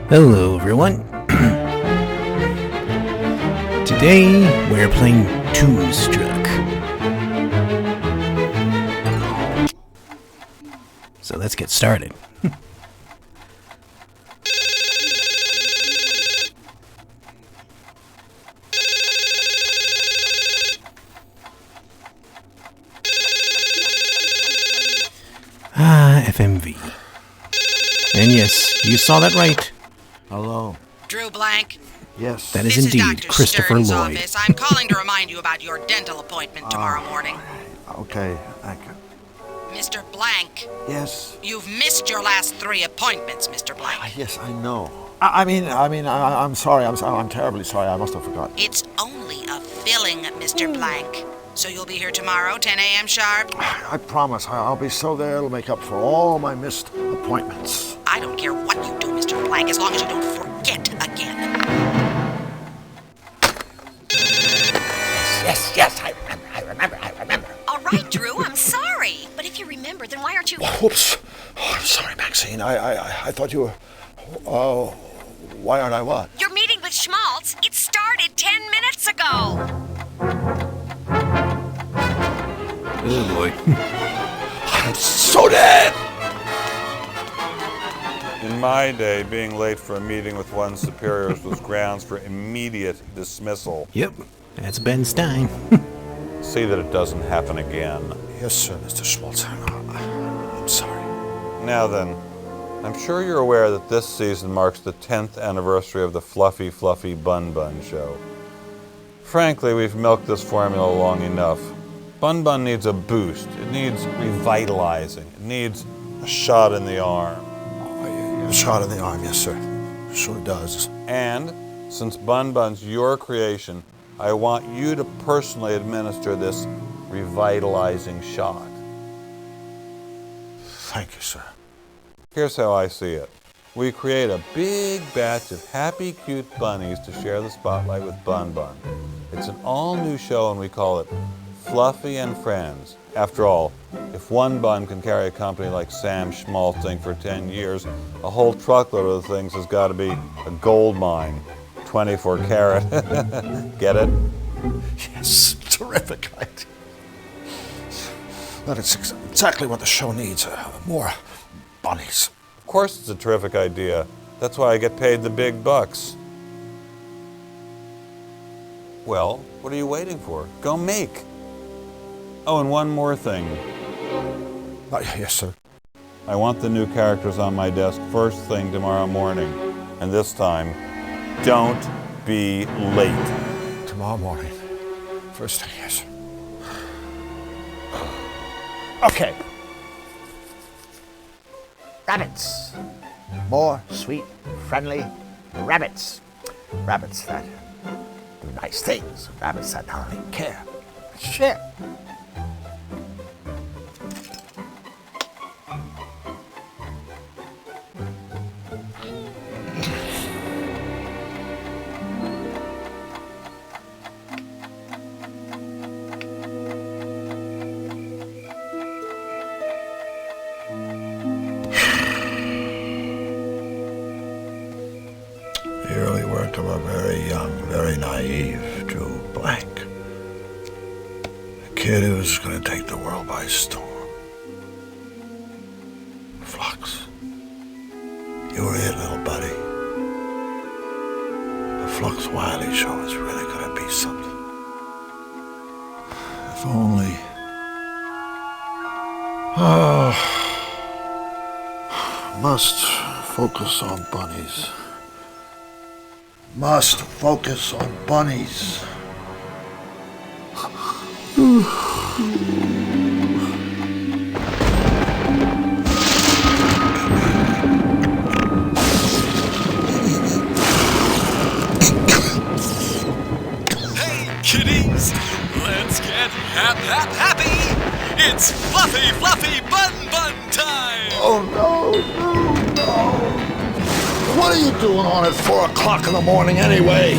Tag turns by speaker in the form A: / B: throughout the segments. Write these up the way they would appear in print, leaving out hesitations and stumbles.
A: Hello, everyone. Today, we're playing Toonstruck. So let's get started. FMV. And yes, you saw that right.
B: Hello.
C: Drew Blank.
B: Yes.
A: That is
C: This
A: indeed
C: Dr.
A: Christopher
C: Stern's
A: Lloyd.
C: office. I'm calling to remind you about your dental appointment tomorrow morning.
B: Okay. Thank you.
C: Mr. Blank,
B: Yes.
C: you've missed your last 3 appointments, Mr. Blank.
B: Yes, I know. I'm sorry. I'm terribly sorry. I must have forgotten.
C: It's only a filling, Mr. Blank. So you'll be here tomorrow, 10 a.m. sharp?
B: I promise. I'll be so there it'll make up for all my missed appointments.
C: I don't care what you do, Mr. Blank, as long as you don't forget again.
D: Yes, I remember.
E: All right, Drew, I'm sorry. But if you remember, then why aren't you...
B: Whoops. Oh, I'm sorry, Maxine. I thought you were... why aren't I what?
E: Your meeting with Schmaltz, it started 10 minutes ago.
A: Oh boy.
B: I'm so dead!
F: In my day, being late for a meeting with one's superiors was grounds for immediate dismissal.
A: Yep, that's Ben Stein.
F: See that it doesn't happen again.
B: Yes, sir, Mr. Schmaltz. I'm sorry.
F: Now then, I'm sure you're aware that this season marks the 10th anniversary of the Fluffy Fluffy Bun Bun show. Frankly, we've milked this formula long enough. Bun Bun needs a boost. It needs revitalizing. It needs a shot in the arm.
B: A shot in the arm, yes, sir. Sure does.
F: And, since Bun Bun's your creation, I want you to personally administer this revitalizing shot.
B: Thank you, sir.
F: Here's how I see it. We create a big batch of happy, cute bunnies to share the spotlight with Bun Bun. It's an all-new show and we call it Fluffy and Friends. After all, if one bun can carry a company like Sam Schmaltzing for 10 years, a whole truckload of the things has got to be a gold mine. 24 karat. Get it?
B: Yes, terrific idea. That's exactly what the show needs. More bunnies.
F: Of course it's a terrific idea. That's why I get paid the big bucks. Well, what are you waiting for? Go make. Oh, and one more thing.
B: Yes, sir.
F: I want the new characters on my desk first thing tomorrow morning. And this time, don't be late.
B: Tomorrow morning. First thing, yes. Okay.
D: Rabbits. More sweet, friendly rabbits. Rabbits that do nice things. Rabbits that not only care, but share.
B: The early work of a very young, very naive Drew Blank. A kid who was going to take the world by storm. Flux. You were it, little buddy. The Flux Wiley show is really going to be something. If only... must focus on bunnies. Must focus on bunnies.
G: Hey, kiddies! Let's get happy! It's Fluffy Fluffy Bun Bun time!
B: Oh no! What are you doing on at 4 o'clock in the morning anyway?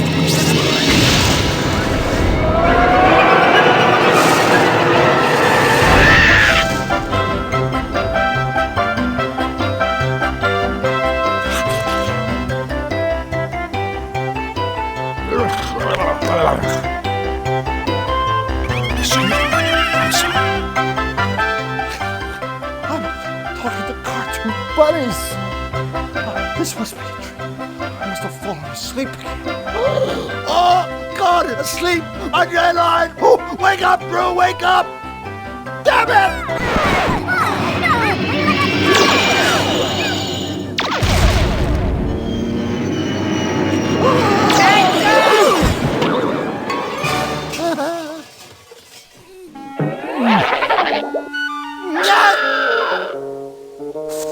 D: I'm sorry. I'm talking to cartoon bunnies. This must be a dream. I must have fallen asleep again. Oh, God, asleep on your line. Oh, wake up, Drew, wake up. Damn it!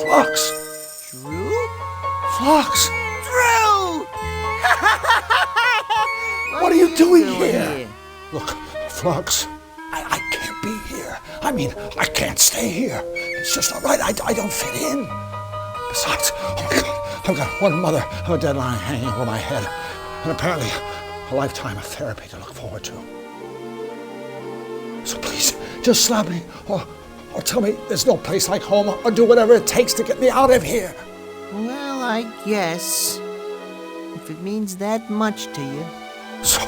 D: Flux!
H: Drew?
D: Flux!
H: Drew!
D: What are you doing here? Look, Flux, I can't be here. I mean, I can't stay here. It's just not right. I don't fit in. Besides, oh my God, I've got one mother of a deadline hanging over my head, and apparently a lifetime of therapy to look forward to. So please, just slap me, or tell me there's no place like home, or do whatever it takes to get me out of here.
H: Well, I guess. If it means that much to you.
D: So,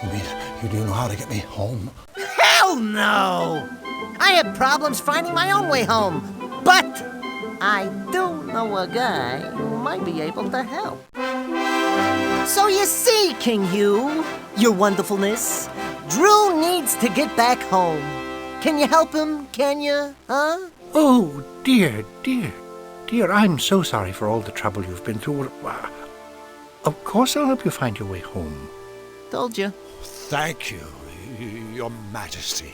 D: you mean you do know how to get me home?
H: Hell no! I had problems finding my own way home. But I do know a guy who might be able to help. So you see, King Hugh, your wonderfulness, Drew needs to get back home. Can you help him, can you, huh?
A: Oh, dear, dear, dear, I'm so sorry for all the trouble you've been through. Of course I'll help you find your way home.
H: Told you.
D: Thank you, Your Majesty.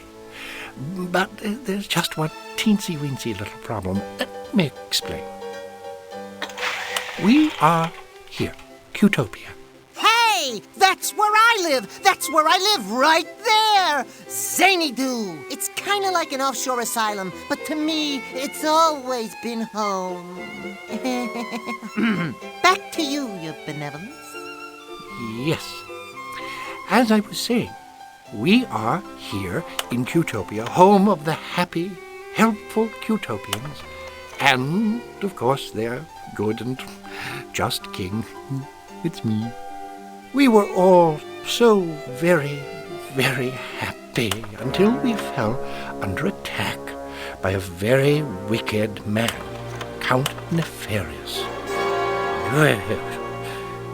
A: But there's just one teensy-weensy little problem. Let me explain. We are here, Qtopia.
H: Hey, that's where I live. That's where I live, right there. Zany-Doo. It's kind of like an offshore asylum, but to me, it's always been home. Back to you, your benevolence.
A: Yes. As I was saying, we are here in Qtopia, home of the happy, helpful Qtopians, and, of course, their good and just king. It's me. We were all so very, very happy until we fell under attack by a very wicked man, Count Nefarious.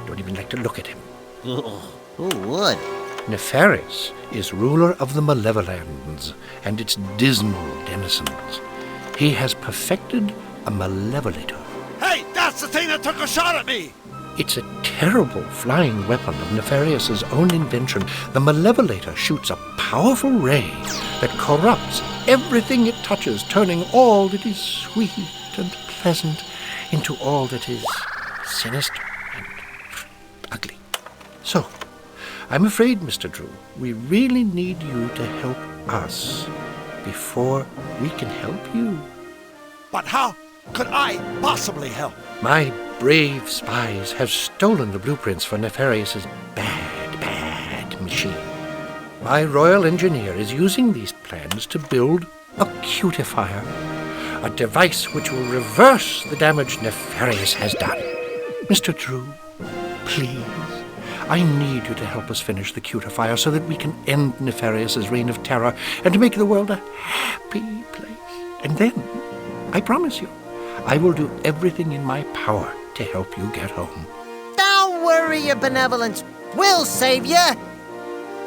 A: Don't even like to look at him.
H: Who would?
A: Nefarious is ruler of the Malevolands and its dismal denizens. He has perfected a malevolator.
D: Hey, that's the thing that took a shot at me!
A: It's a terrible flying weapon of Nefarious's own invention. The malevolator shoots a powerful ray that corrupts everything it touches, turning all that is sweet and pleasant into all that is sinister and ugly. So, I'm afraid, Mr. Drew, we really need you to help us before we can help you.
D: But how could I possibly help?
A: My brave spies have stolen the blueprints for Nefarious's bad machine. My royal engineer is using these plans to build a cutifier, a device which will reverse the damage Nefarious has done. Mr. Drew, please, I need you to help us finish the cutifier so that we can end Nefarious's reign of terror and to make the world a happy place. And then, I promise you, I will do everything in my power to help you get home.
H: Don't worry, your benevolence. We'll save you.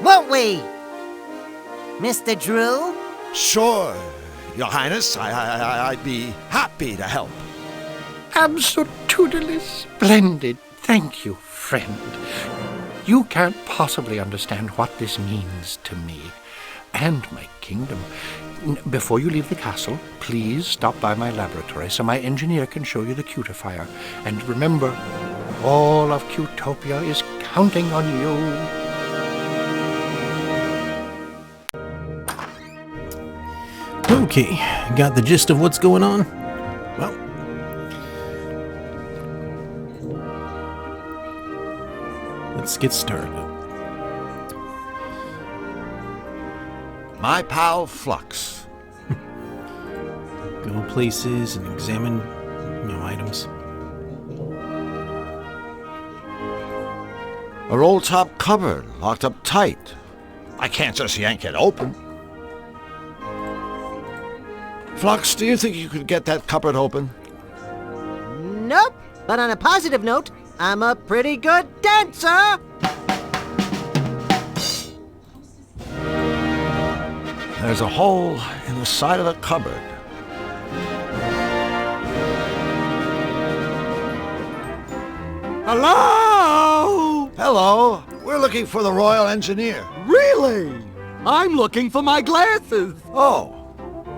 H: Won't we? Mr. Drew?
D: Sure, Your Highness. I'd be happy to help.
A: Absolutely splendid. Thank you, friend. You can't possibly understand what this means to me and my kingdom. Before you leave the castle, please stop by my laboratory so my engineer can show you the cutifier. And remember, all of Qtopia is counting on you.
I: Okay, got the gist of what's going on? Well, let's get started.
D: My pal Flux.
I: Go places and examine, items.
B: A roll-top cupboard, locked up tight. I can't just yank it open. Flux, do you think you could get that cupboard open?
H: Nope. But on a positive note, I'm a pretty good dancer.
B: There's a hole in the side of the cupboard.
J: Hello?
B: Hello. We're looking for the Royal Engineer.
J: Really? I'm looking for my glasses.
B: Oh.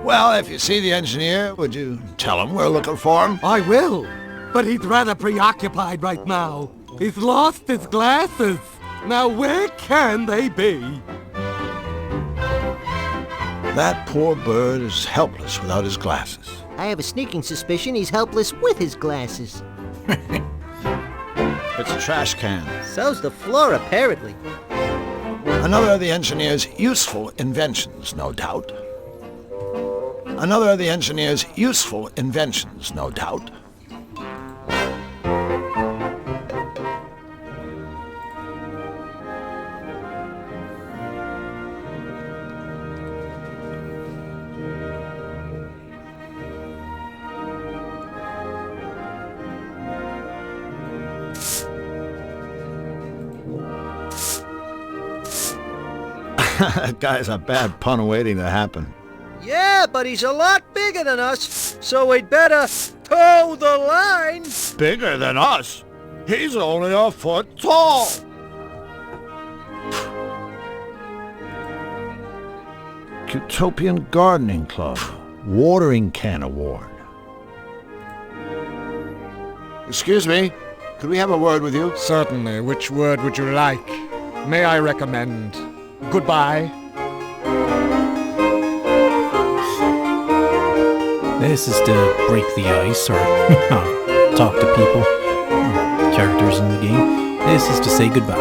B: Well, if you see the engineer, would you tell him we're looking for him?
J: I will. But he's rather preoccupied right now. He's lost his glasses. Now where can they be?
B: That poor bird is helpless without his glasses.
H: I have a sneaking suspicion he's helpless with his glasses.
B: It's a trash can.
H: So's the floor, apparently.
B: Another of the engineer's useful inventions, no doubt. Another of the engineer's useful inventions, no doubt. That guy's a bad pun waiting to happen.
K: Yeah, but he's a lot bigger than us, so we'd better toe the line.
B: Bigger than us? He's only a foot tall. Utopian Gardening Club Watering Can Award. Excuse me, could we have a word with you?
J: Certainly. Which word would you like? May I recommend goodbye?
I: This is to break the ice or talk to people, characters in the game. This is to say goodbye.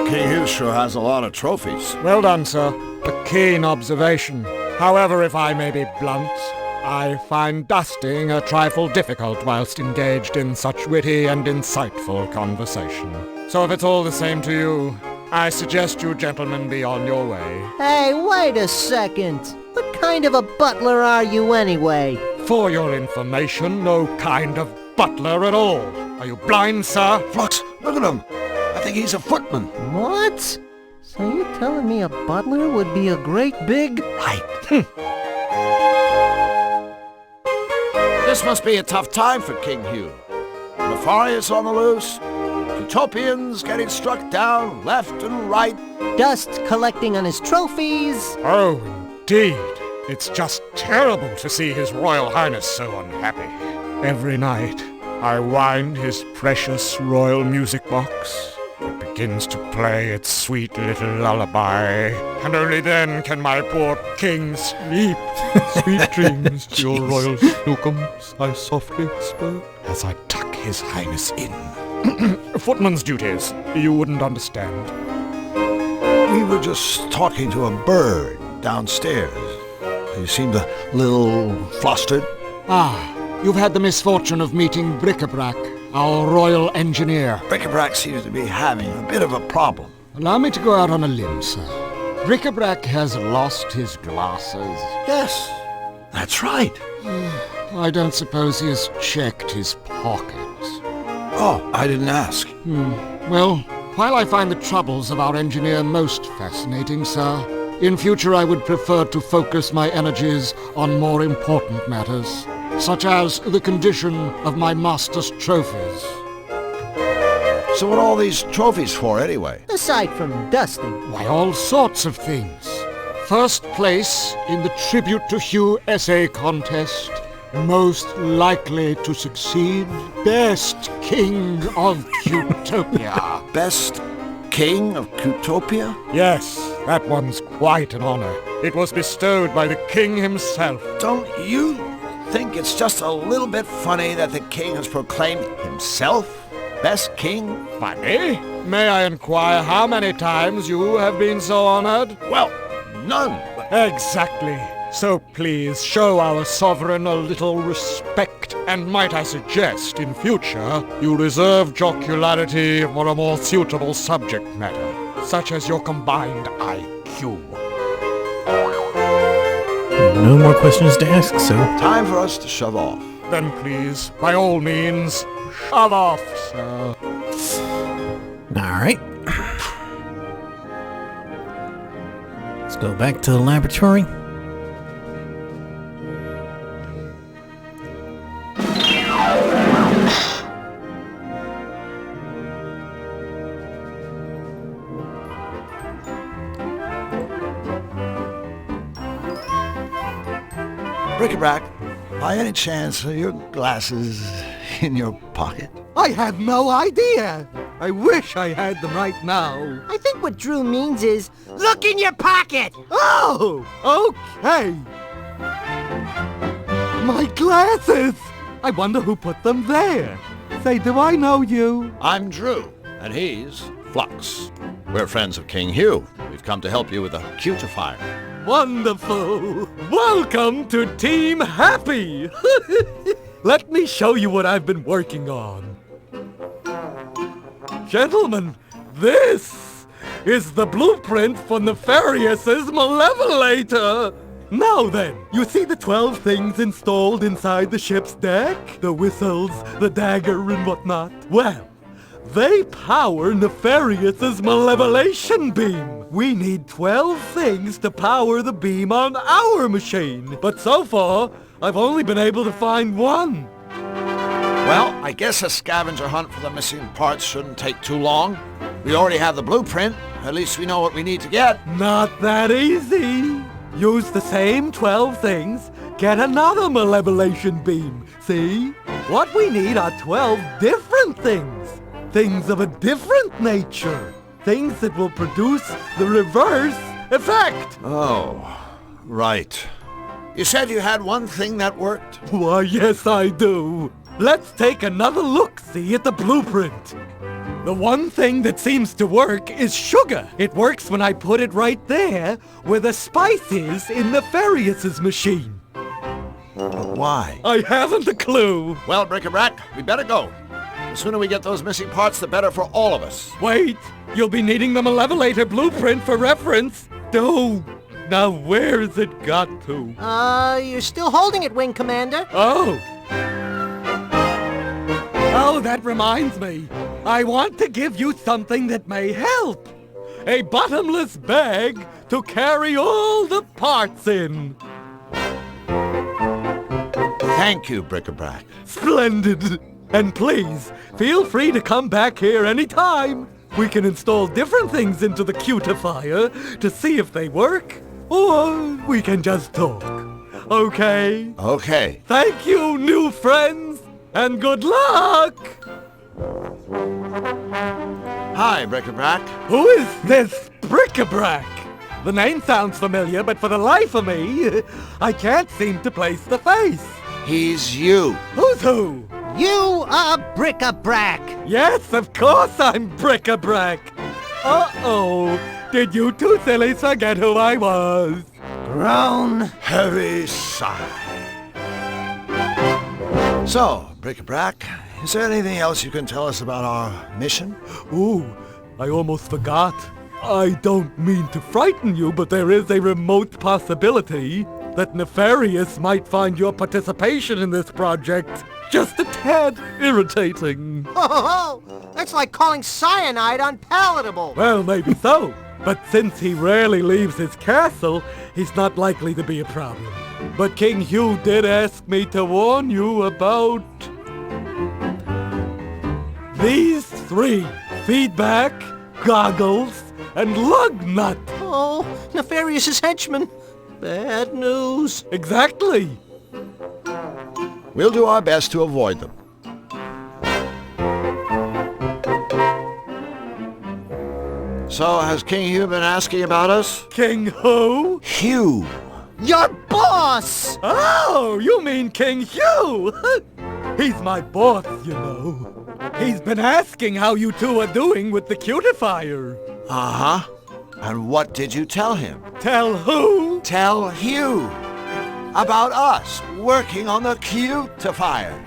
B: King Hugh sure has a lot of trophies.
J: Well done, sir. A keen observation. However, if I may be blunt, I find dusting a trifle difficult whilst engaged in such witty and insightful conversation. So if it's all the same to you, I suggest you gentlemen be on your way.
H: Hey, wait a second. What kind of a butler are you anyway?
J: For your information, no kind of butler at all. Are you blind, sir?
B: Flux, look at him. I think he's a footman.
H: What? So you're telling me a butler would be a great big...
B: Right. This must be a tough time for King Hugh. Nefarious on the loose, Utopians getting struck down left and right.
H: Dust collecting on his trophies.
J: Oh, indeed. It's just terrible to see His Royal Highness so unhappy. Every night, I wind his precious royal music box. It begins to play its sweet little lullaby, and only then can my poor king sleep. Sweet dreams, your royal snookums, I softly whisper, as I tuck His Highness in. Footman's duties, you wouldn't understand.
B: We were just talking to a bird downstairs. He seemed a little flustered.
J: Ah, you've had the misfortune of meeting Bric-a-Brac, our royal engineer.
B: Bric-a-Brac seems to be having a bit of a problem.
J: Allow me to go out on a limb, sir. Bric-a-Brac has lost his glasses.
B: Yes, that's right.
J: I don't suppose he has checked his pockets.
B: Oh, I didn't ask.
J: Well, while I find the troubles of our engineer most fascinating, sir, in future I would prefer to focus my energies on more important matters, such as the condition of my master's trophies.
B: So what are all these trophies for, anyway?
H: Aside from dusting.
J: Why, all sorts of things. First place in the Tribute to Hugh essay contest. Most likely to succeed. Best King of Utopia.
B: Best King of Utopia?
J: Yes, that one's quite an honor. It was bestowed by the king himself.
B: Don't you think it's just a little bit funny that the king has proclaimed himself best king?
J: Funny? May I inquire how many times you have been so honored?
B: Well, none.
J: Exactly. So please show our sovereign a little respect, and might I suggest, in future, you reserve jocularity for a more suitable subject matter, such as your combined IQ.
I: No more questions to ask, so...
B: Time for us to shove off.
J: Then please, by all means, shove off, sir.
I: Alright. Let's go back to the laboratory.
B: Bric-a-brac, by any chance are your glasses in your pocket?
K: I have no idea. I wish I had them right now.
H: I think what Drew means is, look in your pocket!
K: Oh, okay. My glasses! I wonder who put them there. Say, do I know you?
B: I'm Drew, and he's Flux. We're friends of King Hugh. We've come to help you with a cutifier.
K: Wonderful! Welcome to Team Happy! Let me show you what I've been working on. Gentlemen, this is the blueprint for Nefarious's Malevolator! Now then, you see the 12 things installed inside the ship's deck? The whistles, the dagger, and whatnot? Well, they power Nefarious's malevolation beam. We need 12 things to power the beam on our machine. But so far, I've only been able to find one.
B: Well, I guess a scavenger hunt for the missing parts shouldn't take too long. We already have the blueprint. At least we know what we need to get.
K: Not that easy. Use the same 12 things, get another malevolation beam. See? What we need are 12 different things. Things of a different nature. Things that will produce the reverse effect.
B: Oh, right. You said you had one thing that worked?
K: Why, yes, I do. Let's take another look-see at the blueprint. The one thing that seems to work is sugar. It works when I put it right there where the spice is in Nefarious' machine.
B: But why?
K: I haven't a clue.
B: Well, Bric-a-brac, we better go. The sooner we get those missing parts, the better for all of us.
K: Wait, you'll be needing the Malevolator blueprint for reference. Oh, now where's it got to?
H: You're still holding it, Wing Commander.
K: Oh, that reminds me. I want to give you something that may help. A bottomless bag to carry all the parts in.
B: Thank you, Bric-a-brac.
K: Splendid. And please, feel free to come back here anytime. We can install different things into the cutifier to see if they work, or we can just talk. Okay?
B: Okay.
K: Thank you, new friends, and good luck!
B: Hi, Bric-a-brac.
K: Who is this Bric-a-brac? The name sounds familiar, but for the life of me, I can't seem to place the face.
B: He's you.
K: Who's who?
H: You are Bric-a-brac.
K: Yes, of course I'm Bric-a-brac. Uh-oh. Did you two sillies forget who I was?
H: Groan.
B: Heavy sigh. So, Bric-a-brac, is there anything else you can tell us about our mission?
K: Ooh, I almost forgot. I don't mean to frighten you, but there is a remote possibility that Nefarious might find your participation in this project just a tad irritating.
H: Oh, that's like calling cyanide unpalatable.
K: Well, maybe so. But since he rarely leaves his castle, he's not likely to be a problem. But King Hugh did ask me to warn you about these 3: feedback, goggles, and lug nut.
H: Oh, Nefarious' henchmen. Bad news.
K: Exactly.
B: We'll do our best to avoid them. So, has King Hugh been asking about us?
K: King who?
B: Hugh.
H: Your boss!
K: Oh, you mean King Hugh? He's my boss, you know. He's been asking how you two are doing with the cutifier.
B: Uh-huh. And what did you tell him?
K: Tell who?
B: Tell Hugh. About us working on the cutifier.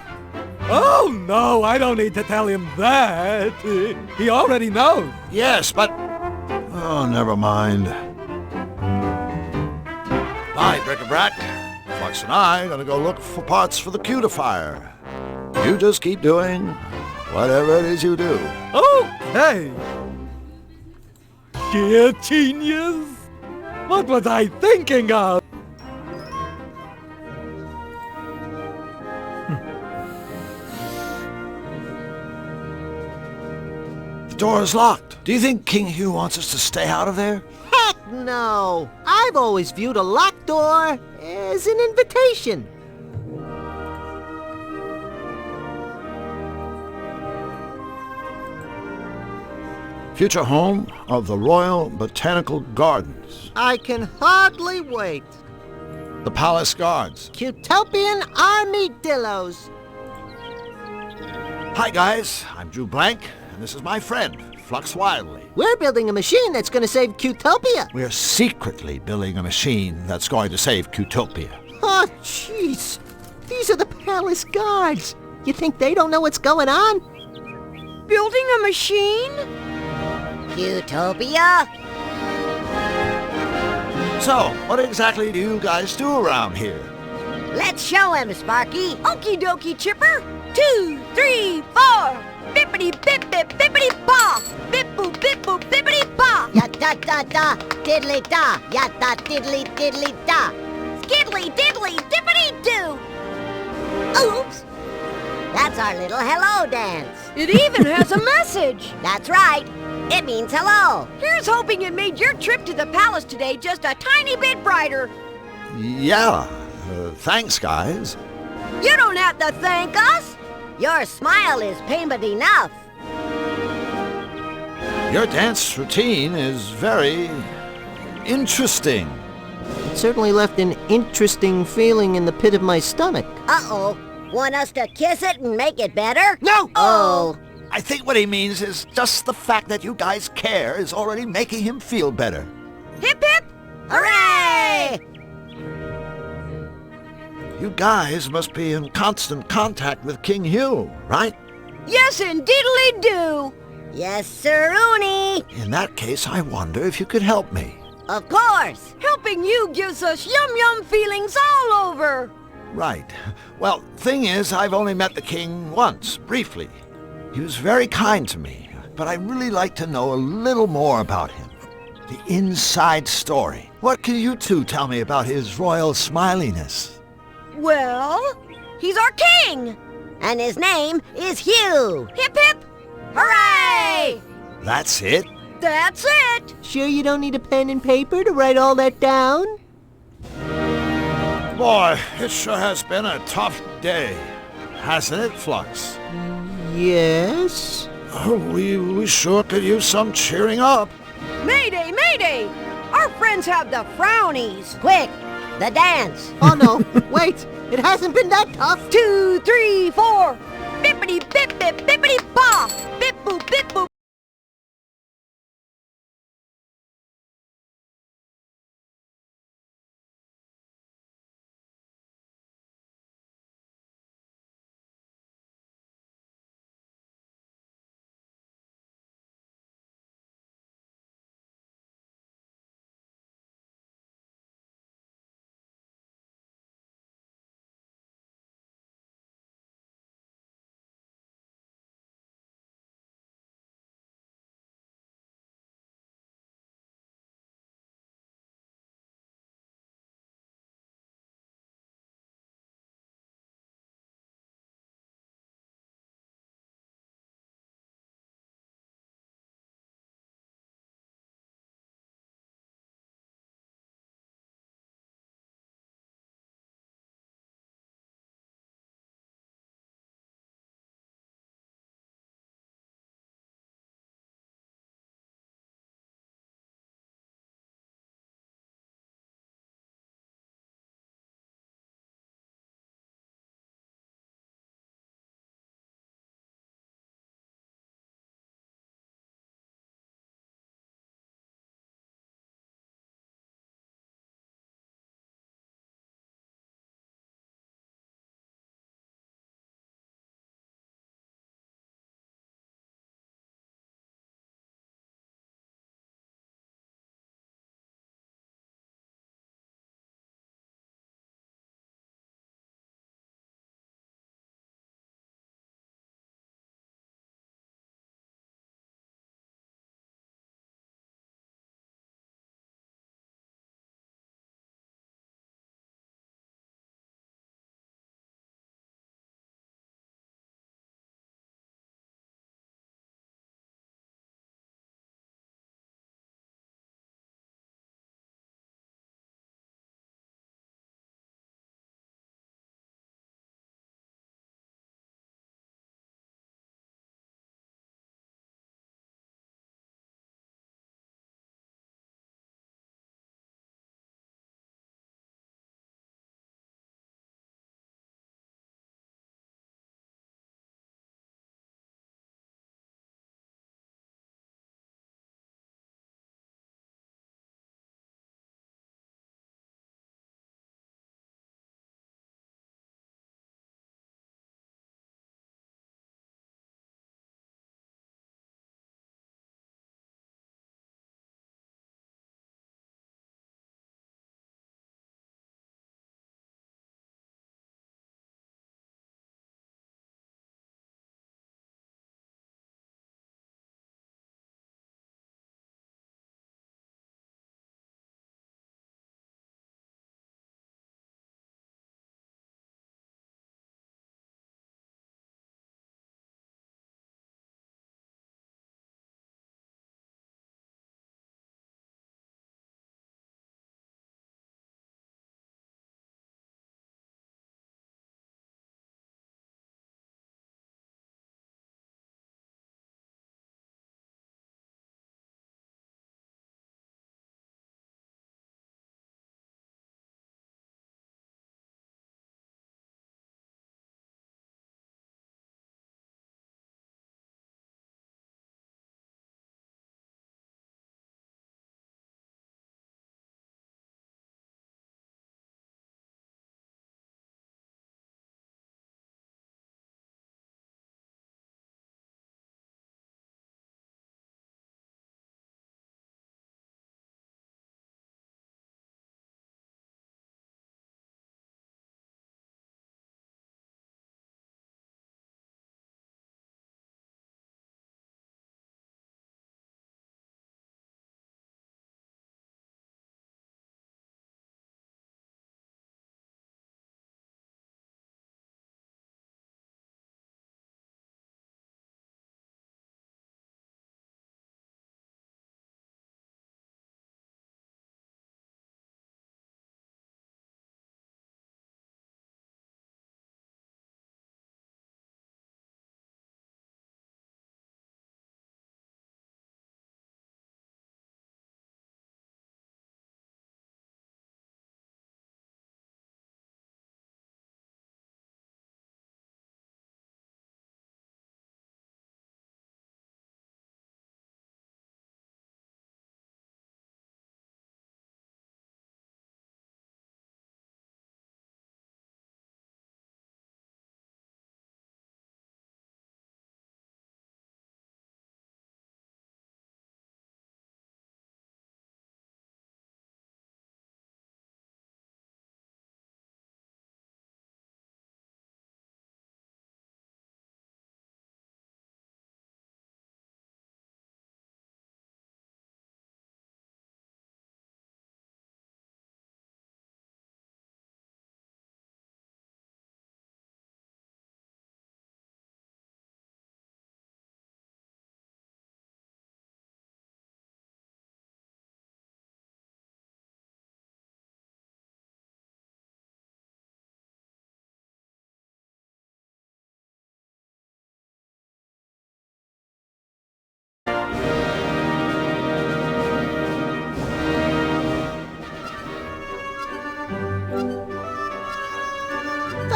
K: Oh, no, I don't need to tell him that. He already knows.
B: Yes, but... Oh, never mind. Bye, Bric-a-Brac. Flux and I are gonna go look for parts for the cutifier. You just keep doing whatever it is you do.
K: Okay. Dear genius, what was I thinking of?
B: The door is locked. Do you think King Hugh wants us to stay out of there?
H: Heck no! I've always viewed a locked door as an invitation.
B: Future home of the Royal Botanical Gardens.
H: I can hardly wait.
B: The Palace Guards.
H: Cutopian Armadillos.
B: Hi guys, I'm Drew Blank, and this is my friend, Flux Wildly.
H: We're building a machine that's going to save Cutopia.
B: We're secretly building a machine that's going to save Cutopia.
H: Oh, jeez. These are the Palace Guards. You think they don't know what's going on?
E: Building a machine?
H: Cutopia?
B: So, what exactly do you guys do around here?
E: Let's show him, Sparky. Okie dokie, Chipper. 2, 3, 4. Bippity bip bip bippity ba. Bip boop bip boop bippity ba.
H: Ya da da da, diddly da. Ya da diddly diddly da.
E: Skiddly diddly dippity doo. Oops.
H: That's our little hello dance.
E: It even has a message.
H: That's right. It means hello.
E: Here's hoping it made your trip to the palace today just a tiny bit brighter.
B: Yeah, thanks guys.
E: You don't have to thank us.
H: Your smile is payment enough.
B: Your dance routine is very interesting.
H: It certainly left an interesting feeling in the pit of my stomach.
E: Uh-oh. Want us to kiss it and make it better?
B: No!
E: Oh.
B: I think what he means is just the fact that you guys care is already making him feel better.
E: Hip hip! Hooray!
B: You guys must be in constant contact with King Hugh, right?
E: Yes, indeedly do.
H: Yes, sir-oony.
B: In that case, I wonder if you could help me.
H: Of course.
E: Helping you gives us yum-yum feelings all over.
B: Right. Well, thing is, I've only met the king once, briefly. He was very kind to me, but I'd really like to know a little more about him. The inside story. What can you two tell me about his royal smiliness?
E: Well, he's our king.
H: And his name is Hugh.
E: Hip hip! Hooray!
B: That's it?
E: That's it!
H: Sure you don't need a pen and paper to write all that down?
B: Boy, it sure has been a tough day. Hasn't it, Flux?
H: Yes?
B: Oh, we sure could use some cheering up.
E: Mayday, mayday! Our friends have the frownies.
H: Quick, the dance. Oh no, wait, it hasn't been that tough.
E: 2, 3, 4. Bippity bip bip bippity ba. Bip boop bip boop.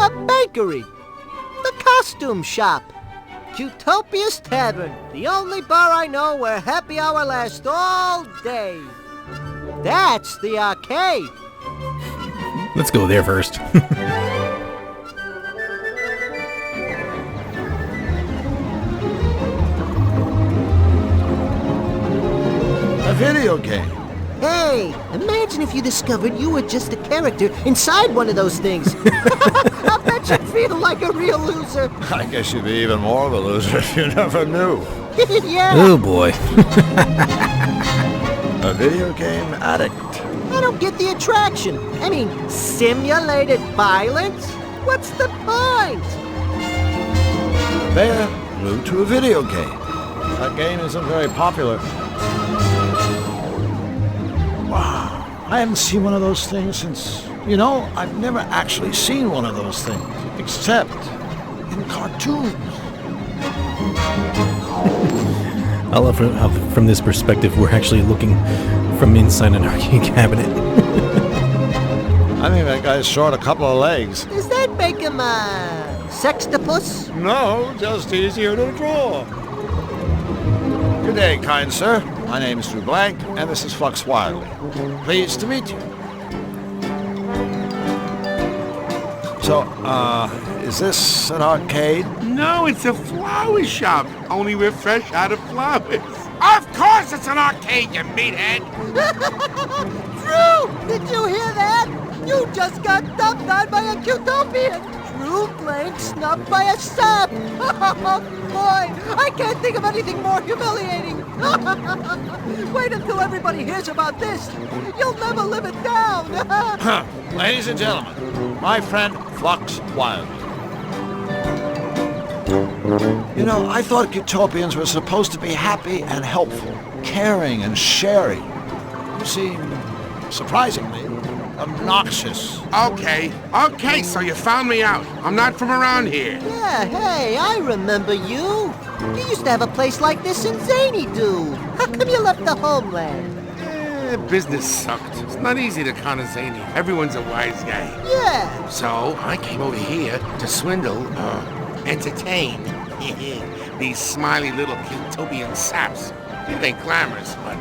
H: A bakery. The costume shop. Cutopia's Tavern. The only bar I know where happy hour lasts all day. That's the arcade.
I: Let's go there first.
B: A video game.
H: Hey, imagine if you discovered you were just a character inside one of those things. I bet you'd feel like a real loser.
B: I guess you'd be even more of a loser if you never knew.
H: Yeah.
I: Oh boy.
B: A video game addict.
H: I don't get the attraction. I mean, simulated violence? What's the point?
B: They're glued to a video game. That game isn't very popular. Wow. I haven't seen one of those things since... You know, I've never actually seen one of those things. Except in cartoons.
I: I love how from this perspective we're actually looking from inside an arcade cabinet.
B: I think that guy's short a couple of legs.
H: Does that make him a sextopus?
B: No, just easier to draw. Good day, kind sir. My name is Drew Blank, and this is Flux Wildly. Pleased to meet you. So, is this an arcade?
L: No, it's a flower shop. Only we're fresh out of flowers. Of course it's an arcade, you meathead!
H: Drew! Did you hear that? You just got dumped on by a Cutopian! Drew Blank snubbed by a sap! Oh, boy! I can't think of anything more humiliating! Wait until everybody hears about this! You'll never live it down!
B: Ladies and gentlemen, my friend Flux Wildly. You know, I thought Cutopians were supposed to be happy and helpful, caring and sharing. You seem, surprisingly, obnoxious.
L: Okay, so you found me out. I'm not from around here.
H: Yeah, hey, I remember you. You used to have a place like this in Zany Do. How come you left the homeland?
L: Business sucked. It's not easy to con a zany. Everyone's a wise guy.
H: Yeah.
L: So I came over here to swindle, entertain these smiley little Cutopian saps. It ain't glamorous, but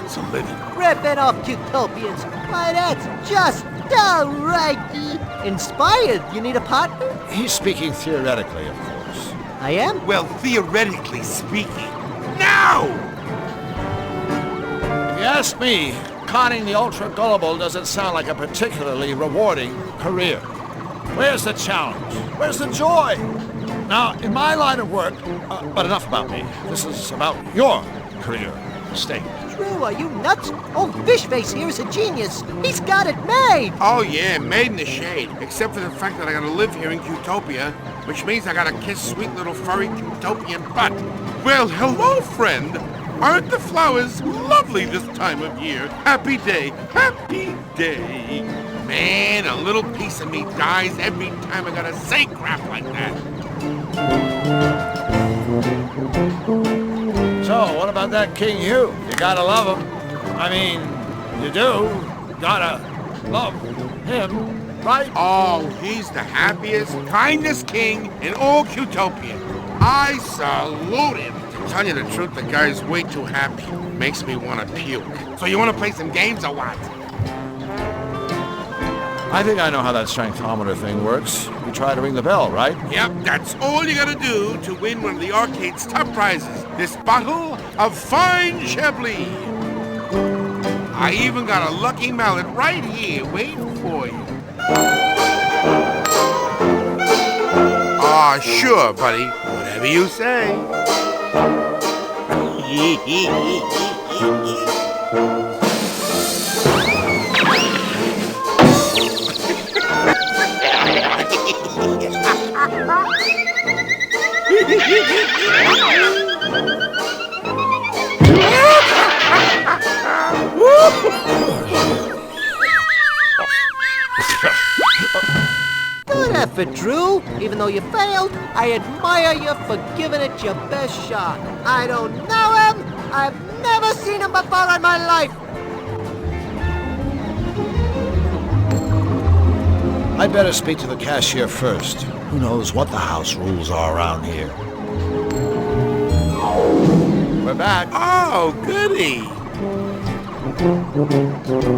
L: it's a living.
H: Ripping off Cutopians. Why, that's just alrighty. Inspired. You need a partner?
B: He's speaking theoretically, of course.
H: I am?
L: Well, theoretically speaking. Now!
B: If you ask me, conning the ultra-gullible doesn't sound like a particularly rewarding career. Where's the challenge? Where's the joy? Now, in my line of work, but enough about me. This is about your career state.
H: Drew, are you nuts? Old Fishface here is a genius. He's got it made.
L: Oh yeah, made in the shade. Except for the fact that I gotta live here in Cutopia, which means I gotta kiss sweet little furry Cutopian butt. Well, hello, friend. Aren't the flowers lovely this time of year? Happy day, happy day. Man, a little piece of me dies every time I gotta say crap like that.
B: So, what about that King Hugh? You gotta love him. I mean, you do. Gotta love him, right?
L: Oh, he's the happiest, kindest king in all Cutopia. I salute him. To tell you the truth, the guy's way too happy. Makes me want to puke. So you want to play some games or what?
B: I think I know how that strengthometer thing works. You try to ring the bell, right?
L: Yep, that's all you gotta do to win one of the arcade's top prizes. This bottle of fine Chablis. I even got a lucky mallet right here waiting for you. Aw, sure, buddy. Whatever you say.
H: Good effort, Drew. Even though you failed, I admire you for giving it your best shot. I don't know him. I've never seen him before in my life.
B: I'd better speak to the cashier first. Who knows what the house rules are around here. We're back.
L: Oh, goody.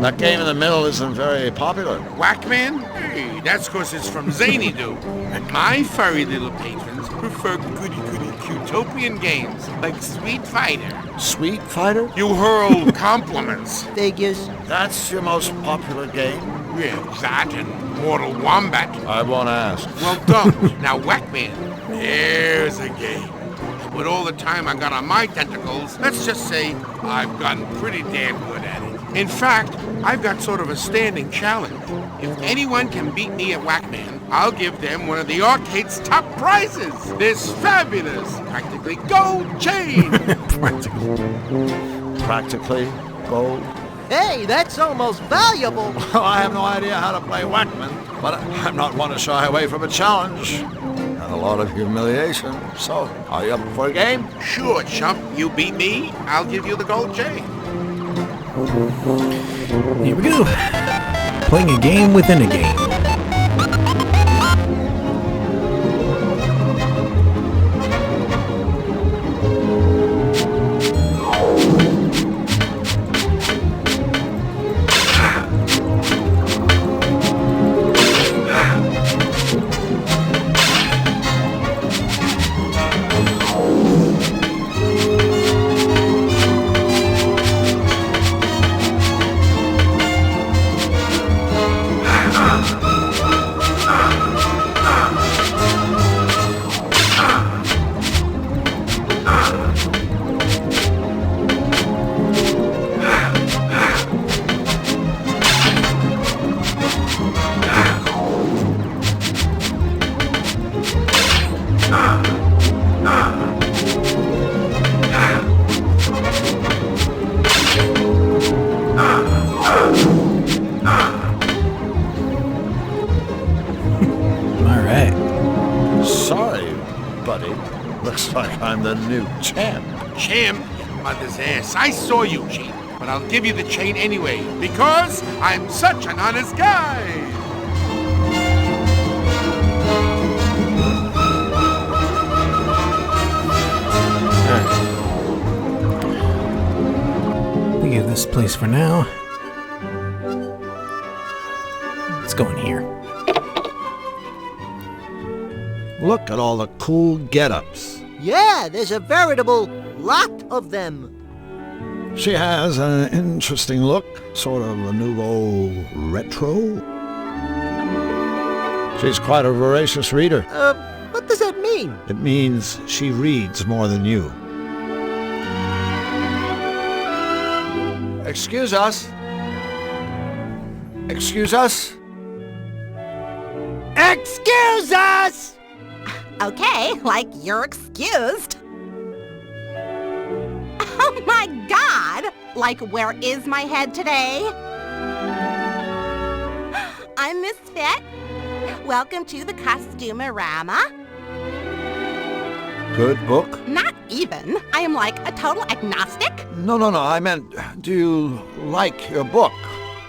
B: That game in the middle isn't very popular.
L: Whackman? Hey, that's 'cause it's from Zany Doo. And my furry little patrons prefer goody-goody Cutopian games like Sweet Fighter.
B: Sweet Fighter?
L: You hurl compliments.
H: Figures.
B: That's your most popular game?
L: Yeah, that and Mortal Wombat.
B: I won't ask.
L: Well, don't. Now, Whackman, there's a game. With all the time I got on my tentacles, let's just say I've gotten pretty damn good at it. In fact, I've got sort of a standing challenge. If anyone can beat me at Whackman, I'll give them one of the arcade's top prizes. This fabulous, practically gold chain.
B: Practically gold?
H: Hey, that's almost valuable.
B: Well, I have no idea how to play Whackman, but I'm not one to shy away from a challenge. And a lot of humiliation. So, are you up for a game?
L: Sure, chump. You beat me, I'll give you the gold chain.
I: Here we go. Playing a game within a game.
B: Sorry, buddy. Looks like I'm the new champ.
L: Champ? Mother's ass. I saw you cheat, but I'll give you the chain anyway, because I'm such an honest guy.
I: Leave this place for now. Let's go in here.
B: Look at all the cool get-ups.
H: Yeah, there's a veritable lot of them.
B: She has an interesting look, sort of a nouveau retro. She's quite a voracious reader.
H: What does that mean?
B: It means she reads more than you. Excuse us. Excuse us.
E: Excuse us!
M: Okay, like you're excused. Oh my God! Like, where is my head today? I'm Miss Fit. Welcome to the Costumerama.
B: Good book?
M: Not even. I am like a total agnostic.
B: No. I meant, do you like your book?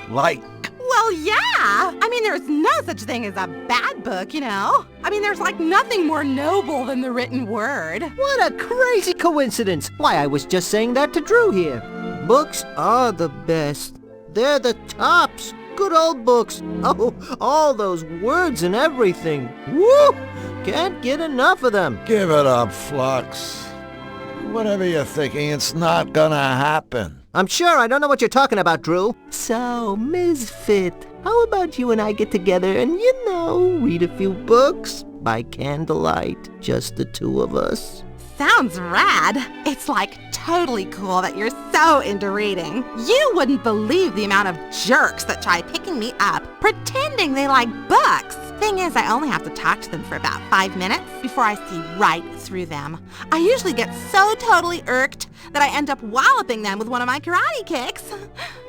B: Like?
M: Well, yeah. I mean, there's no such thing as a bad book, you know? I mean, there's like nothing more noble than the written word.
H: What a crazy coincidence. Why, I was just saying that to Drew here. Books are the best. They're the tops. Good old books. Oh, all those words and everything. Woo! Can't get enough of them.
B: Give it up, Flux. Whatever you're thinking, it's not gonna happen.
H: I'm sure I don't know what you're talking about, Drew. So, Misfit, how about you and I get together and, read a few books by candlelight, just the two of us?
M: Sounds rad. It's like totally cool that you're so into reading. You wouldn't believe the amount of jerks that try picking me up, pretending they like books. Thing is, I only have to talk to them for about 5 minutes before I see right through them. I usually get so totally irked that I end up walloping them with one of my karate kicks.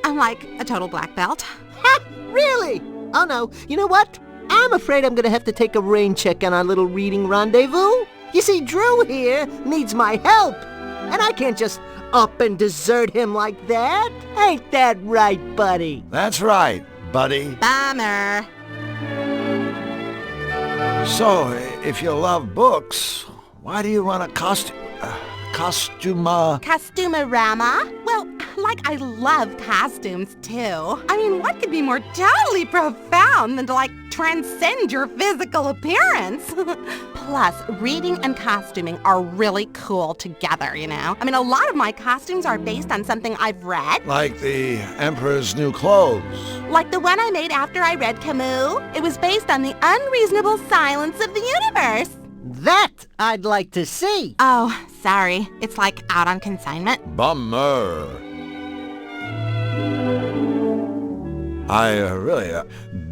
M: I'm like a total black belt.
H: Ha! Really? Oh no, you know what? I'm afraid I'm gonna have to take a rain check on our little reading rendezvous. You see, Drew here needs my help, and I can't just up and desert him like that. Ain't that right, buddy?
B: That's right, buddy.
M: Bummer.
B: So, if you love books, why do you run a
M: Costumerama? Well, like, I love costumes, too. I mean, what could be more totally profound than to, like, transcend your physical appearance? Plus, reading and costuming are really cool together, you know? I mean, a lot of my costumes are based on something I've read.
B: Like the Emperor's New Clothes.
M: Like the one I made after I read Camus. It was based on the unreasonable silence of the universe.
H: That I'd like to see.
M: Oh, sorry. It's like out on consignment.
B: Bummer. I really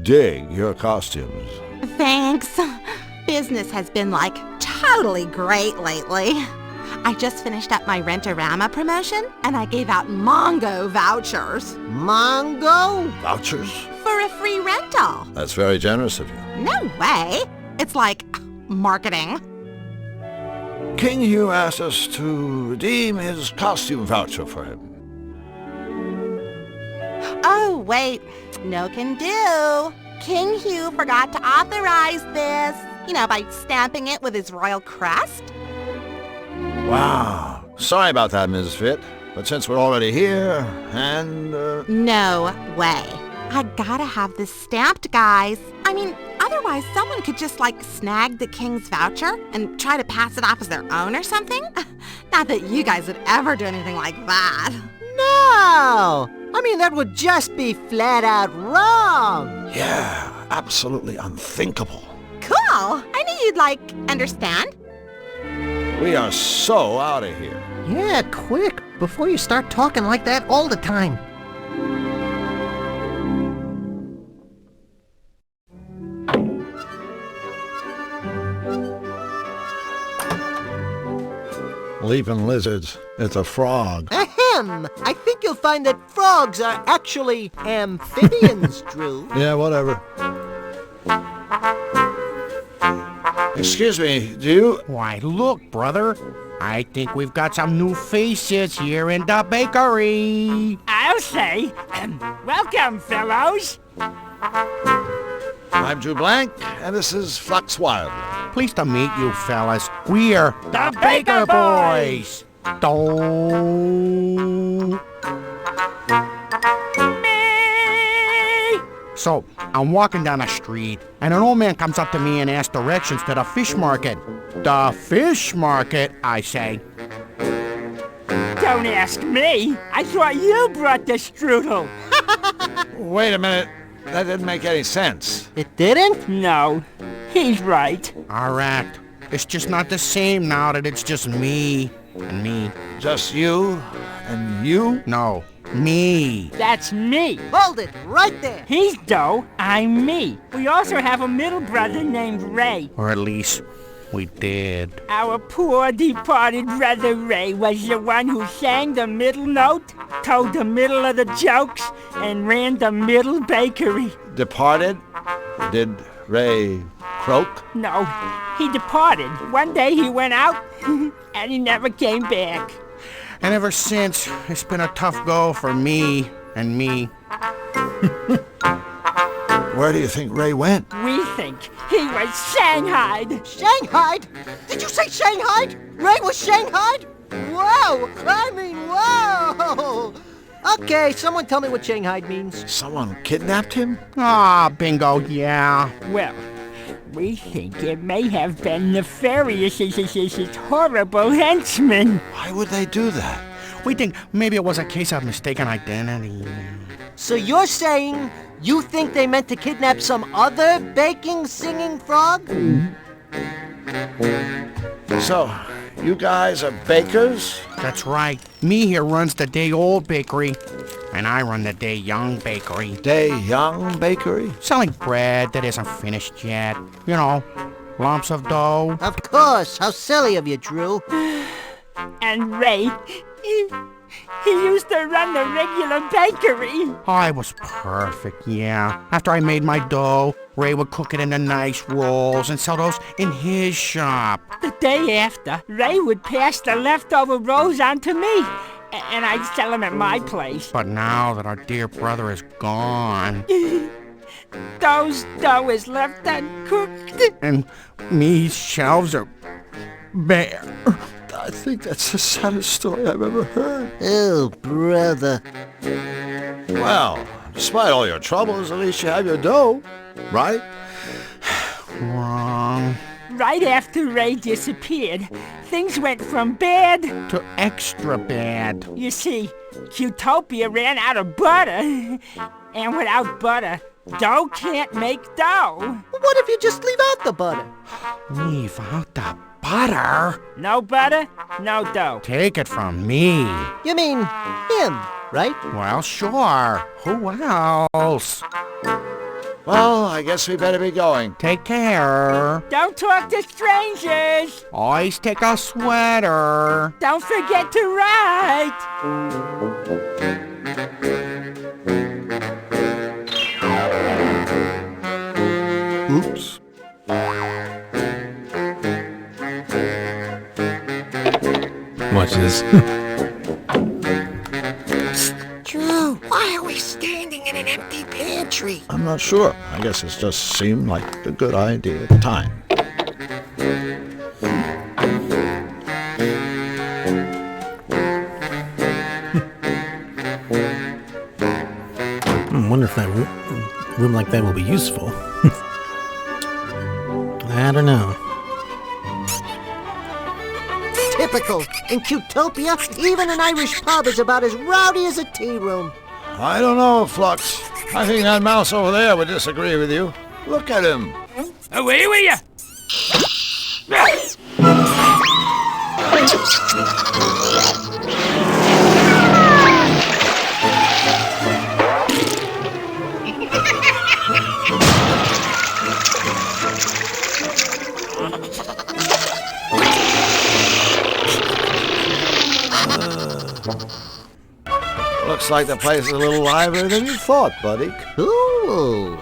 B: dig your costumes.
M: Thanks. Business has been, like, totally great lately. I just finished up my Rent-A-Rama promotion, and I gave out Mongo vouchers.
H: Mongo?
B: Vouchers?
M: For a free rental.
B: That's very generous of you.
M: No way. It's like marketing.
B: King Hugh asked us to redeem his costume voucher for him.
M: Oh, wait. No can do. King Hugh forgot to authorize this. You know, by stamping it with his royal crest.
B: Wow. Sorry about that, Mrs. Fit. But since we're already here, and...
M: No way. I gotta have this stamped, guys. I mean, otherwise someone could just, like, snag the king's voucher and try to pass it off as their own or something. Not that you guys would ever do anything like that.
H: No! I mean, that would just be flat out wrong.
B: Yeah, absolutely unthinkable.
M: Cool. I knew you'd, like, understand.
B: We are so out of here.
H: Yeah, quick, before you start talking like that all the time.
B: Leaping lizards. It's a frog.
H: Ahem! I think you'll find that frogs are actually amphibians, Drew.
B: Yeah, whatever. Excuse me, do you...
N: Why, look, brother. I think we've got some new faces here in the bakery.
O: I'll say, welcome, fellows.
B: I'm Drew Blank, and this is Flux Wild.
N: Pleased to meet you, fellas. We're
O: the Baker Boys.
N: So, I'm walking down the street, and an old man comes up to me and asks directions to the fish market. The fish market, I say.
O: Don't ask me. I thought you brought the strudel.
B: Wait a minute. That didn't make any sense.
H: It didn't?
O: No. He's right.
N: All right. It's just not the same now that it's just me and me.
B: Just you and you?
N: No. Me.
O: That's me.
H: Hold it, right there.
O: He's Doe, I'm me. We also have a middle brother named Ray.
N: Or at least, we did.
O: Our poor departed brother Ray was the one who sang the middle note, told the middle of the jokes, and ran the middle bakery.
B: Departed? Did Ray croak?
O: No, he departed. One day he went out, and he never came back.
N: And ever since, it's been a tough go for me and me.
B: Where do you think Ray went?
O: We think he was shanghaied.
H: Shanghaied? Did you say shanghaied? Ray was shanghaied? Whoa! I mean, whoa! Okay, someone tell me what shanghaied means.
B: Someone kidnapped him?
N: Ah, bingo, yeah.
O: Well, we think it may have been Nefarious' horrible henchmen.
B: Why would they do that?
N: We think maybe it was a case of mistaken identity.
H: So you're saying you think they meant to kidnap some other baking, singing frog?
B: So, you guys are bakers?
N: That's right. Me here runs the day-old bakery, and I run the day-young bakery.
B: Day-young bakery?
N: Selling bread that isn't finished yet. You know, lumps of dough.
H: Of course. How silly of you, Drew.
O: And Ray, he used to run the regular bakery.
N: I was perfect, yeah. After I made my dough, Ray would cook it into nice rolls and sell those in his shop.
O: The day after, Ray would pass the leftover rolls on to me, and I'd sell them at my place.
N: But now that our dear brother is gone...
O: Those dough is left uncooked.
N: And me shelves are bare.
B: I think that's the saddest story I've ever heard.
H: Oh, brother.
B: Well, despite all your troubles, at least you have your dough, right?
N: Wrong.
O: Right after Ray disappeared, things went from bad
N: to extra bad.
O: You see, Qtopia ran out of butter. And without butter, dough can't make dough.
H: What if you just leave out the butter?
N: Leave out the butter?
O: No butter, no dough.
N: Take it from me.
H: You mean him, right?
N: Well, sure. Who else?
B: Well, I guess we better be going.
N: Take care.
O: Don't talk to strangers.
N: Always take a sweater.
O: Don't forget to write.
B: Oops.
I: Watch this.
H: Drew, why are we standing in an empty pantry?
B: I'm not sure. I guess it just seemed like a good idea at the time.
I: I wonder if that room like that will be useful. I don't know.
H: Typical. In Qtopia, even an Irish pub is about as rowdy as a tea room.
B: I don't know, Flux. I think that mouse over there would disagree with you. Look at him.
G: Away with you!
B: Looks like the place is a little livelier than you thought, buddy.
H: Cool.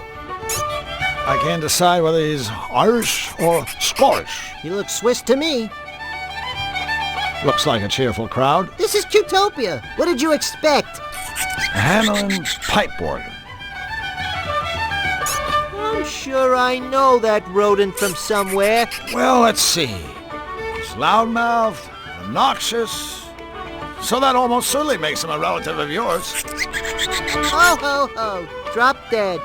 B: I can't decide whether he's Irish or Scottish.
H: You look Swiss to me.
B: Looks like a cheerful crowd.
H: This is Qtopia. What did you expect?
B: A Hamelin pipe organ.
H: I'm sure I know that rodent from somewhere.
B: Well, let's see. He's loudmouthed, obnoxious, so that almost certainly makes him a relative of yours.
H: Ho, ho, ho. Drop dead.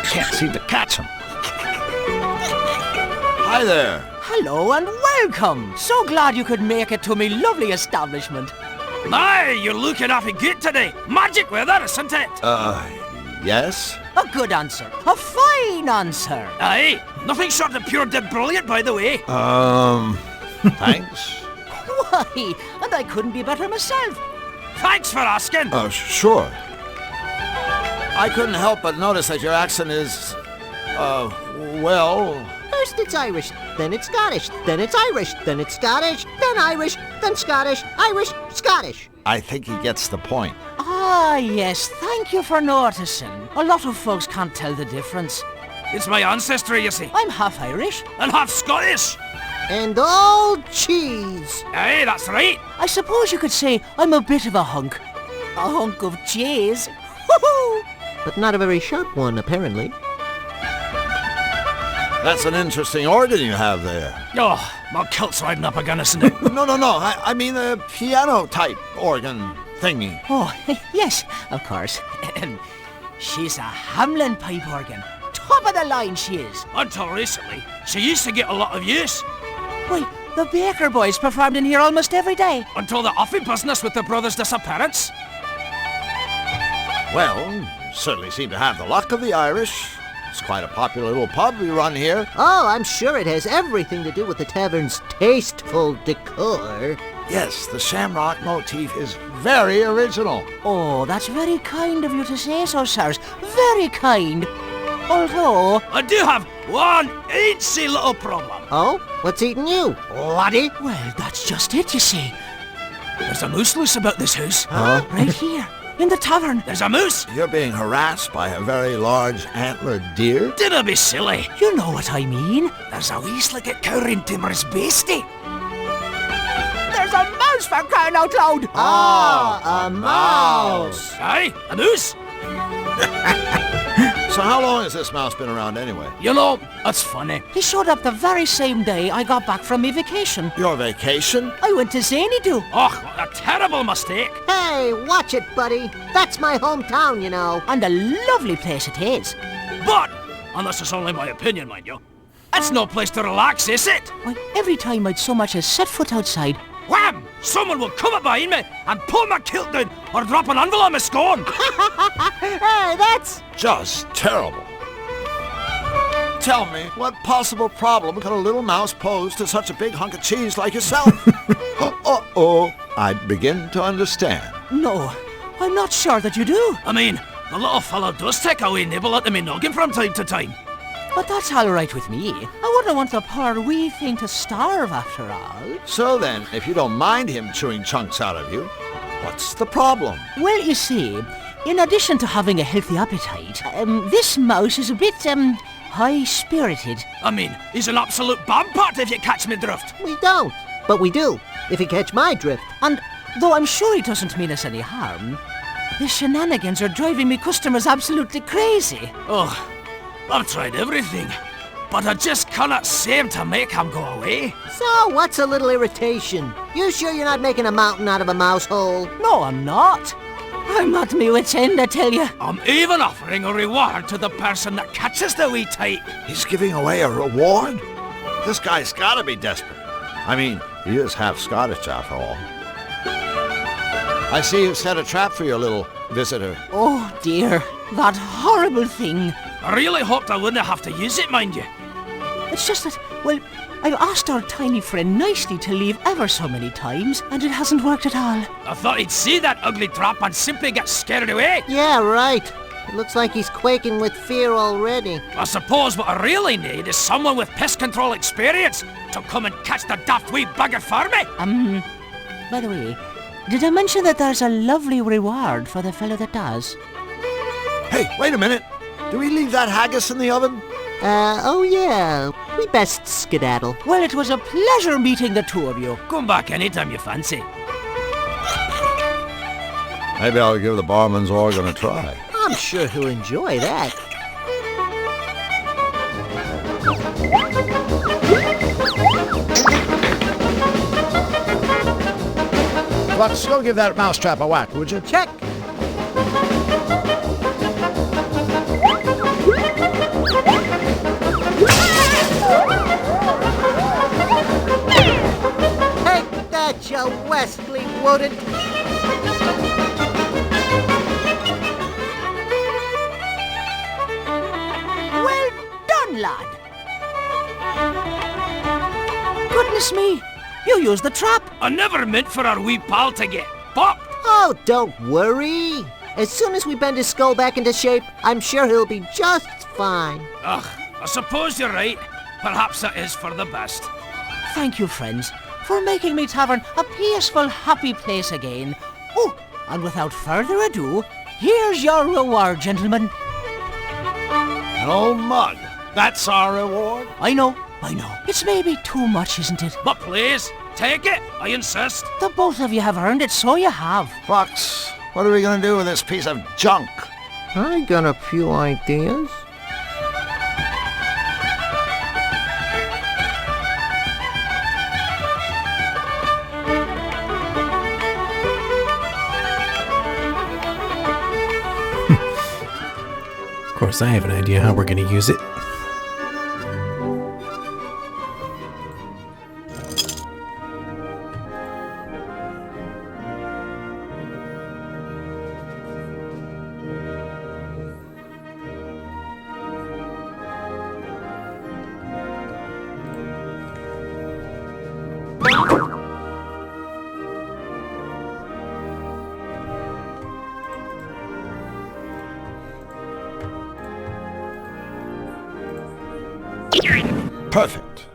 B: Can't seem to catch him. Hi there.
P: Hello and welcome. So glad you could make it to me lovely establishment.
G: My, you're looking awfully good today. Magic weather, isn't it?
B: Yes?
P: A good answer. A fine answer.
G: Aye, nothing short of pure dead brilliant, by the way.
B: Thanks.
P: Why, and I couldn't be better myself.
G: Thanks for asking.
B: Sure. I couldn't help but notice that your accent is, well...
H: First it's Irish, then it's Scottish, then it's Irish, then it's Scottish, then Irish, then Scottish, Irish, Scottish.
B: I think he gets the point.
P: Ah, yes, thank you for noticing. A lot of folks can't tell the difference.
G: It's my ancestry, you see.
P: I'm half Irish.
G: And half Scottish.
H: And all cheese.
G: Aye, that's right.
P: I suppose you could say I'm a bit of a hunk. A hunk of cheese. Woohoo!
H: But not a very sharp one, apparently.
B: That's an interesting organ you have there.
G: Oh, my kilt's riding up again, isn't it?
B: No. I mean a piano-type organ thingy.
P: Oh, yes, of course. She's a Hamlin pipe organ. Top of the line she is.
G: Until recently, she used to get a lot of use.
P: Why, the Baker boys performed in here almost every day.
G: Until the offy business with the brothers' disappearance.
B: Well, certainly seem to have the luck of the Irish. It's quite a popular little pub we run here.
H: Oh, I'm sure it has everything to do with the tavern's tasteful decor.
B: Yes, the shamrock motif is very original.
P: Oh, that's very kind of you to say so, sirs. Very kind. Although...
G: I do have one eensy little problem.
H: Oh? What's eating you, laddie?
P: Well, that's just it, you see.
G: There's a moose loose about this house.
B: Huh?
P: Right here, in the tavern.
G: There's a moose.
B: You're being harassed by a very large antlered deer?
G: Dinna be silly.
P: You know what I mean.
G: There's a wee slicket cowering timorous beastie.
P: There's a mouse mouse for crying out loud!
H: Ah, a mouse!
G: Aye, a moose?
B: So how long has this mouse been around anyway?
P: You know, it's funny. He showed up the very same day I got back from me vacation.
B: Your vacation?
H: I went to Xanadu.
G: Oh, what a terrible mistake.
H: Hey, watch it, buddy. That's my hometown, you know.
P: And a lovely place it is.
G: But, and this is only my opinion, mind you, it's no place to relax, is it?
P: Why, every time I'd so much as set foot outside,
G: wham! Someone will come up behind me and pull my kilt down or drop an anvil on my scone.
H: Hey, that's
B: just terrible. Tell me, what possible problem could a little mouse pose to such a big hunk of cheese like yourself? Uh-oh, I begin to understand.
P: No, I'm not sure that you do.
G: I mean, the little fellow does take a wee nibble at me noggin from time to time.
P: But that's all right with me. I wouldn't want the poor wee thing to starve after all.
B: So then, if you don't mind him chewing chunks out of you, what's the problem?
P: Well, you see, in addition to having a healthy appetite, this mouse is a bit, high-spirited.
G: I mean, he's an absolute bombpot if you catch me drift.
H: We don't, but we do, if you catch my drift.
P: And though I'm sure he doesn't mean us any harm, his shenanigans are driving me customers absolutely crazy.
G: Oh, I've tried everything, but I just cannot seem to make him go away.
H: So, what's a little irritation? You sure you're not making a mountain out of a mouse hole?
P: No, I'm not. I'm at me wit's end, I tell you.
G: I'm even offering a reward to the person that catches the wee tyke.
B: He's giving away a reward? This guy's gotta be desperate. I mean, he is half Scottish after all. I see you've set a trap for your little visitor.
P: Oh dear, that horrible thing.
G: I really hoped I wouldn't have to use it, mind you.
P: It's just that, well, I've asked our tiny friend nicely to leave ever so many times, and it hasn't worked at all.
G: I thought he'd see that ugly trap and simply get scared away.
H: Yeah, right. It looks like he's quaking with fear already.
G: I suppose what I really need is someone with pest control experience to come and catch the daft wee bugger for me.
P: By the way, did I mention that there's a lovely reward for the fellow that does?
B: Hey, wait a minute. Do we leave that haggis in the oven?
H: Oh yeah. We best skedaddle.
P: Well, it was a pleasure meeting the two of you.
G: Come back anytime you fancy.
B: Maybe I'll give the barman's organ a try.
H: I'm sure he'll enjoy that.
N: Let's go give that mousetrap a whack, would you?
H: Check. Take that, you Wesley Wooded.
P: Well done, lad. Goodness me, you used the trap.
G: I never meant for our wee pal to get popped.
H: Oh, don't worry. As soon as we bend his skull back into shape, I'm sure he'll be just fine.
G: Ugh, I suppose you're right. Perhaps that is for the best.
P: Thank you, friends, for making me tavern a peaceful, happy place again. Oh, and without further ado, here's your reward, gentlemen.
B: An old mug. That's our reward?
P: I know. It's maybe too much, isn't it?
G: But please, take it. I insist.
P: The both of you have earned it, so you have.
B: Fox, what are we going to do with this piece of junk?
H: I got a few ideas.
I: Of course, I have an idea how we're going to use it.
B: Perfect.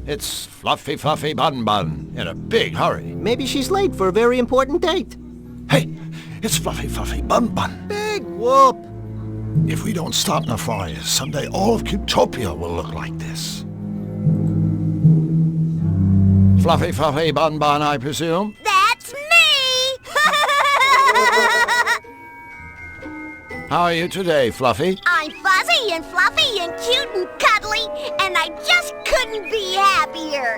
B: It's Fluffy Fluffy Bun Bun in a big hurry.
H: Maybe she's late for a very important date.
B: Hey, it's Fluffy Fluffy Bun Bun.
H: Big whoop!
B: If we don't stop Nefarious, someday all of Cutopia will look like this. Fluffy Fluffy Bun Bun, I presume?
E: That's me!
B: How are you today, Fluffy?
E: I'm fuzzy and fluffy and cute and cuddly, and I just couldn't be happier.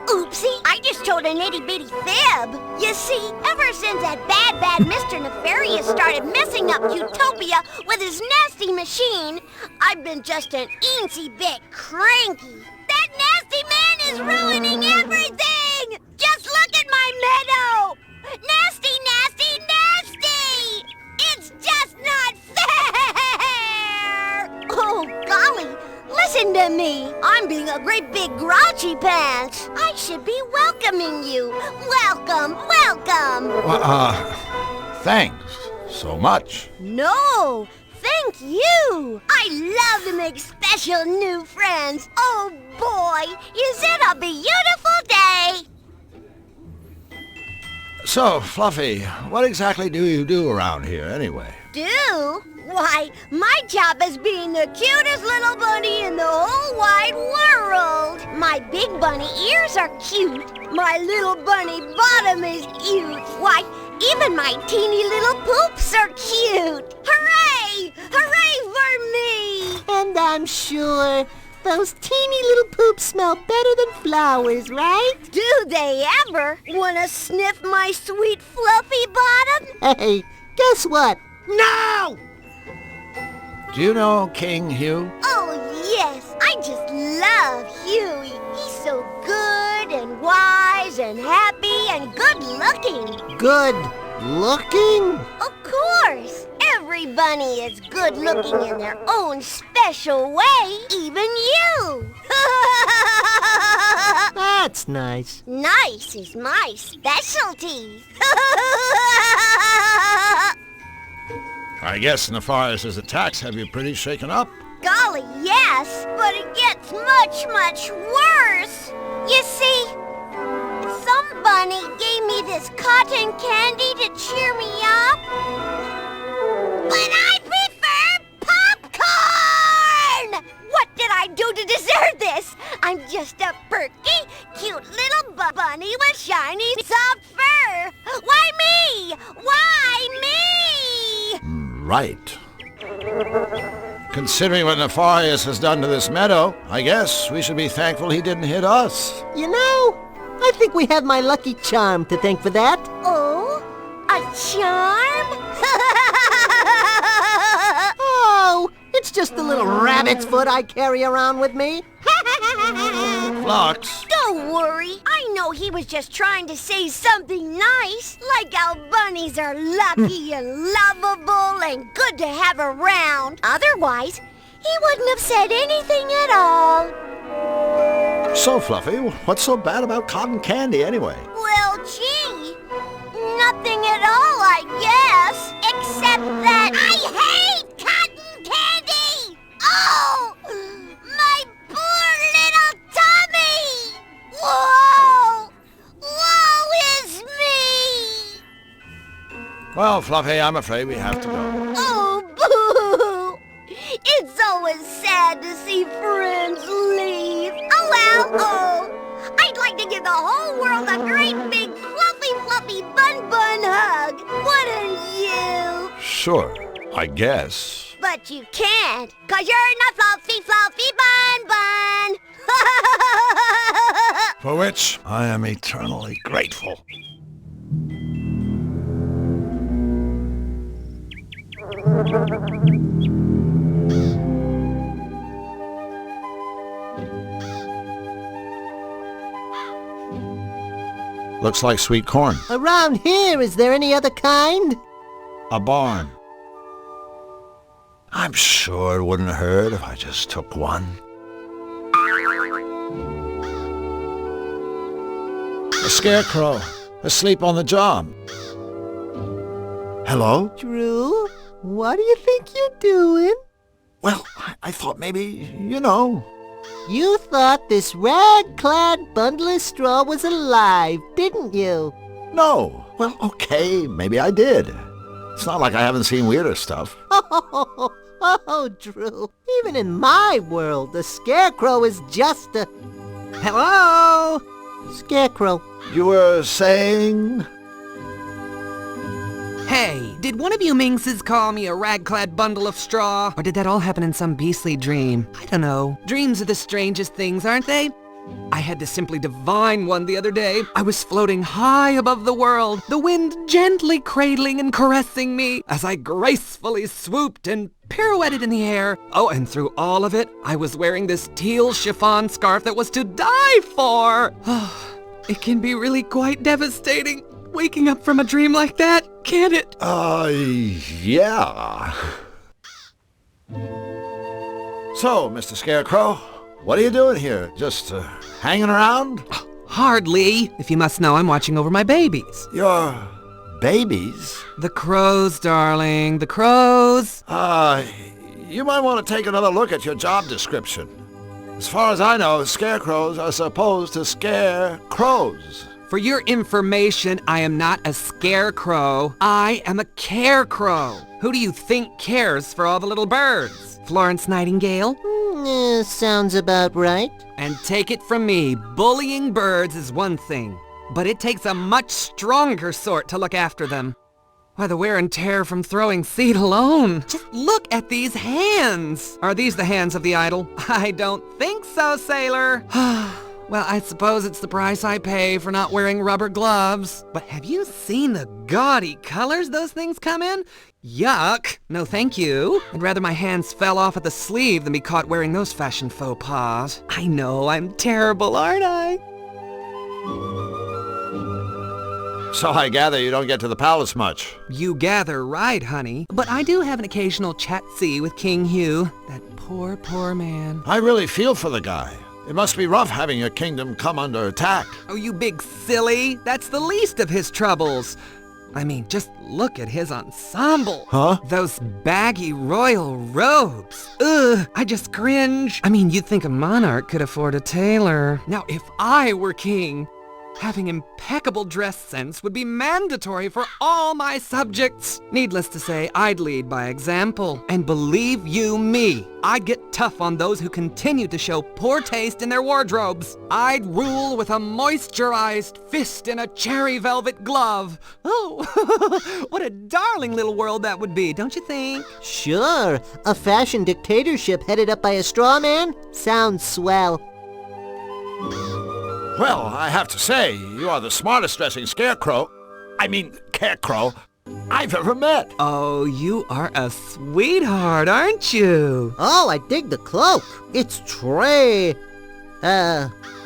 E: Oopsie, I just told an itty-bitty fib. You see, ever since that bad Mr. Nefarious started messing up Cutopia with his nasty machine, I've been just an eensy bit cranky. That nasty man is ruining everything! Just look at my meadow! Nasty, nasty, nasty! It's just not fair! Oh, golly! Listen to me. I'm being a great big grouchy pants. I should be welcoming you. Welcome, welcome.
B: Thanks so much.
E: No, thank you. I love to make special new friends. Oh, boy, is it a beautiful day.
B: So, Fluffy, what exactly do you do around here anyway?
E: Do? Why, my job is being the cutest little bunny in the whole wide world. My big bunny ears are cute. My little bunny bottom is cute. Why, even my teeny little poops are cute. Hooray! Hooray for me!
H: And I'm sure those teeny little poops smell better than flowers, right?
E: Do they ever? Wanna sniff my sweet fluffy bottom?
H: Hey, guess what? No!
B: Do you know King Hugh?
E: Oh, yes. I just love Huey. He's so good and wise and happy and good looking.
H: Good looking?
E: Of course. Every bunny is good looking in their own special way. Even you.
H: That's nice.
E: Nice is my specialty.
B: I guess Nefarious's attacks have you pretty shaken up.
E: Golly, yes, but it gets much, much worse. You see, some bunny gave me this cotton candy to cheer me up. But I prefer popcorn! What did I do to deserve this? I'm just a perky, cute little bunny with shiny, soft fur. Why me? Why me?
B: Right. Considering what Nefarious has done to this meadow, I guess we should be thankful he didn't hit us.
H: You know, I think we have my lucky charm to thank for that.
E: Oh, a charm?
H: Oh, it's just a little rabbit's foot I carry around with me.
B: Flux.
E: Don't worry. I know he was just trying to say something nice, like how bunnies are lucky and lovable and good to have around. Otherwise, he wouldn't have said anything at all.
B: So, Fluffy, what's so bad about cotton candy anyway?
E: Well, gee, nothing at all, I guess, except that I hate cotton candy! Oh, my poor little tummy! Whoa! Woe is me!
B: Well, Fluffy, I'm afraid we have to go.
E: Oh, boo! It's always sad to see friends leave. Oh, well, oh. I'd like to give the whole world a great big fluffy bun hug. Wouldn't you?
B: Sure, I guess.
E: But you can't, 'cause you're in a fluffy bun.
B: For which I am eternally grateful. Looks like sweet corn.
H: Around here, is there any other kind?
B: A barn. I'm sure it wouldn't hurt if I just took one. A scarecrow, asleep on the job. Hello?
H: Drew, what do you think you're doing?
B: Well, I thought maybe, you know,
H: You thought this rag-clad bundle of straw was alive, didn't you?
B: No. Well, okay, maybe I did. It's not like I haven't seen weirder stuff.
H: Oh, Drew. Even in my world, the Scarecrow is just a... Hello? Scarecrow.
B: You were saying?
Q: Hey, did one of you minxes call me a rag-clad bundle of straw? Or did that all happen in some beastly dream? I don't know. Dreams are the strangest things, aren't they? I had to simply divine one the other day. I was floating high above the world, the wind gently cradling and caressing me as I gracefully swooped and pirouetted in the air. Oh, and through all of it, I was wearing this teal chiffon scarf that was to die for. It can be really quite devastating, waking up from a dream like that, can't it?
B: Yeah. So, Mr. Scarecrow, what are you doing here? Just hanging around?
Q: Hardly. If you must know, I'm watching over my babies.
B: Your babies?
Q: The crows, darling, the crows.
B: You might want to take another look at your job description. As far as I know, scarecrows are supposed to scare crows.
Q: For your information, I am not a scarecrow. I am a carecrow. Who do you think cares for all the little birds? Florence Nightingale?
H: Sounds about right.
Q: And take it from me, bullying birds is one thing, but it takes a much stronger sort to look after them. Why, the wear and tear from throwing seed alone. Just look at these hands. Are these the hands of the idol? I don't think so, sailor. Well, I suppose it's the price I pay for not wearing rubber gloves. But have you seen the gaudy colors those things come in? Yuck. No thank you. I'd rather my hands fell off at the sleeve than be caught wearing those fashion faux pas. I know, I'm terrible, aren't I?
B: So I gather you don't get to the palace much.
Q: You gather right, honey. But I do have an occasional chat-see with King Hugh. That poor, poor man.
B: I really feel for the guy. It must be rough having your kingdom come under attack.
Q: Oh, you big silly. That's the least of his troubles. I mean, just look at his ensemble.
B: Huh?
Q: Those baggy royal robes. Ugh, I just cringe. I mean, you'd think a monarch could afford a tailor. Now, if I were king, having impeccable dress sense would be mandatory for all my subjects. Needless to say, I'd lead by example. And believe you me, I'd get tough on those who continue to show poor taste in their wardrobes. I'd rule with a moisturized fist in a cherry velvet glove. Oh, what a darling little world that would be, don't you think?
H: Sure. A fashion dictatorship headed up by a straw man? Sounds swell.
B: Well, I have to say, you are the smartest dressing carecrow I've ever met.
Q: Oh, you are a sweetheart, aren't you?
H: Oh, I dig the cloak. It's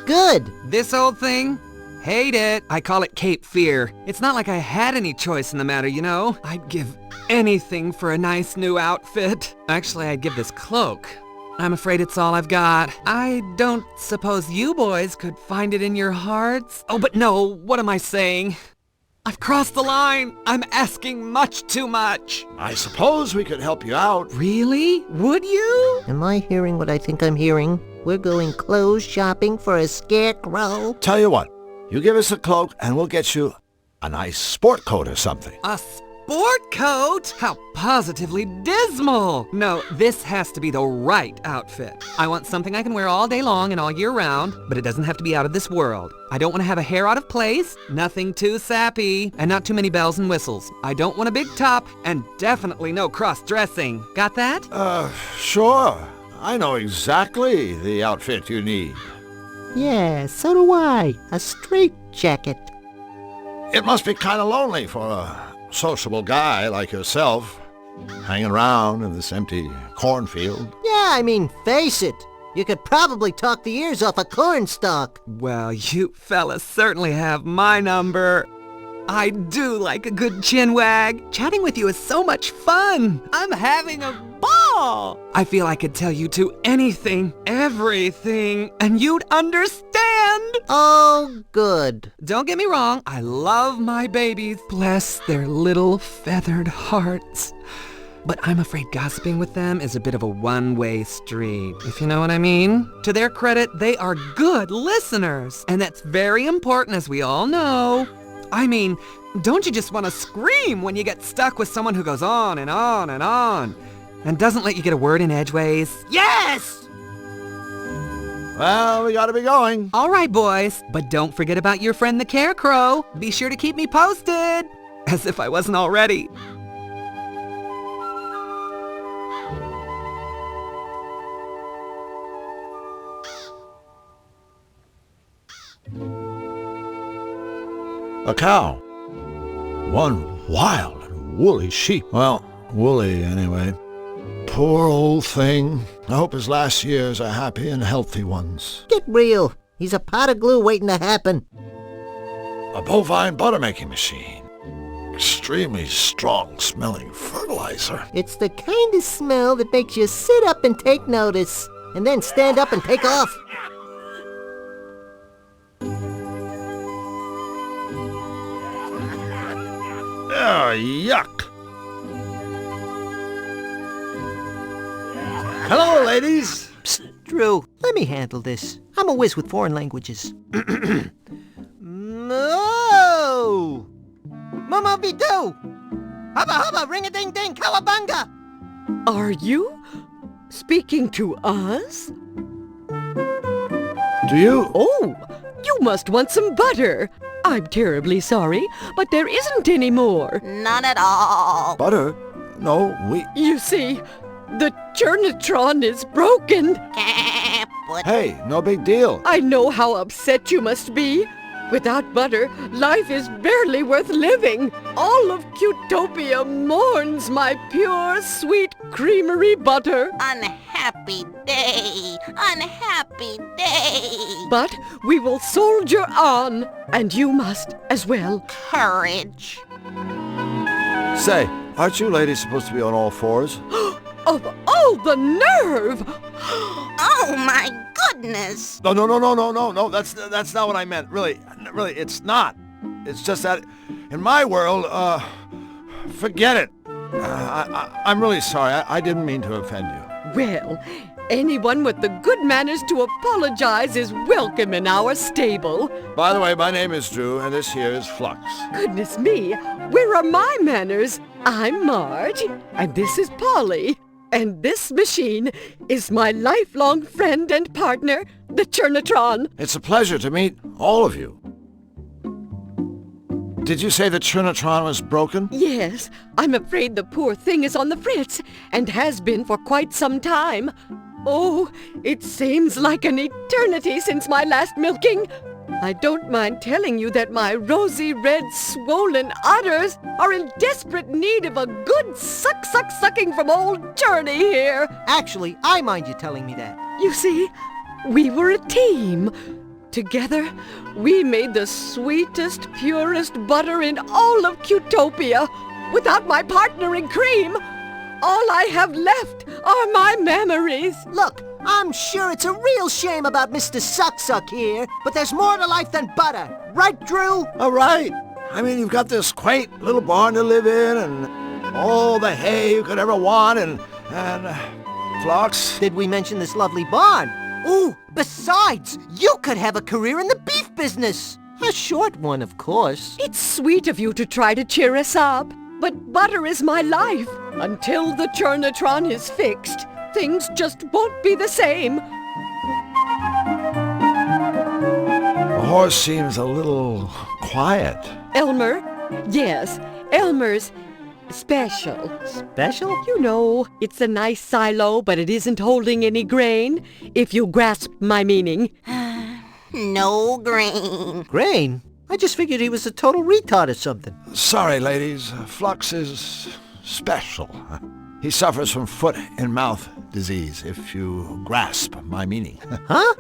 H: good.
Q: This old thing? Hate it. I call it Cape Fear. It's not like I had any choice in the matter, you know? I'd give anything for a nice new outfit. Actually, I'd give this cloak. I'm afraid it's all I've got. I don't suppose you boys could find it in your hearts? Oh, but no, what am I saying? I've crossed the line. I'm asking much too much.
B: I suppose we could help you out.
Q: Really? Would you?
H: Am I hearing what I think I'm hearing? We're going clothes shopping for a scarecrow?
B: Tell you what, you give us a cloak and we'll get you a nice sport coat or something.
Q: A sport coat? How positively dismal. No, this has to be the right outfit. I want something I can wear all day long and all year round, but it doesn't have to be out of this world. I don't want to have a hair out of place, nothing too sappy, and not too many bells and whistles. I don't want a big top, and definitely no cross-dressing. Got that?
B: Sure. I know exactly the outfit you need.
H: Yeah, so do I. A straight jacket.
B: It must be kind of lonely for a sociable guy like yourself, hanging around in this empty cornfield.
H: Yeah, I mean, face it. You could probably talk the ears off a cornstalk.
Q: Well, you fellas certainly have my number. I do like a good chinwag. Chatting with you is so much fun. I'm having a ball. I feel I could tell you two anything, everything, and you'd understand.
H: Oh, good.
Q: Don't get me wrong. I love my babies. Bless their little feathered hearts. But I'm afraid gossiping with them is a bit of a one-way street, if you know what I mean. To their credit, they are good listeners, and that's very important, as we all know. I mean, don't you just want to scream when you get stuck with someone who goes on and on and on, and doesn't let you get a word in edgeways?
H: Yes!
B: Well, we gotta be going.
Q: All right, boys, but don't forget about your friend the Carecrow. Be sure to keep me posted. As if I wasn't already.
B: A cow. One wild and woolly sheep. Well, woolly anyway. Poor old thing. I hope his last years are happy and healthy ones.
H: Get real. He's a pot of glue waiting to happen.
B: A bovine butter-making machine. Extremely strong-smelling fertilizer.
H: It's the kind of smell that makes you sit up and take notice, and then stand up and take off.
B: Oh, yuck. Hello, ladies.
H: Psst, Drew, let me handle this. I'm a whiz with foreign languages. No! Mama Bidu! Hubba hubba, ring-a-ding-ding, cowabunga!
R: Are you speaking to us?
B: Do you?
R: Oh, you must want some butter. I'm terribly sorry, but there isn't any more.
E: None at all.
B: Butter? No, we...
R: You see, the Churnatron is broken.
B: Hey, no big deal.
R: I know how upset you must be. Without butter, life is barely worth living. All of Cutopia mourns my pure, sweet creamery butter.
E: Unhappy day. Unhappy day.
R: But we will soldier on, and you must as well.
E: Courage.
B: Say, aren't you ladies supposed to be on all fours?
R: Of all the nerve!
E: Oh my goodness!
B: No, that's not what I meant. Really, it's not. It's just that, in my world, forget it. I'm really sorry. I didn't mean to offend you.
R: Well, anyone with the good manners to apologize is welcome in our stable.
B: By the way, my name is Drew, and this here is Flux.
R: Goodness me, where are my manners? I'm Marge, and this is Polly. And this machine is my lifelong friend and partner, the Churnatron.
B: It's a pleasure to meet all of you. Did you say the Churnatron was broken?
R: Yes, I'm afraid the poor thing is on the fritz, and has been for quite some time. Oh, it seems like an eternity since my last milking. I don't mind telling you that my rosy red swollen udders are in desperate need of a good sucking from old Journey here.
H: Actually, I mind you telling me that.
R: You see, we were a team. Together, we made the sweetest, purest butter in all of Cutopia. Without my partner in cream, all I have left are my memories.
H: Look, I'm sure it's a real shame about Mr. Suck here, but there's more to life than butter. Right, Drew?
B: All right. I mean, you've got this quaint little barn to live in, and all the hay you could ever want, and Flux.
H: Did we mention this lovely barn? Ooh, besides, you could have a career in the beef business. A short one, of course.
R: It's sweet of you to try to cheer us up, but butter is my life. Until the Churnatron is fixed, things just won't be the same.
B: The horse seems a little quiet.
R: Elmer? Yes, Elmer's special.
H: Special?
R: You know, it's a nice silo, but it isn't holding any grain, if you grasp my meaning.
E: No grain.
H: Grain? I just figured he was a total retard or something.
B: Sorry, ladies. Flux is special. He suffers from foot and mouth disease, if you grasp my meaning.
H: Huh?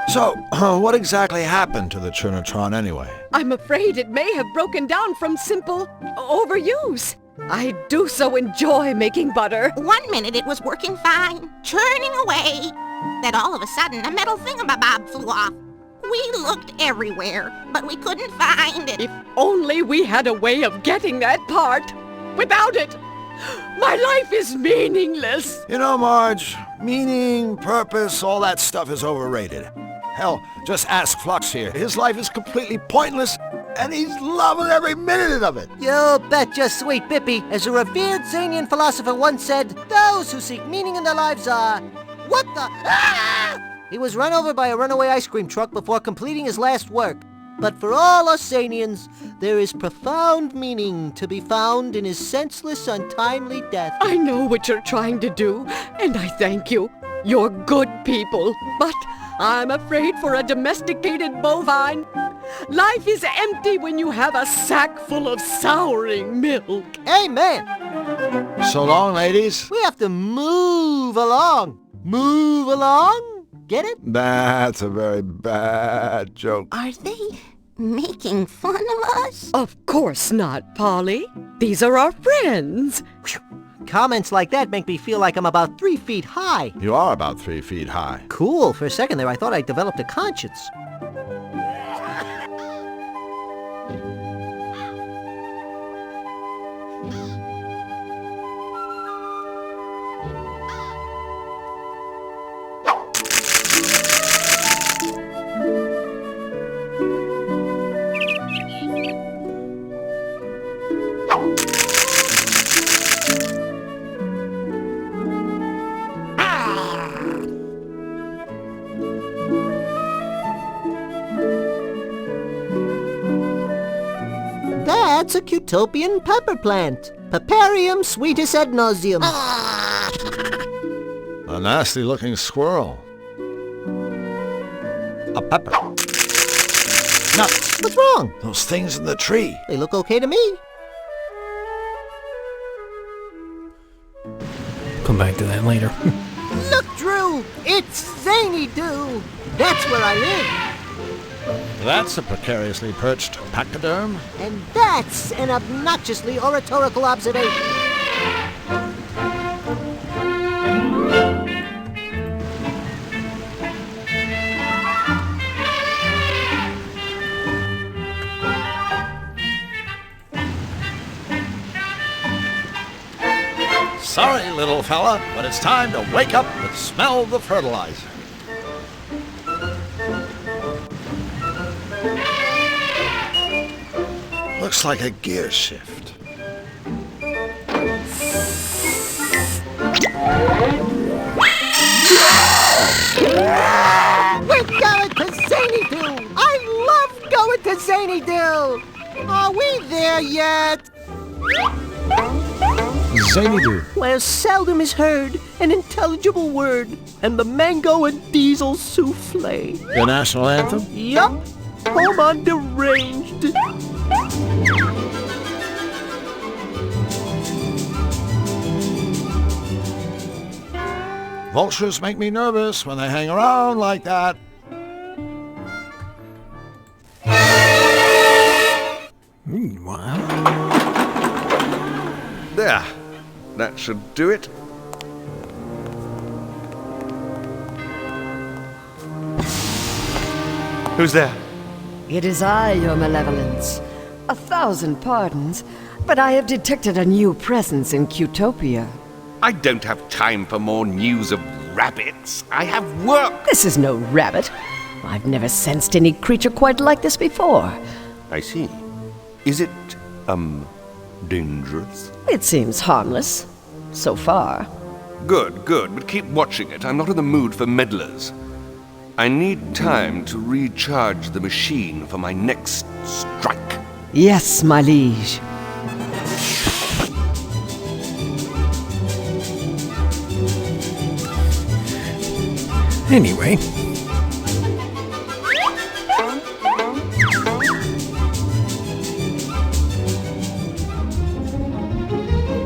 B: So, what exactly happened to the Churnatron anyway?
R: I'm afraid it may have broken down from simple overuse. I do so enjoy making butter.
E: 1 minute it was working fine, churning away. Then all of a sudden, a metal thingamabob flew off. We looked everywhere, but we couldn't find it.
R: If only we had a way of getting that part. Without it, My life is meaningless.
B: You know, Marge, meaning, purpose, all that stuff is overrated. Hell, just ask Flux here. His life is completely pointless, and he's loving every minute of it.
H: You betcha, sweet Bippy. As a revered Zanian philosopher once said, those who seek meaning in their lives are... What the... Ah! He was run over by a runaway ice cream truck before completing his last work. But for all us Zanians, there is profound meaning to be found in his senseless, untimely death.
R: I know what you're trying to do, and I thank you. You're good people, but I'm afraid for a domesticated bovine. Life is empty when you have a sack full of souring milk.
H: Amen.
B: So long, ladies.
H: We have to move along. Move along? Get it?
B: That's a very bad joke.
E: Are they making fun of us?
R: Of course not, Polly. These are our friends.
H: Comments like that make me feel like I'm about 3 feet high.
B: You are about 3 feet high.
H: Cool. For a second there, I thought I developed a conscience. That's a Cutopian pepper plant. Peparium sweetus ad nauseum.
B: A nasty-looking squirrel. A pepper.
H: Nuts. What's wrong?
B: Those things in the tree.
H: They look okay to me.
I: Come back to that later.
H: Look, Drew! It's Zany Doo! That's where I live.
B: That's a precariously perched pachyderm.
H: And that's an obnoxiously oratorical observation.
B: Sorry, little fella, but it's time to wake up and smell the fertilizer. Looks like a gear shift.
H: We're going to Zany Doo! I love going to Zany Doo! Are we there yet?
B: Zany Doo.
H: Where seldom is heard an intelligible word, and the mango and diesel souffle.
B: Your national anthem?
H: Yup. Home on deranged.
B: Vultures make me nervous when they hang around like that.
I: Wow.
S: There. That should do it. Who's there?
R: It is I, your malevolence. 1,000 pardons, but I have detected a new presence in Cutopia.
S: I don't have time for more news of rabbits. I have work.
R: This is no rabbit. I've never sensed any creature quite like this before.
S: I see. Is it, dangerous?
R: It seems harmless. So far.
S: Good, but keep watching it. I'm not in the mood for meddlers. I need time to recharge the machine for my next strike.
R: Yes, my liege.
I: Anyway.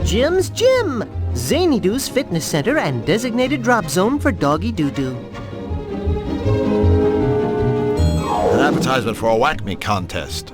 H: Jim's Gym, Zany Doo's fitness center and designated drop zone for doggy doo-doo.
B: An advertisement for a whack me contest.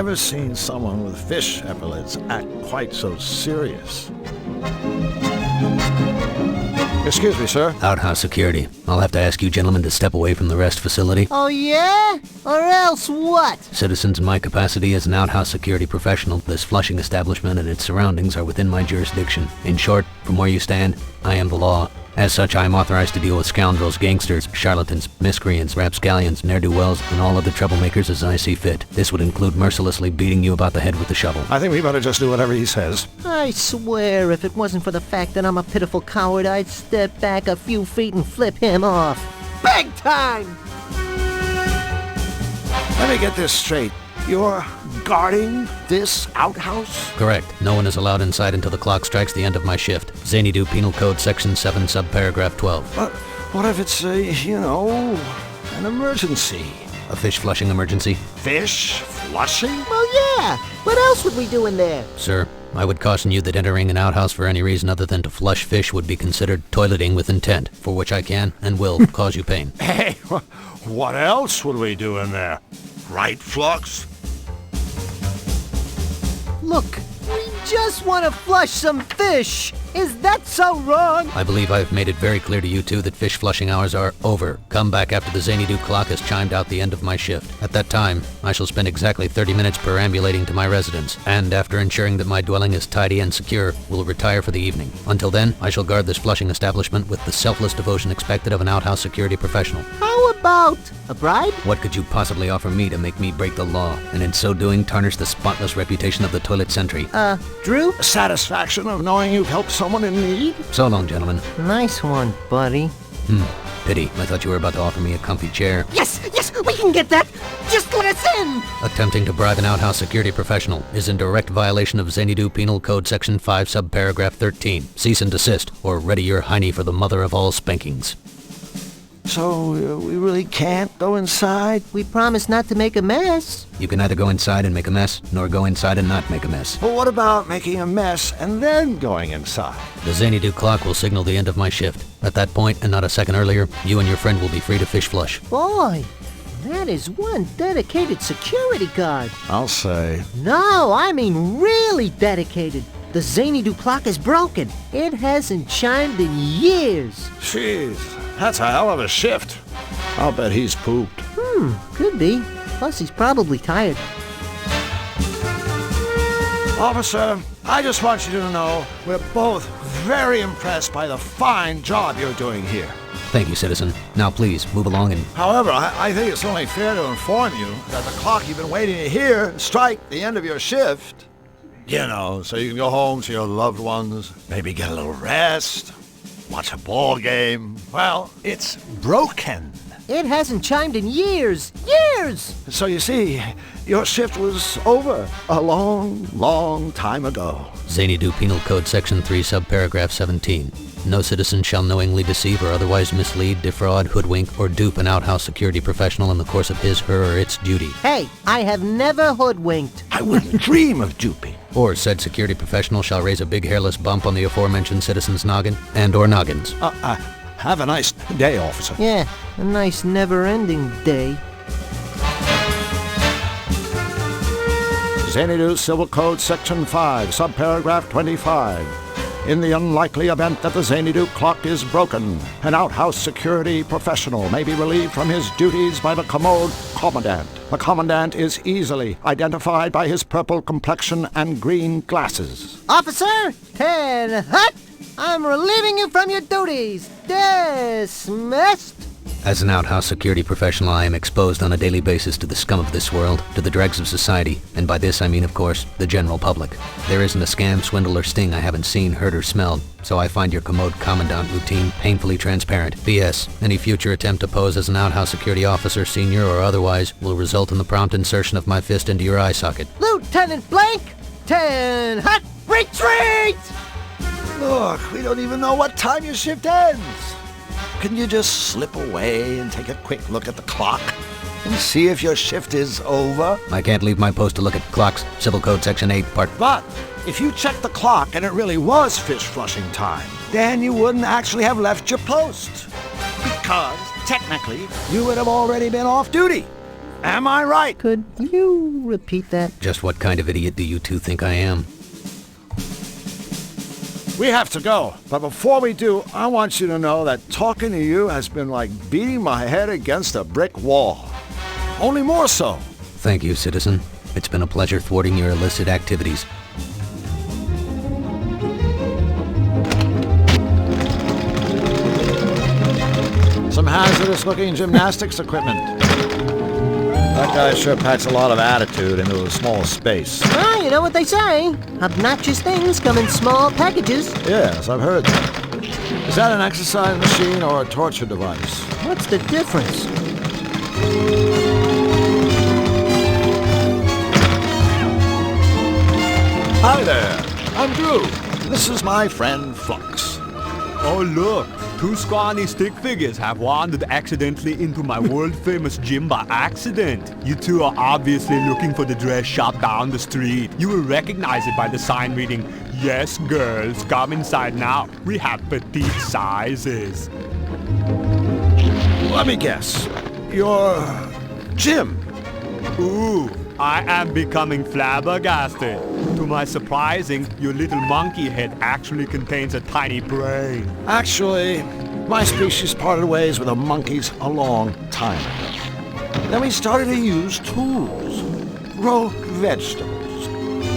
B: never seen someone with fish epaulets act quite so serious. Excuse me, sir.
T: Outhouse security. I'll have to ask you gentlemen to step away from the rest facility.
H: Oh, yeah? Or else what?
T: Citizens, in my capacity as an outhouse security professional, this Flushing establishment and its surroundings are within my jurisdiction. In short, from where you stand, I am the law. As such, I am authorized to deal with scoundrels, gangsters, charlatans, miscreants, rapscallions, ne'er-do-wells, and all other troublemakers as I see fit. This would include mercilessly beating you about the head with the shovel.
B: I think we better just do whatever he says.
H: I swear, if it wasn't for the fact that I'm a pitiful coward, I'd step back a few feet and flip him off. Big time!
B: Let me get this straight. You're guarding this outhouse?
T: Correct. No one is allowed inside until the clock strikes the end of my shift. Xanadu Penal Code Section 7, subparagraph 12.
B: But what if it's an emergency?
T: A fish flushing emergency?
B: Fish flushing?
H: Well, yeah. What else would we do in there?
T: Sir, I would caution you that entering an outhouse for any reason other than to flush fish would be considered toileting with intent, for which I can and will cause you pain.
B: Hey, what else would we do in there? Right, Flux?
H: Look, we just want to flush some fish. Is that so wrong?
T: I believe I've made it very clear to you two that fish flushing hours are over. Come back after the Xanadu clock has chimed out the end of my shift. At that time, I shall spend exactly 30 minutes perambulating to my residence, and after ensuring that my dwelling is tidy and secure, will retire for the evening. Until then, I shall guard this flushing establishment with the selfless devotion expected of an outhouse security professional.
H: How about a bribe?
T: What could you possibly offer me to make me break the law, and in so doing tarnish the spotless reputation of the toilet sentry?
H: Drew?
B: Satisfaction of knowing you've helped someone in need?
T: So long, gentlemen.
H: Nice one, buddy.
T: Pity. I thought you were about to offer me a comfy chair.
H: Yes, we can get that. Just let us in.
T: Attempting to bribe an outhouse security professional is in direct violation of Xanadu Penal Code Section 5, subparagraph 13. Cease and desist, or ready your hiney for the mother of all spankings.
B: So, we really can't go inside?
H: We promise not to make a mess.
T: You can neither go inside and make a mess, nor go inside and not make a mess.
B: But what about making a mess and then going inside?
T: The Xanadu clock will signal the end of my shift. At that point, and not a second earlier, you and your friend will be free to fish flush.
H: Boy, that is one dedicated security guard.
B: I'll say.
H: No, I mean really dedicated. The Xanadu clock is broken. It hasn't chimed in years.
B: Jeez, that's a hell of a shift. I'll bet he's pooped.
H: Could be. Plus, he's probably tired.
B: Officer, I just want you to know we're both very impressed by the fine job you're doing here.
T: Thank you, citizen. Now please, move along and...
B: However, I think it's only fair to inform you that the clock you've been waiting to hear strike the end of your shift. You know, so you can go home to your loved ones, maybe get a little rest, watch a ball game. Well, it's broken.
H: It hasn't chimed in years. Years!
B: So you see, your shift was over a long, long time ago.
T: Xanadu Penal Code Section 3, subparagraph 17. No citizen shall knowingly deceive or otherwise mislead, defraud, hoodwink, or dupe an outhouse security professional in the course of his, her, or its duty.
H: Hey, I have never hoodwinked.
B: I wouldn't dream of duping.
T: Or said security professional shall raise a big hairless bump on the aforementioned citizen's noggin and or noggins.
B: Have a nice day, officer.
H: Yeah, a nice never-ending day.
B: Xanadu Civil Code Section 5, subparagraph 25. In the unlikely event that the Xanadu clock is broken, an outhouse security professional may be relieved from his duties by the commode commandant. The commandant is easily identified by his purple complexion and green glasses.
H: Officer, 10 hut! I'm relieving you from your duties. Dismissed.
T: As an outhouse security professional, I am exposed on a daily basis to the scum of this world, to the dregs of society, and by this I mean, of course, the general public. There isn't a scam, swindle, or sting I haven't seen, heard, or smelled, so I find your commode commandant routine painfully transparent. P.S. Any future attempt to pose as an outhouse security officer, senior or otherwise, will result in the prompt insertion of my fist into your eye socket.
H: Lieutenant Blank, 10 hut, retreat!
B: Look, we don't even know what time your shift ends. Can you just slip away and take a quick look at the clock and see if your shift is over?
T: I can't leave my post to look at clocks. Civil Code Section 8, Part...
B: But if you checked the clock and it really was fish flushing time, then you wouldn't actually have left your post. Because, technically, you would have already been off duty. Am I right?
H: Could you repeat that?
T: Just what kind of idiot do you two think I am?
B: We have to go, but before we do, I want you to know that talking to you has been like beating my head against a brick wall. Only more so.
T: Thank you, citizen. It's been a pleasure thwarting your illicit activities.
B: Some hazardous-looking gymnastics equipment. That guy sure packs a lot of attitude into a small space.
H: Well, you know what they say. Obnoxious things come in small packages.
B: Yes, I've heard that. Is that an exercise machine or a torture device?
H: What's the difference?
B: Hi there, I'm Drew. This is my friend Flux.
U: Oh look, two scrawny stick figures have wandered accidentally into my world-famous gym by accident. You two are obviously looking for the dress shop down the street. You will recognize it by the sign reading, "Yes, girls, come inside now. We have petite sizes."
B: Let me guess. You're Jim.
U: Ooh, I am becoming flabbergasted. To my surprising, your little monkey head actually contains a tiny brain.
B: Actually, my species parted ways with the monkeys a long time ago. Then we started to use tools, grow vegetables,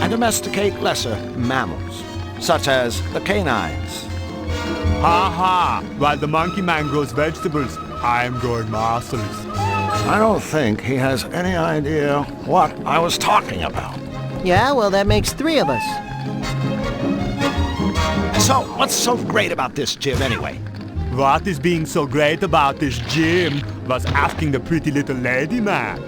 B: and domesticate lesser mammals, such as the canines.
U: Ha ha! While the monkey man grows vegetables, I am growing muscles.
B: I don't think he has any idea what I was talking about.
H: Yeah, well, that makes 3 of us.
B: So, what's so great about this gym anyway?
U: What is being so great about this gym was asking the pretty little lady man.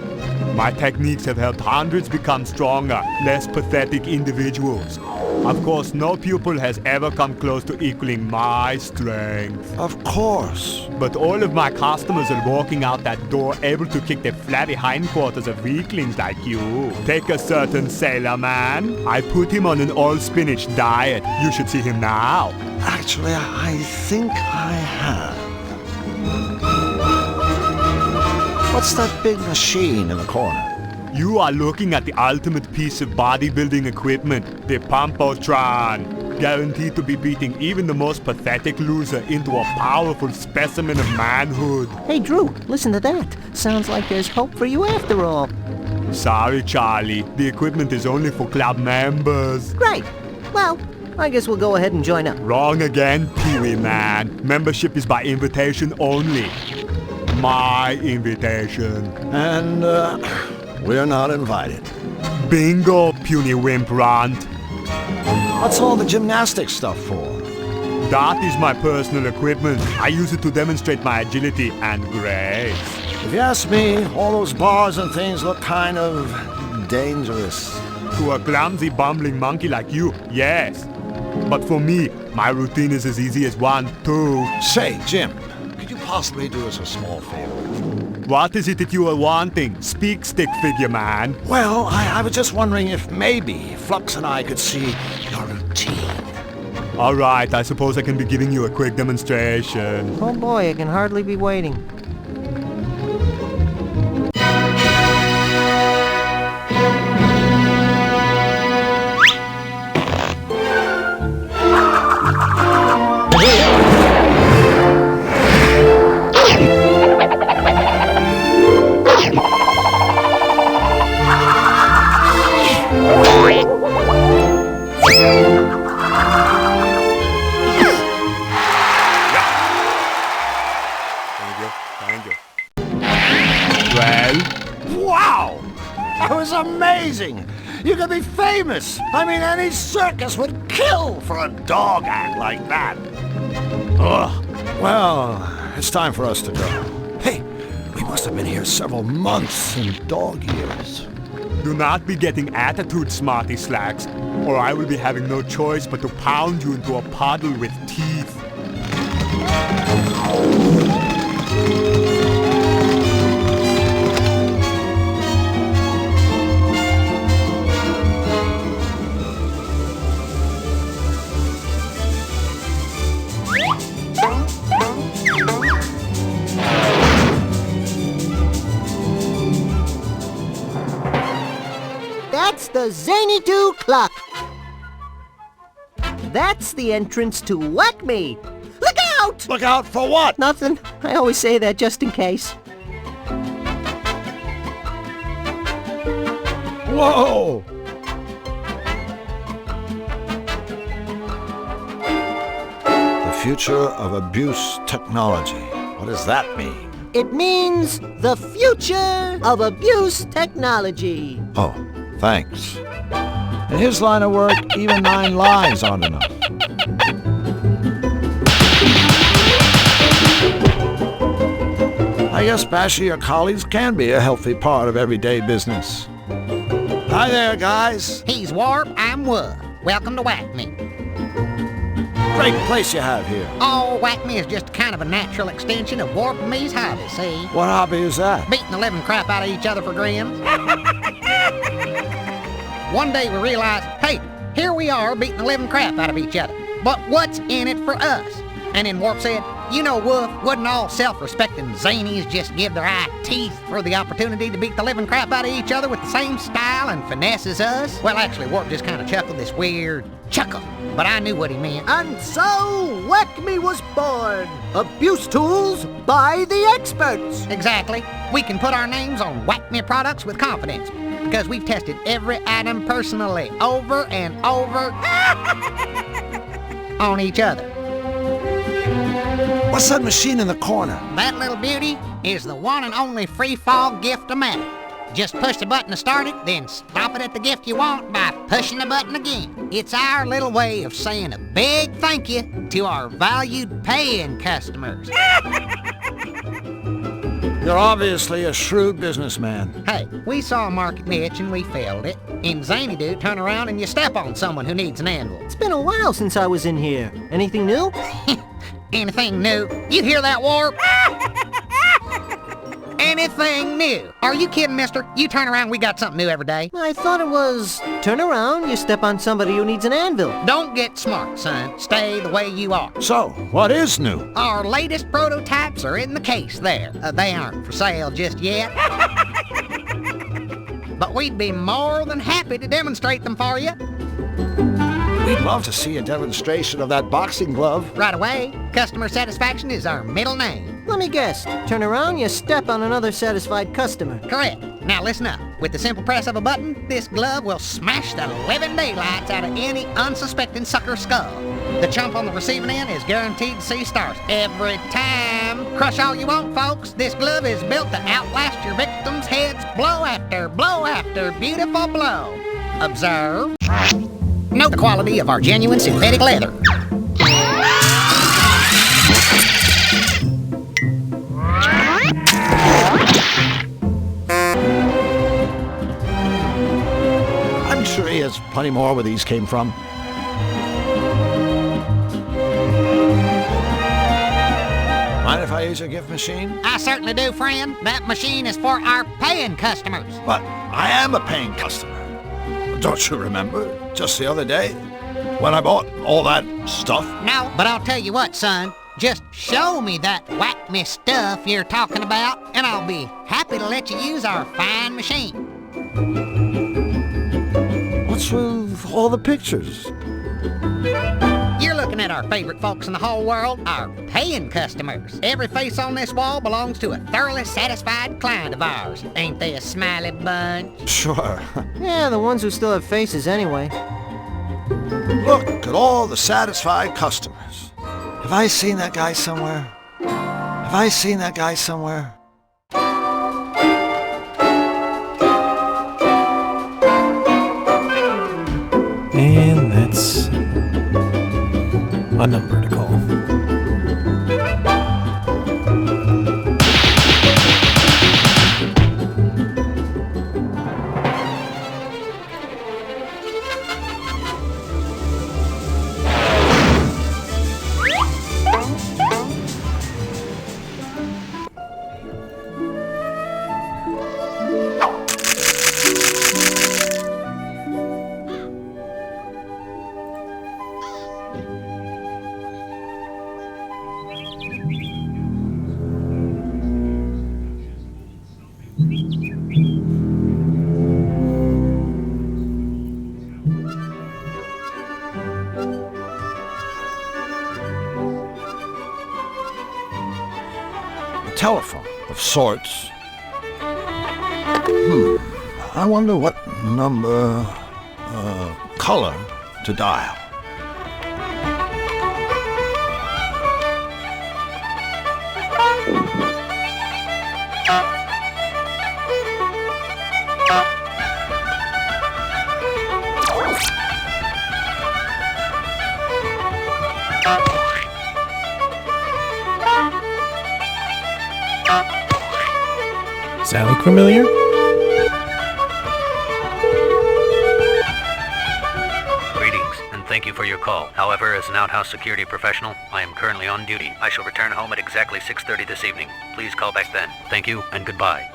U: My techniques have helped hundreds become stronger, less pathetic individuals. Of course, no pupil has ever come close to equaling my strength.
B: Of course.
U: But all of my customers are walking out that door able to kick the flabby hindquarters of weaklings like you. Take a certain sailor man. I put him on an all-spinach diet. You should see him now.
B: Actually, I think I have. What's that big machine in the corner?
U: You are looking at the ultimate piece of bodybuilding equipment, the Pumpotron. Guaranteed to be beating even the most pathetic loser into a powerful specimen of manhood.
H: Hey, Drew, listen to that. Sounds like there's hope for you after all.
U: Sorry, Charlie. The equipment is only for club members.
H: Great. Well, I guess we'll go ahead and join up.
U: Wrong again, Pee-wee man. Membership is by invitation only. My invitation.
B: And, we're not invited.
U: Bingo, puny wimp runt.
B: What's all the gymnastics stuff for?
U: That is my personal equipment. I use it to demonstrate my agility and grace.
B: If you ask me, all those bars and things look kind of dangerous.
U: To a clumsy, bumbling monkey like you, yes. But for me, my routine is as easy as 1, 2.
B: Say, Jim, could you possibly do us a small favor?
U: What is it that you are wanting? Speak, stick figure man.
B: Well, I was just wondering if maybe Flux and I could see your routine.
U: All right, I suppose I can be giving you a quick demonstration.
H: Oh boy, I can hardly be waiting.
B: Wow! That was amazing! You could be famous! I mean, any circus would kill for a dog act like that! Ugh. Well, it's time for us to go. Hey, we must have been here several months in dog years.
U: Do not be getting attitude, smarty slacks, or I will be having no choice but to pound you into a puddle with teeth.
H: the Zany 2 clock. That's the entrance to Whack Me. Look out!
B: Look out for what?
H: Nothing. I always say that just in case.
B: Whoa! The future of abuse technology. What does that mean?
H: It means the future of abuse technology.
B: Oh, thanks. In his line of work, even 9 lives aren't enough. I guess bashing your colleagues can be a healthy part of everyday business. Hi there, guys.
P: He's Warp, I'm Woof. Welcome to Whack Me.
B: Great place you have here.
P: Oh, Whack Me is just kind of a natural extension of Warp and me's hobby, see?
B: What hobby is that?
P: Beating the living crap out of each other for grins. One day we realized, hey, here we are beating the living crap out of each other. But what's in it for us? And then Warp said, you know, Woof, wouldn't all self-respecting zanies just give their eye teeth for the opportunity to beat the living crap out of each other with the same style and finesse as us? Well, actually, Warp just kind of chuckled this weird chuckle, but I knew what he meant.
H: And so, Whack Me was born. Abuse tools by the experts.
P: Exactly. We can put our names on Whack Me products with confidence because we've tested every item personally over and over on each other.
B: What's that machine in the corner?
P: That little beauty is the one and only free-fall gift-o-matic. Just push the button to start it, then stop it at the gift you want by pushing the button again. It's our little way of saying a big thank you to our valued paying customers.
B: You're obviously a shrewd businessman.
P: Hey, we saw a market niche and we filled it. In Zany Do, turn around and you step on someone who needs an anvil.
H: It's been a while since I was in here. Anything new?
P: Anything new? You hear that, Warp? Anything new? Are you kidding, mister? You turn around, we got something new every day.
H: I thought it was turn around, you step on somebody who needs an anvil.
P: Don't get smart, son. Stay the way you are.
B: So, what is new?
P: Our latest prototypes are in the case there. They aren't for sale just yet. But we'd be more than happy to demonstrate them for you.
B: We'd love to see a demonstration of that boxing glove.
P: Right away. Customer satisfaction is our middle name.
H: Let me guess. Turn around, you step on another satisfied customer.
P: Correct. Now listen up. With the simple press of a button, this glove will smash the living daylights out of any unsuspecting sucker skull. The chump on the receiving end is guaranteed to see stars every time. Crush all you want, folks. This glove is built to outlast your victims' heads blow after beautiful blow. Observe. Note the quality of our genuine synthetic leather.
B: I'm sure he has plenty more where these came from. Mind if I use your gift machine?
P: I certainly do, friend. That machine is for our paying customers.
B: But I am a paying customer. Don't you remember? Just the other day, when I bought all that stuff?
P: No, but I'll tell you what, son. Just show me that Whack Me stuff you're talking about, and I'll be happy to let you use our fine machine.
B: What's with all the pictures?
P: You're looking at our favorite folks in the whole world, our paying customers. Every face on this wall belongs to a thoroughly satisfied client of ours. Ain't they a smiley bunch?
B: Sure.
H: Yeah, the ones who still have faces anyway.
B: Look at all the satisfied customers. Have I seen that guy somewhere? Have I seen that guy somewhere?
I: And that's a number to call.
B: telephone of sorts. I wonder what number, color to dial.
I: Sally familiar?
T: Greetings, and thank you for your call. However, as an outhouse security professional, I am currently on duty. I shall return home at exactly 6:30 this evening. Please call back then. Thank you, and goodbye.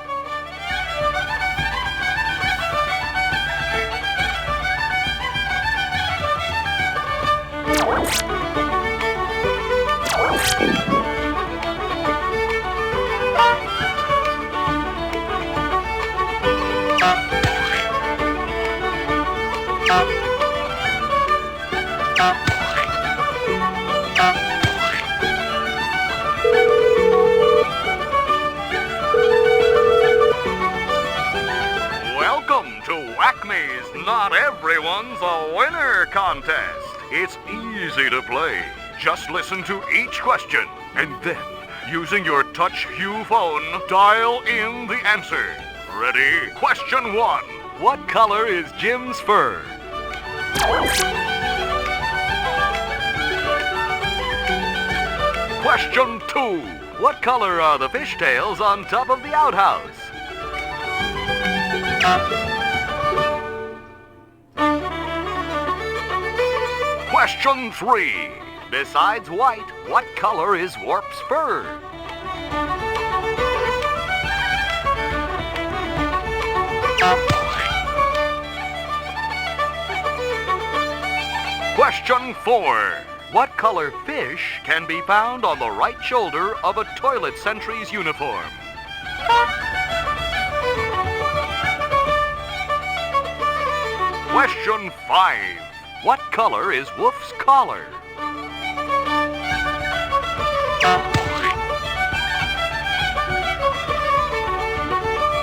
C: Welcome to Acme's Not Everyone's a Winner contest. It's easy to play. Just listen to each question and then, using your Touch Hue phone, dial in the answer. Ready? Question 1. What color is Jim's fur? Question 2. What color are the fishtails on top of the outhouse? Question 3. Besides white, what color is Warp's fur? Question 4. What color fish can be found on the right shoulder of a toilet sentry's uniform? Question 5. What color is Wolf's collar?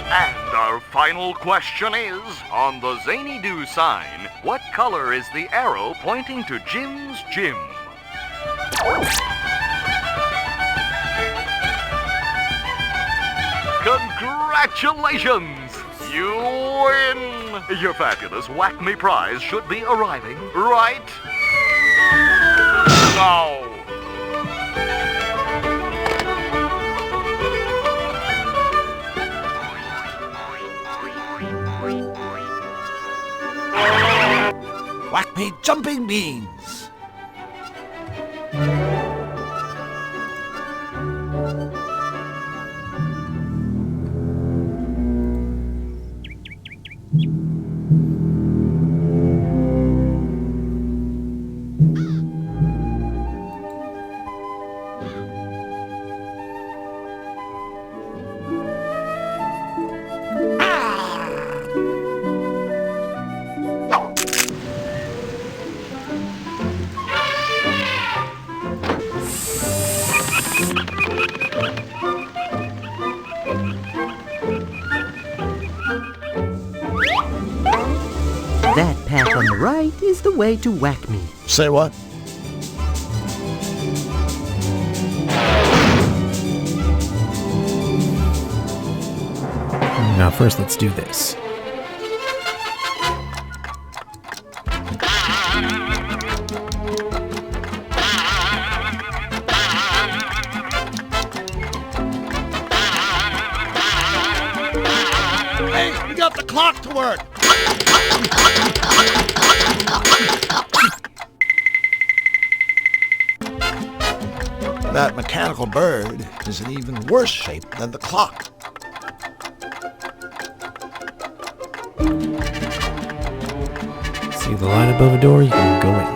C: And our final question is, on the Zany Do sign, what color is the arrow pointing to Jim's gym? Congratulations! You win! Your fabulous Whack Me prize should be arriving right now.
B: Whack Me jumping beans.
V: That path on the right is the way to Whack Me.
B: Say what?
I: Now first, let's do this.
B: Hey, we got the clock to work. That mechanical bird is in even worse shape than the clock.
I: See the light above a door, you can go in.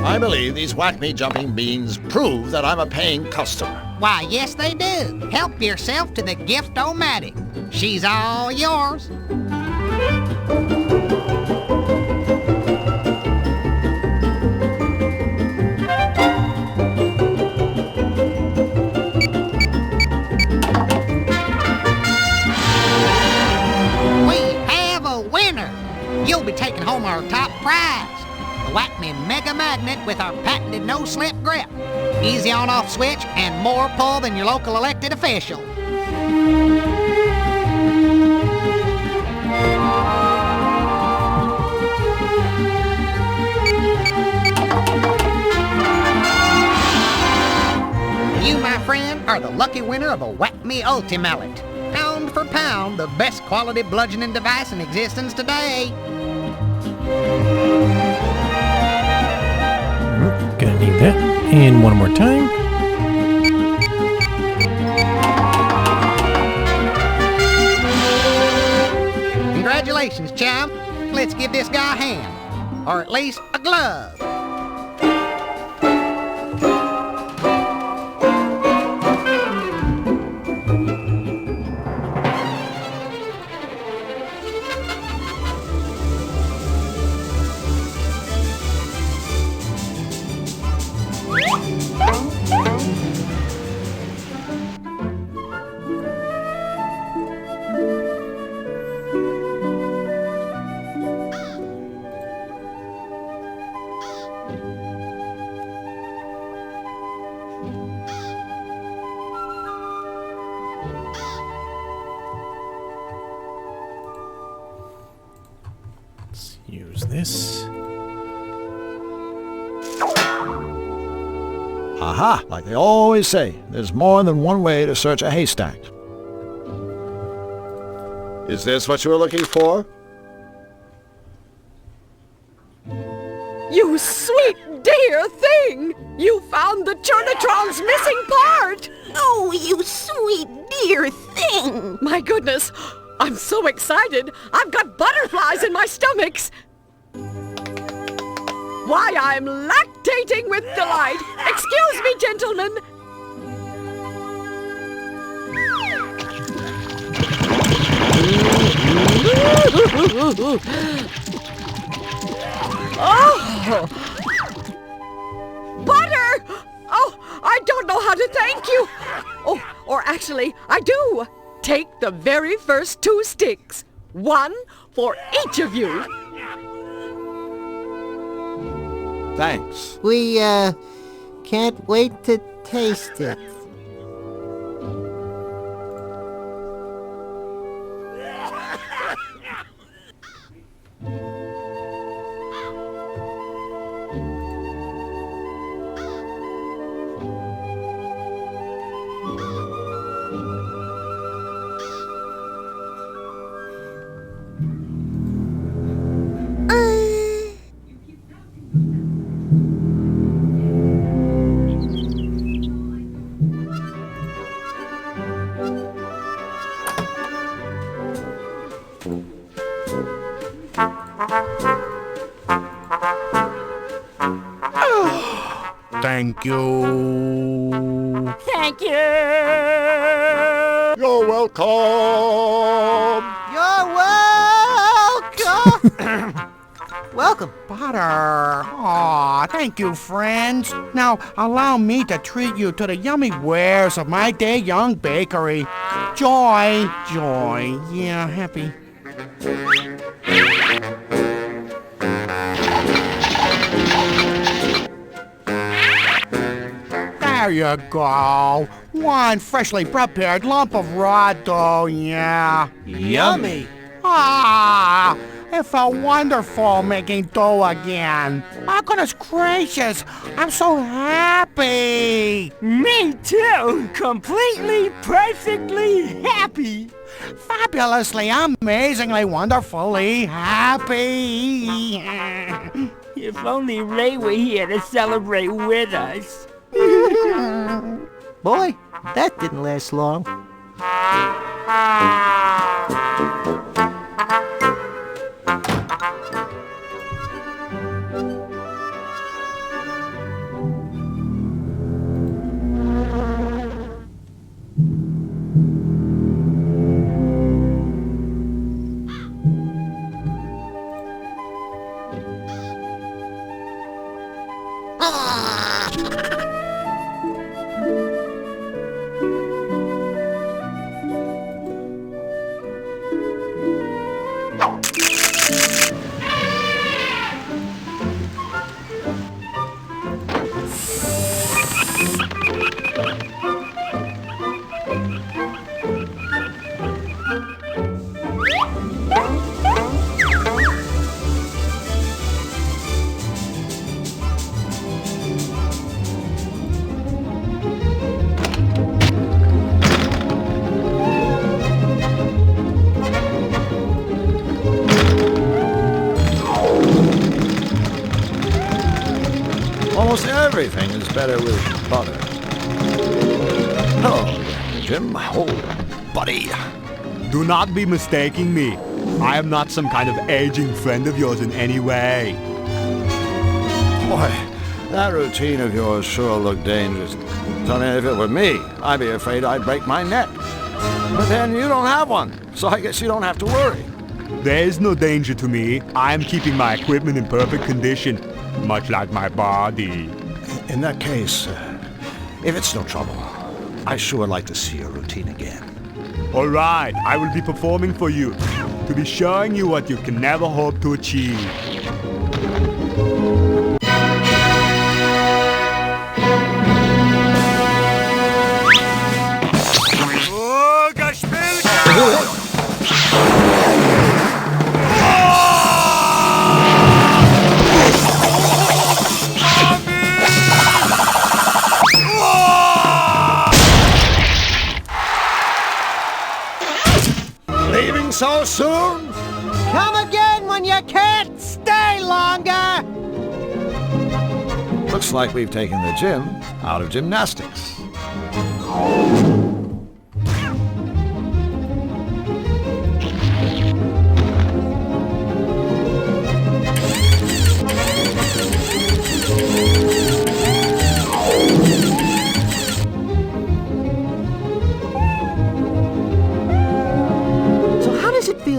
B: I believe these Whack Me jumping beans prove that I'm a paying customer.
P: Why, yes they do. Help yourself to the gift-o-matic. She's all yours. we'll be taking home our top prize. The Whack Me Mega Magnet with our patented no-slip grip. Easy on-off switch and more pull than your local elected official. You, my friend, are the lucky winner of a Whack Me Ultimallet. Pound for pound, the best quality bludgeoning device in existence today.
I: Gonna need that. And one more time.
P: Congratulations, chum. Let's give this guy a hand. Or at least a glove.
I: Use this.
B: Aha! Like they always say, there's more than one way to search a haystack. Is this what you were looking for?
R: You sweet dear thing! You found the Churnatron's missing part!
E: Oh, you sweet dear thing!
R: My goodness, I'm so excited! I've got butterflies in my stomachs! Why, I'm lactating with delight! Excuse me, gentlemen! Oh! Butter! Oh, I don't know how to thank you! Oh, or actually, I do! Take the very first 2 sticks. 1 for each of you.
B: Thanks.
H: We, can't wait to taste it.
N: Thank you.
O: Thank you!
D: You're welcome!
H: You're welcome! Welcome.
N: Butter. Aw, thank you, friends. Now, allow me to treat you to the yummy wares of my day young bakery. Joy, joy. Yeah, happy. There you go. One freshly prepared lump of raw dough, yeah.
I: Yummy.
N: Ah, it felt wonderful making dough again. Oh, goodness gracious, I'm so happy.
O: Me too! Completely, perfectly happy!
N: Fabulously, amazingly, wonderfully happy.
O: If only Ray were here to celebrate with us.
H: Boy, that didn't last long.
B: Everything is better with butter. Hello, Jim. Oh, buddy.
U: Do not be mistaking me. I am not some kind of aging friend of yours in any way.
B: Boy, that routine of yours sure looked dangerous. I mean, if it were me, I'd be afraid I'd break my neck. But then you don't have one, so I guess you don't have to worry.
U: There is no danger to me. I am keeping my equipment in perfect condition, much like my body.
B: In that case, if it's no trouble, I sure would like to see your routine again.
U: All right, I will be performing for you, to be showing you what you can never hope to achieve.
B: Leaving so soon?
H: Come again when you can't stay longer!
B: Looks like we've taken the gym out of gymnastics.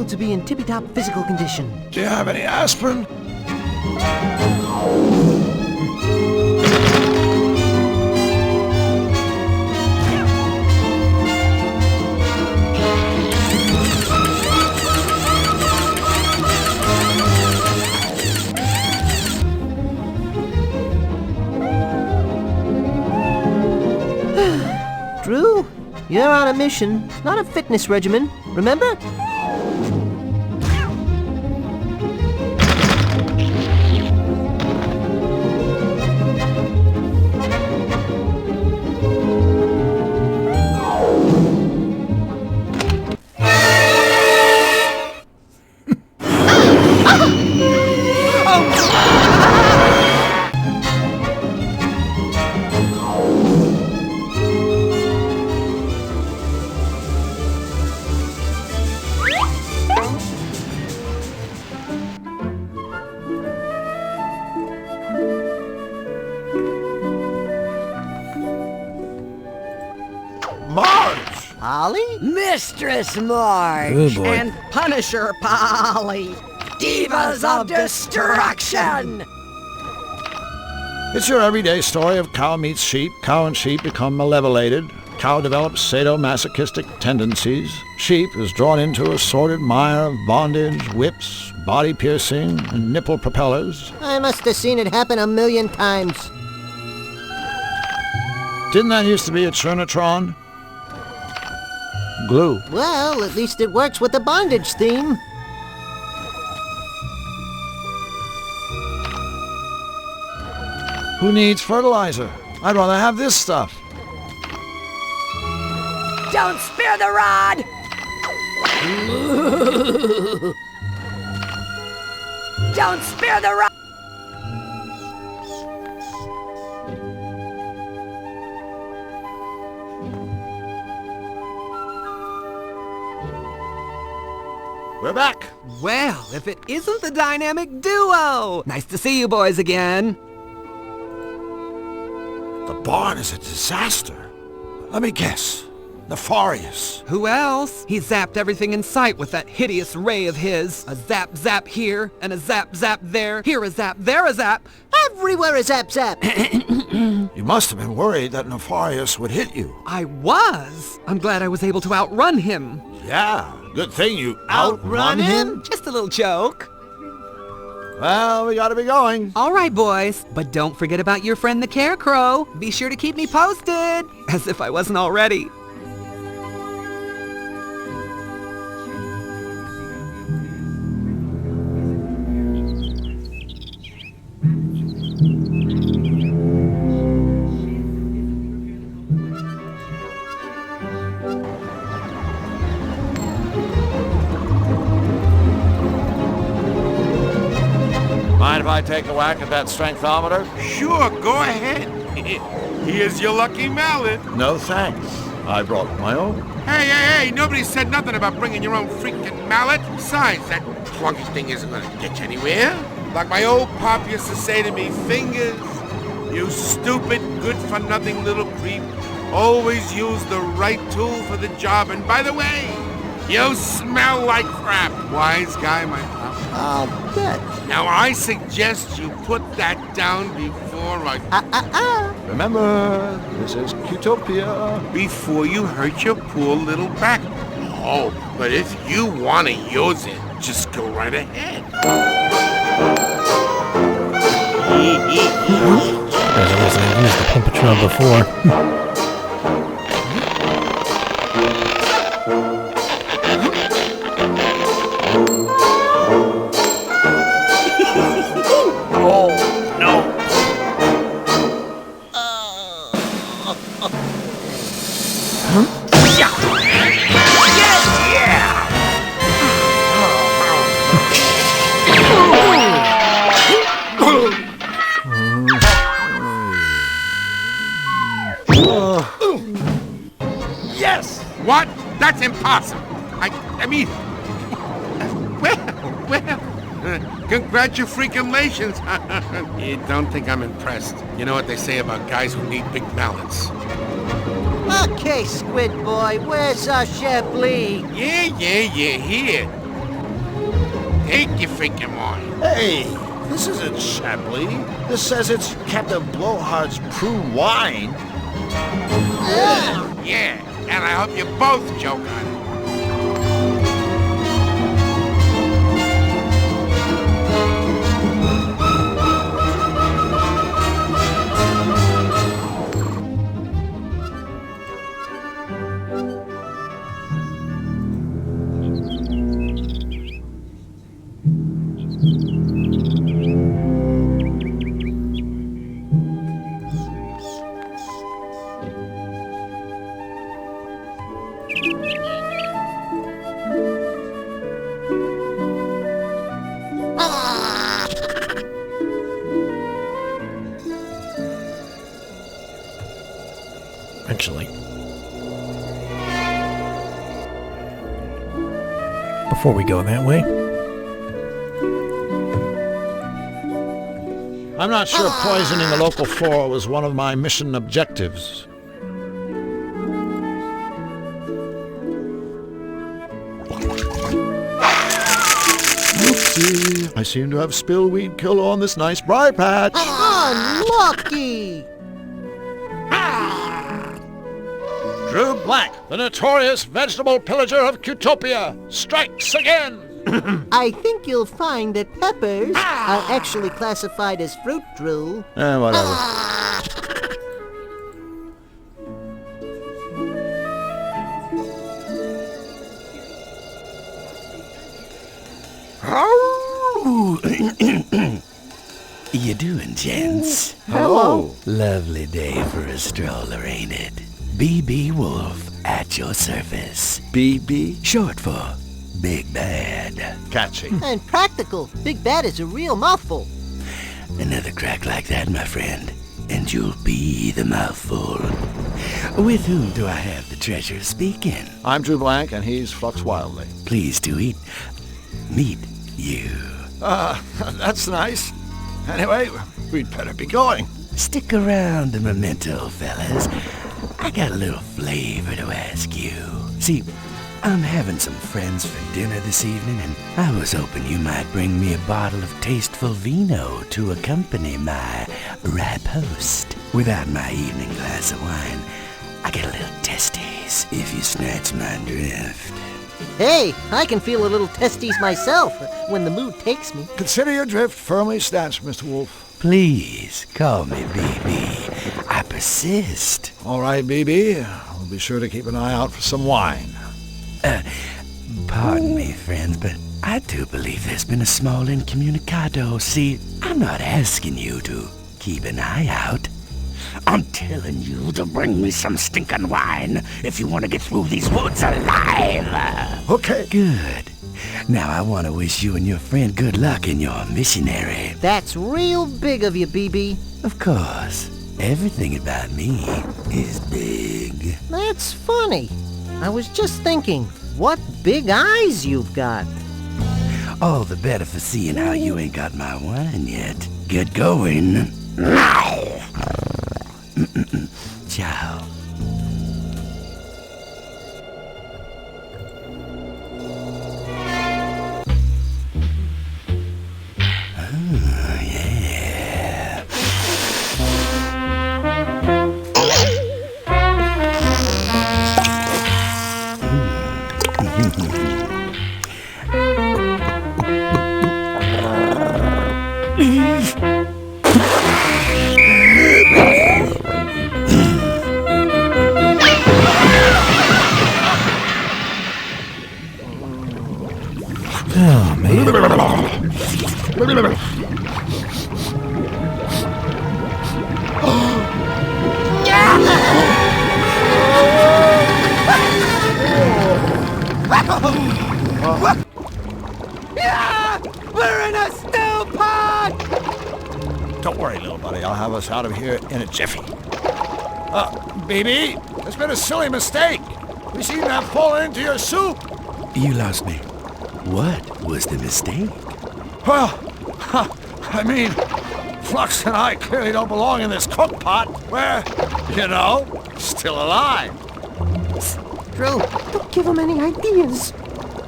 V: To be in tippy-top physical condition.
B: Do you have any aspirin?
V: Drew, you're on a mission, not a fitness regimen, remember?
A: Mistress March
I: Oh, boy.
A: and Punisher Polly, Divas of Destruction!
B: It's your everyday story of cow meets sheep, cow and sheep become malevolated, cow develops sadomasochistic tendencies, sheep is drawn into a sordid mire of bondage, whips, body piercing, and nipple propellers.
H: I must have seen it happen 1,000,000 times.
B: Didn't that used to be a Churnatron? Glue.
H: Well, at least it works with the bondage theme.
B: Who needs fertilizer? I'd rather have this stuff.
A: Don't spare the rod! Don't spare the rod!
B: We're back.
Q: Well, if it isn't the dynamic duo! Nice to see you boys again.
B: The barn is a disaster. Let me guess. Nefarious.
Q: Who else? He zapped everything in sight with that hideous ray of his. A zap zap here, and a zap zap there. Here a zap, there a zap.
H: Everywhere a zap zap.
B: You must have been worried that Nefarious would hit you.
Q: I was. I'm glad I was able to outrun him.
B: Yeah, good thing you outrun him.
Q: Just a little joke.
B: Well, we gotta be going.
Q: All right, boys. But don't forget about your friend the Carecrow. Be sure to keep me posted. As if I wasn't already.
B: mind if I take a whack at that strengthometer?
L: Sure, go ahead. Here's your lucky mallet.
B: No thanks. I brought my own.
L: Hey, nobody said nothing about bringing your own freaking mallet. Besides, that clunky thing isn't gonna get you anywhere. Like my old pop used to say to me, Fingers, you stupid, good-for-nothing little creep. Always use the right tool for the job. And by the way, you smell like crap. Wise guy, my pop.
H: I'll bet.
L: Now, I suggest you put that down before I...
B: Remember, this is Utopia.
L: Before you hurt your poor little back. Oh, but if you want to use it, just go right ahead.
I: As I used the Pumpatron before.
L: Yes! What? That's impossible. I mean... Well... congratulations. You don't think I'm impressed. You know what they say about guys who need big mallets.
H: Okay, Squid Boy, where's our Chablis?
L: Yeah, here. Take your freaking wine.
B: Hey, this isn't Chablis. This says it's Captain Blowhard's prune wine.
L: Yeah, and I hope you both choke on it.
I: Actually, before we go that way,
B: I'm not sure poisoning the local flora was one of my mission objectives. Oopsie, I seem to have spilled weed killer on this nice briar patch.
H: Unlucky!
B: Drew Black, the notorious vegetable pillager of Utopia, strikes again!
H: I think you'll find that peppers are actually classified as fruit, Drew.
B: Whatever.
F: You doing, gents?
B: Hello.
F: Lovely day for a stroller, ain't it? BB Wolf at your service. BB, short for Big Bad.
B: Catchy.
H: And practical. Big Bad is a real mouthful.
F: Another crack like that, my friend, and you'll be the mouthful. With whom do I have the treasure speaking?
B: I'm Drew Blank, and he's Flux Wildly.
F: Pleased to meet you.
B: That's nice. Anyway, we'd better be going.
F: Stick around a memento, fellas. I got a little flavor to ask you. See, I'm having some friends for dinner this evening, and I was hoping you might bring me a bottle of tasteful vino to accompany my riposte. Without my evening glass of wine, I get a little testies, if you snatch my drift.
H: Hey, I can feel a little testes myself when the mood takes me.
B: Consider your drift firmly snatched, Mr. Wolf.
F: Please, call me BB. I persist.
B: All right, BB. We'll be sure to keep an eye out for some wine.
F: Pardon me, friends, but I do believe there's been a small incommunicado. See, I'm not asking you to keep an eye out. I'm telling you to bring me some stinking wine if you want to get through these woods alive.
B: Okay.
F: Good. Now I want to wish you and your friend good luck in your missionary.
H: That's real big of you, BB.
F: Of course. Everything about me is big.
H: That's funny. I was just thinking, what big eyes you've got.
F: All the better for seeing how you ain't got my wine yet. Get going. Ciao.
I: Oh, man.
B: We're in a stew pod! Don't worry, little buddy. I'll have us out of here in a jiffy. BB, it's been a silly mistake. We seem to have fallen into your soup.
F: You lost me. What was the mistake?
B: Well, I mean, Flux and I clearly don't belong in this cook pot. We're, still alive.
H: Drew, don't give him any ideas.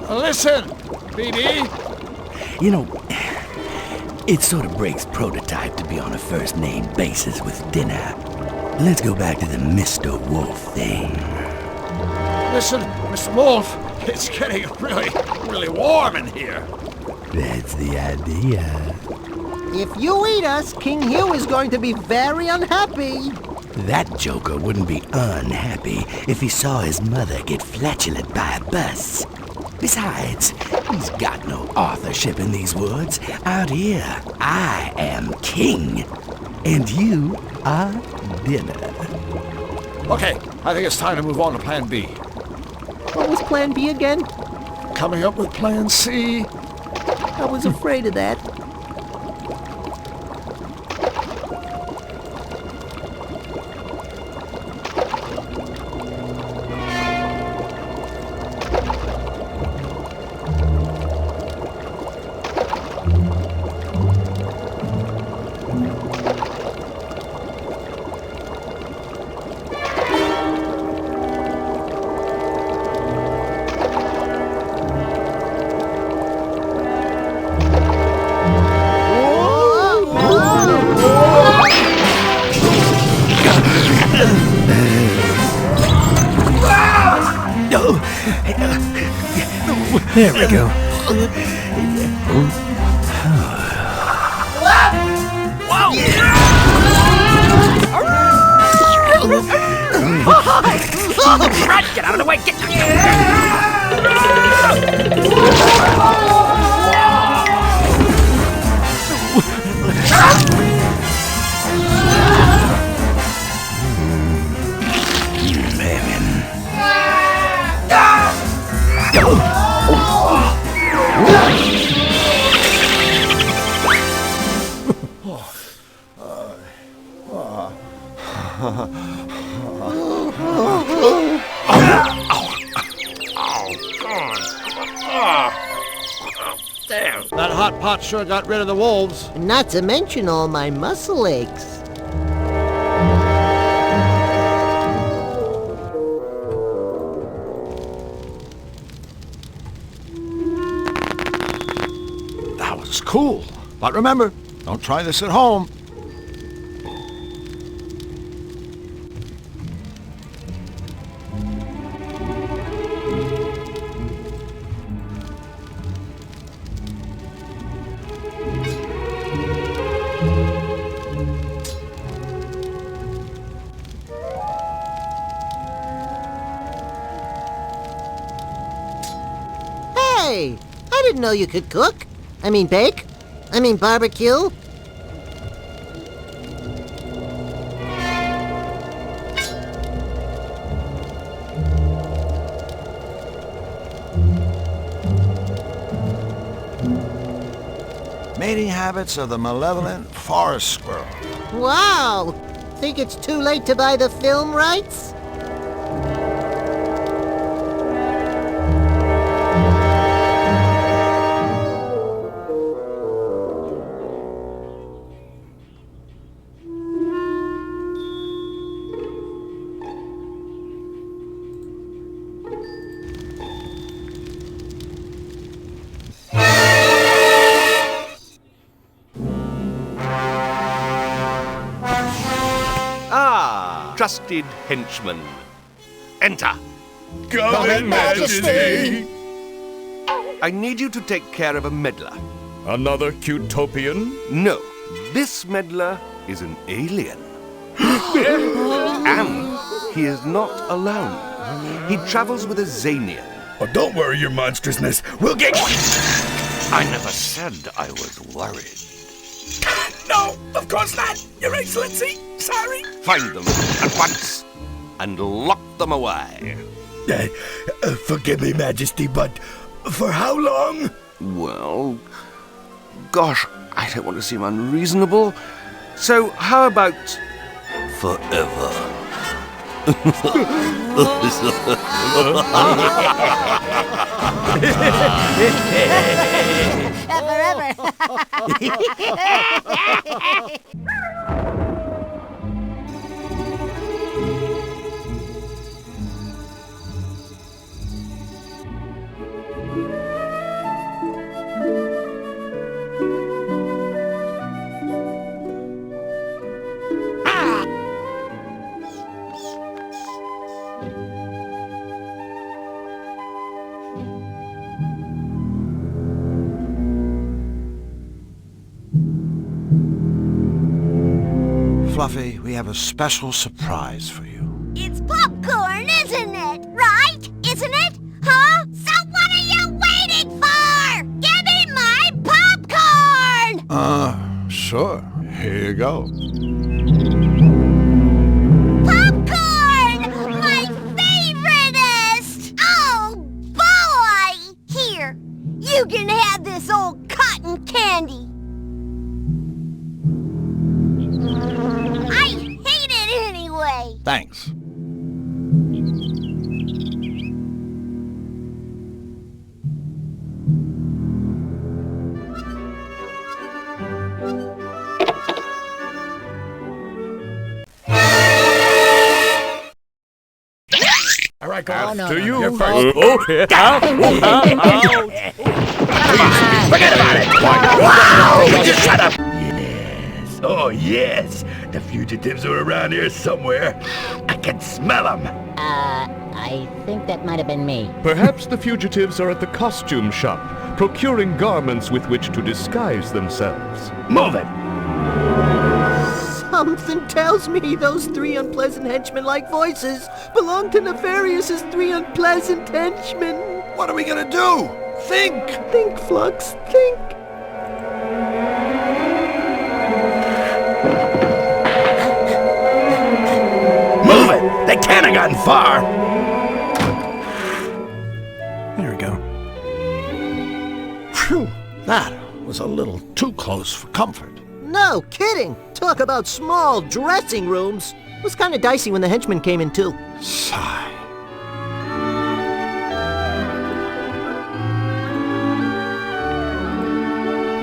B: Listen, BB.
F: You know, it sort of breaks prototype to be on a first-name basis with dinner. Let's go back to the Mr. Wolf thing.
B: Listen, Mr. Wolf, it's getting really warm in here.
F: That's the idea.
H: If you eat us, King Hugh is going to be very unhappy.
F: That joker wouldn't be unhappy if he saw his mother get flatulent by a bus. Besides, he's got no authorship in these woods. Out here, I am king, and you are dinner.
B: Okay, I think it's time to move on to Plan B.
H: What was Plan B again?
B: Coming up with Plan C.
H: I was afraid of that.
I: There we go.
G: Run! Get out of the way! Get
B: That hot pot sure got rid of the wolves.
H: Not to mention all my muscle aches.
B: That was cool. But remember, don't try this at home.
H: Hey, I didn't know you could cook. I mean bake. I mean barbecue.
B: Mating Habits of the Malevolent Forest Squirrel.
H: Wow! Think it's too late to buy the film rights?
S: Trusted henchman. Enter.
J: Come in, Majesty.
S: I need you to take care of a meddler.
J: Another Cutopian?
S: No, this meddler is an alien. And he is not alone. He travels with a Zanian.
J: Oh, don't worry, your monstrousness. We'll get...
S: I never said I was worried.
J: No, of course not, Your Excellency. Sorry.
S: Find them at once and lock them away.
J: Forgive me, Majesty, but for how long?
S: Well, gosh, I don't want to seem unreasonable. So how about forever?
B: Fluffy, we have a special surprise for you.
E: It's popcorn, isn't it? Right? Isn't it? Huh? So what are you waiting for? Give me my popcorn!
B: Sure. Here you go.
E: Popcorn! My favoriteest! Oh, boy! Here, you can have this old cotton candy. I hate it anyway.
B: Thanks.
J: All right, go
N: After
J: on.
N: you.
J: You're first.
N: Okay.
J: Forget about it.
N: Wow.
J: Just shut up.
N: Yes. Oh, yes. The fugitives are around here somewhere. I can smell them.
K: I think that might have been me.
J: Perhaps the fugitives are at the costume shop, procuring garments with which to disguise themselves.
N: Move it.
H: Something tells me those three unpleasant henchmen-like voices belong to Nefarious's three unpleasant henchmen.
B: What are we gonna do? Think!
H: Think, Flux, think.
N: Move it! They can't have gotten far!
F: There we go.
B: Phew, that was a little too close for comfort.
H: No kidding. Talk about small dressing rooms. It was kind of dicey when the henchmen came in, too.
B: Sigh.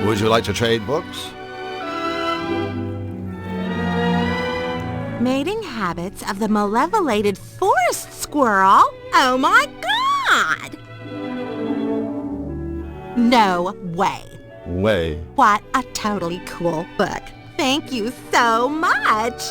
B: Would you like to trade books?
M: Mating Habits of the Malevolated Forest Squirrel? Oh my god! No way.
B: Way.
M: What a totally cool book. Thank you so much.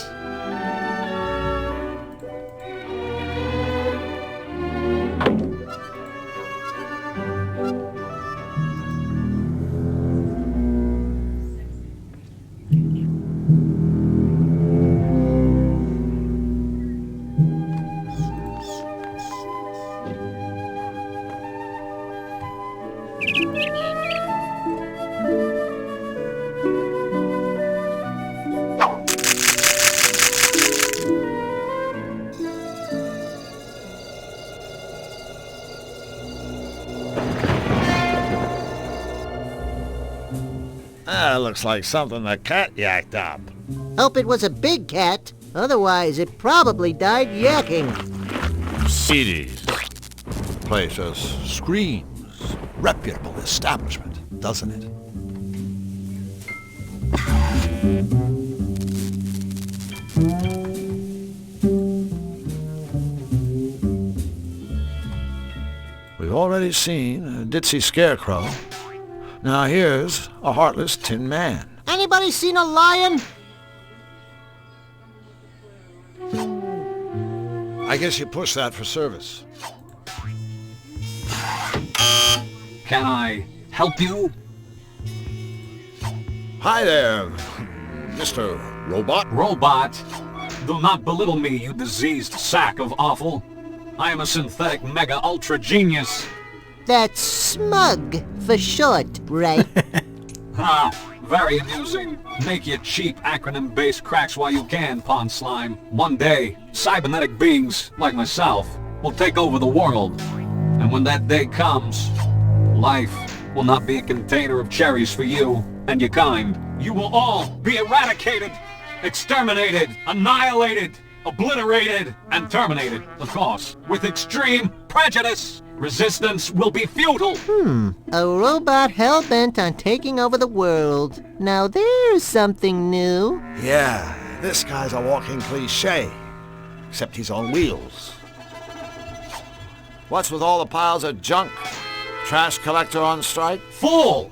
B: That looks like something the cat yacked up.
H: Hope it was a big cat. Otherwise, it probably died yakking.
B: CDs. Place just screams reputable establishment, doesn't it? We've already seen a ditzy scarecrow. Now here's a heartless tin man.
H: Anybody seen a lion?
B: I guess you push that for service.
C: Can I help you?
B: Hi there, Mr. Robot.
C: Robot? Do not belittle me, you diseased sack of offal. I am a synthetic mega ultra genius.
H: That's smug for short, right?
C: Ha! Very amusing. Make your cheap acronym-based cracks while you can, Pond Slime. One day, cybernetic beings, like myself, will take over the world. And when that day comes, life will not be a container of cherries for you and your kind. You will all be eradicated, exterminated, annihilated, obliterated, and terminated, of course, with extreme prejudice. Resistance will be futile.
H: A robot hell-bent on taking over the world. Now there's something new.
B: Yeah, this guy's a walking cliche. Except he's on wheels. What's with all the piles of junk? Trash collector on strike?
C: Fool!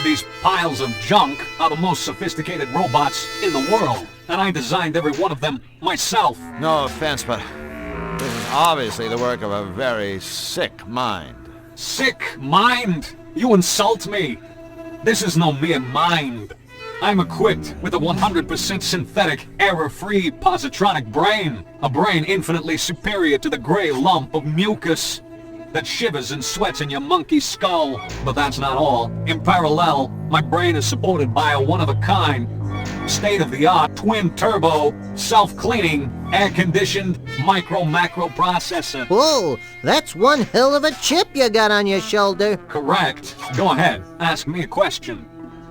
C: These piles of junk are the most sophisticated robots in the world, and I designed every one of them myself.
B: No offense, but this is obviously the work of a very sick mind.
C: Sick mind? You insult me. This is no mere mind. I'm equipped with a 100% synthetic, error-free positronic brain. A brain infinitely superior to the gray lump of mucus that shivers and sweats in your monkey skull. But that's not all. In parallel, my brain is supported by a one-of-a-kind, state-of-the-art, twin-turbo, self-cleaning, air-conditioned, micro-macro processor.
H: Whoa, that's one hell of a chip you got on your shoulder.
C: Correct. Go ahead, ask me a question.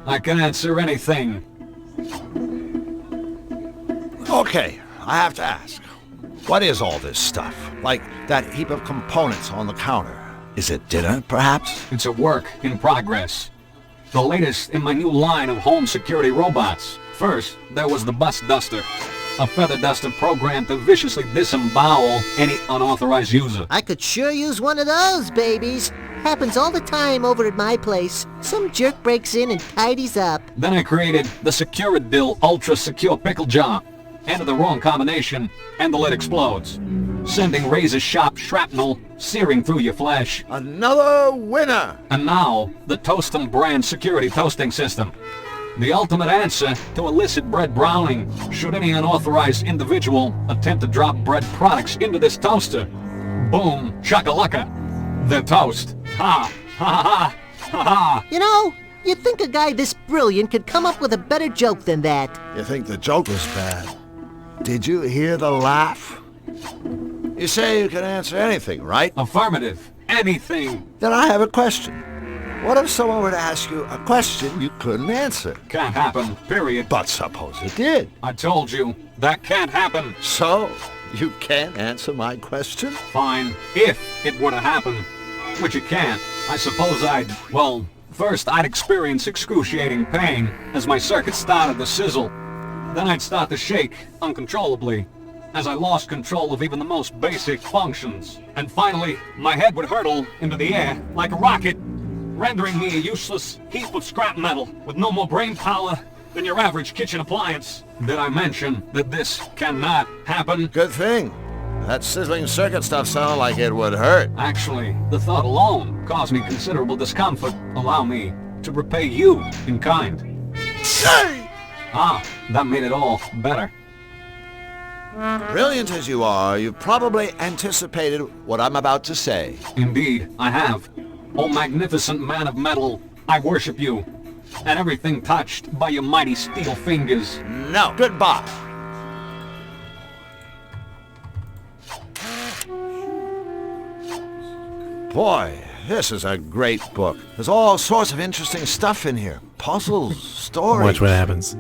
C: I can answer anything.
B: Okay, I have to ask. What is all this stuff? Like that heap of components on the counter. Is it dinner, perhaps?
C: It's a work in progress. The latest in my new line of home security robots. First, there was the Bus Duster. A feather duster programmed to viciously disembowel any unauthorized user.
H: I could sure use one of those, babies. Happens all the time over at my place. Some jerk breaks in and tidies up.
C: Then I created the Securidil Ultra Secure Pickle Jar. Enter the wrong combination, and the lid explodes, sending razor-sharp shrapnel searing through your flesh.
B: Another winner!
C: And now, the Toastum brand security toasting system. The ultimate answer to illicit bread browning, should any unauthorized individual attempt to drop bread products into this toaster. Boom, chakalaka. They're toast. Ha, ha, ha, ha, ha.
H: You know, you'd think a guy this brilliant could come up with a better joke than that.
B: You think the joke was bad? Did you hear the laugh? You say you can answer anything, right?
C: Affirmative. Anything.
B: Then I have a question. What if someone were to ask you a question you couldn't answer?
C: Can't happen, period.
B: But suppose it did.
C: I told you, that can't happen.
B: So, you can't answer my question?
C: Fine, if it were to happen. Which it can't. I suppose well, first I'd experience excruciating pain as my circuit started to sizzle. Then I'd start to shake uncontrollably as I lost control of even the most basic functions. And finally, my head would hurtle into the air like a rocket, rendering me a useless heap of scrap metal with no more brain power than your average kitchen appliance. Did I mention that this cannot happen?
B: Good thing. That sizzling circuit stuff sounded like it would hurt.
C: Actually, the thought alone caused me considerable discomfort. Allow me to repay you in kind.
B: Say!
C: Ah, that made it all better.
B: Brilliant as you are, you've probably anticipated what I'm about to say.
C: Indeed, I have. O magnificent man of metal, I worship you, and everything touched by your mighty steel fingers.
B: No, goodbye. Boy, This is a great book. There's all sorts of interesting stuff in here. Puzzles, stories.
I: Watch what happens.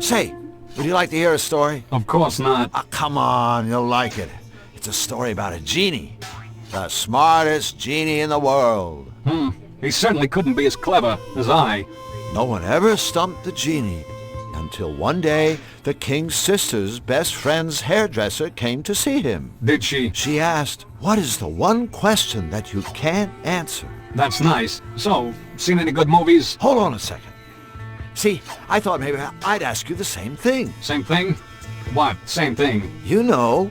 B: Say, would you like to hear a story?
C: Of course not.
B: Come on, you'll like it. It's a story about a genie. The smartest genie in the world.
C: He certainly couldn't be as clever as I.
B: No one ever stumped the genie until one day the king's sister's best friend's hairdresser came to see him.
C: Did she?
B: She asked, "What is the one question that you can't answer?"
C: That's nice. So, seen any good movies?
B: Hold on a second. See, I thought maybe I'd ask you the same thing.
C: Same thing? What? Same thing?
B: You know,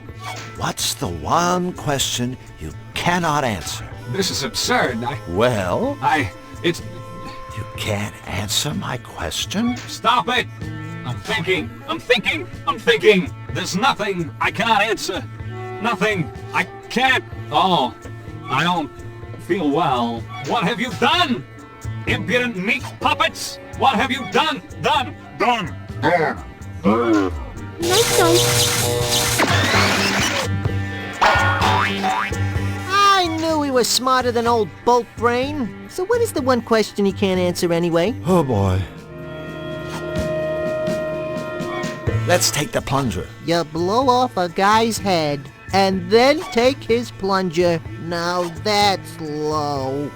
B: what's the one question you cannot answer?
C: This is absurd.
B: Well?
C: It's...
B: You can't answer my question?
C: Stop it! I'm thinking. There's nothing I cannot answer. Nothing. I can't. Oh, I don't feel well. What have you done? Impudent meat puppets! What have you done? Done!
H: I knew he was smarter than old Bolt Brain. So what is the one question he can't answer anyway?
B: Oh boy. Let's take the plunger.
H: You blow off a guy's head and then take his plunger. Now that's low.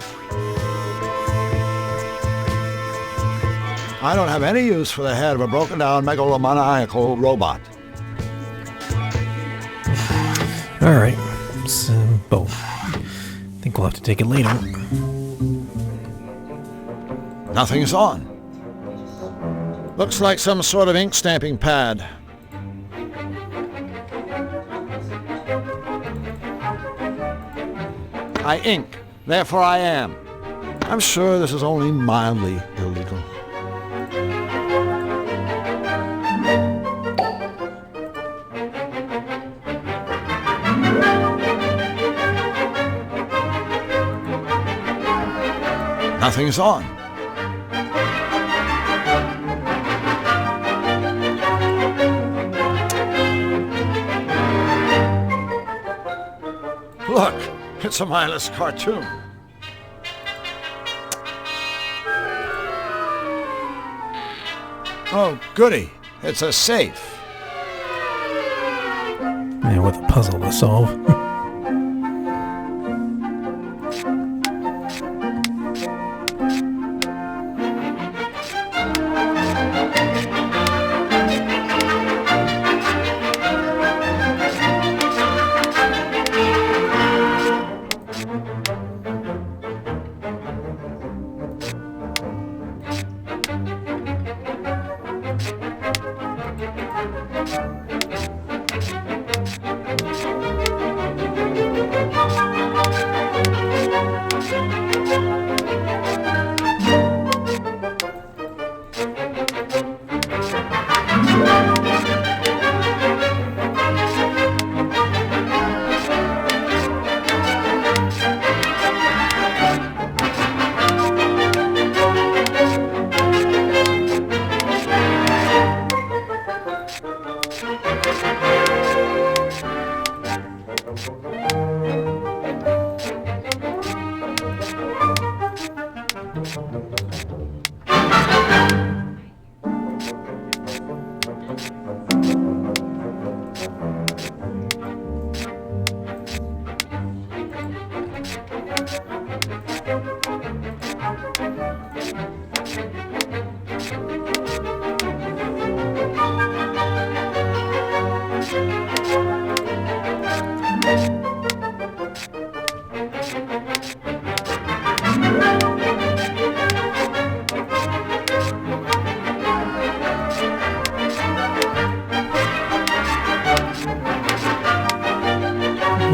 B: I don't have any use for the head of a broken down megalomaniacal robot.
I: Alright, so, I think we'll have to take it later.
B: Nothing's on. Looks like some sort of ink stamping pad. I ink, therefore I am. I'm sure this is only mildly illegal. Nothing's on. Look, it's a mindless cartoon. Oh, goody. It's a safe.
I: Yeah, with a puzzle to solve.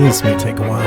I: This may take a while.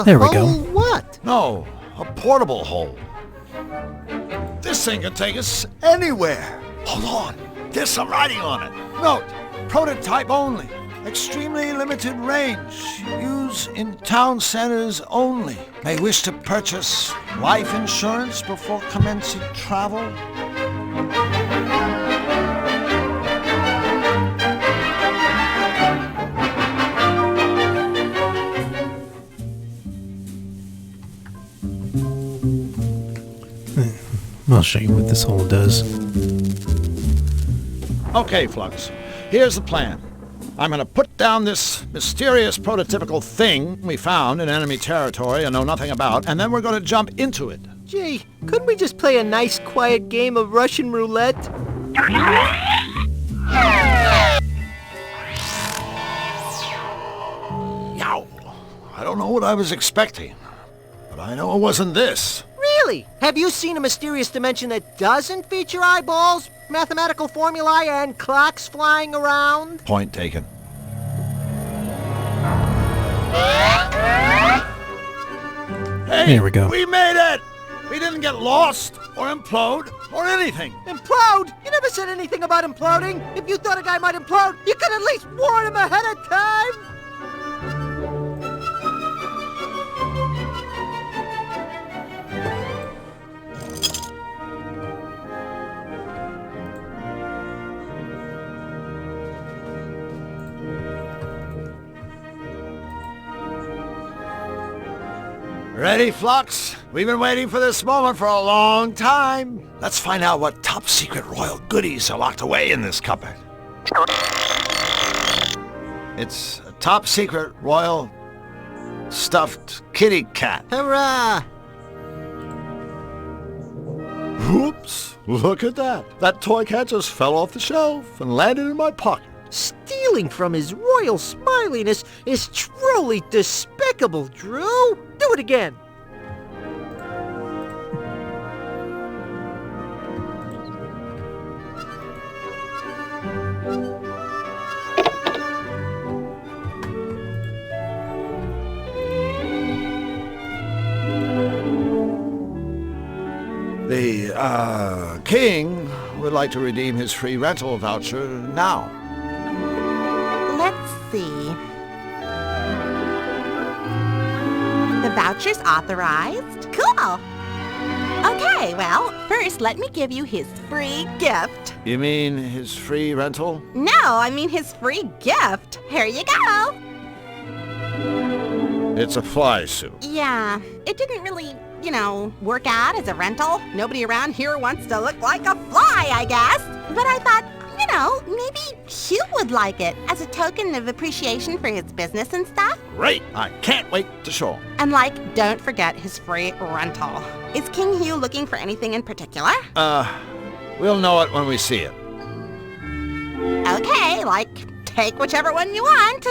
I: There we go.
B: What? No, a portable hole. This thing can take us anywhere. Hold on, there's some writing on it. Note, prototype only. Extremely limited range. Use in town centers only. May wish to purchase life insurance before commencing travel.
I: I'll show you what this hole does.
B: Okay, Flux. Here's the plan. I'm going to put down this mysterious prototypical thing we found in enemy territory and know nothing about, and then we're going to jump into it.
H: Gee, couldn't we just play a nice, quiet game of Russian roulette?
B: Yow! I don't know what I was expecting, but I know it wasn't this.
H: Really? Have you seen a mysterious dimension that doesn't feature eyeballs, mathematical formulae, and clocks flying around?
B: Point taken. Hey,
I: there we go.
B: We made it! We didn't get lost, or implode, or anything.
H: Implode? You never said anything about imploding. If you thought a guy might implode, you could at least warn him ahead of time.
B: Ready, Flux? We've been waiting for this moment for a long time. Let's find out what top-secret royal goodies are locked away in this cupboard. It's a top-secret royal stuffed kitty cat.
H: Hurrah!
B: Whoops! Look at that. That toy cat just fell off the shelf and landed in my pocket.
H: Stealing from his royal smiliness is truly despicable, Drew. Do it again.
B: The, king would like to redeem his free rental voucher now.
M: Let's see. The voucher's authorized. Cool. Okay, well, first let me give you his free gift.
B: You mean his free rental?
M: No, I mean his free gift. Here you go.
B: It's a fly suit.
M: Yeah, it didn't really, work out as a rental. Nobody around here wants to look like a fly, I guess. But I thought, maybe Hugh would like it as a token of appreciation for his business and stuff.
B: Great! I can't wait to show him.
M: And don't forget his free rental. Is King Hugh looking for anything in particular?
B: We'll know it when we see it.
M: Okay, take whichever one you want.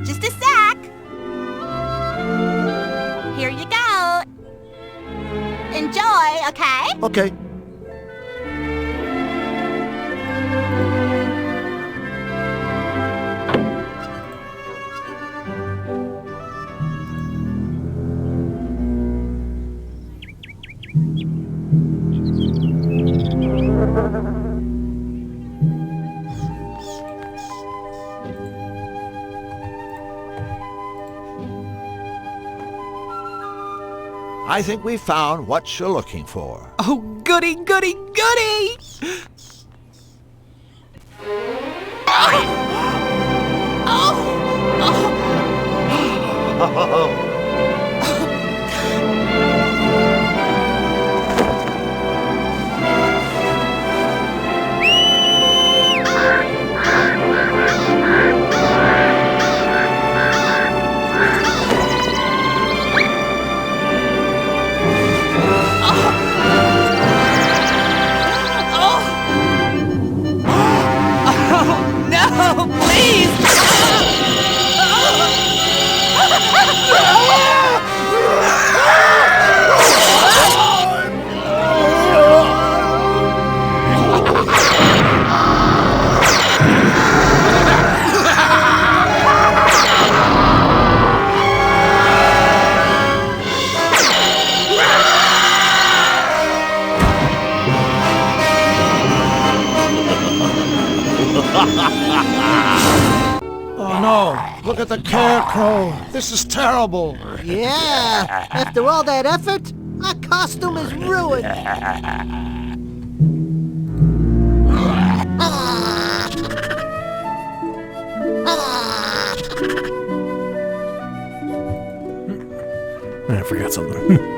M: Just a sec. Here you go. Enjoy, okay?
B: Okay. I think we found what you're looking for.
Q: Oh, goody, goody, goody!
B: Oh no! Look at the scarecrow! This is terrible!
H: Yeah, after all that effort, our costume is ruined.
I: I forgot something.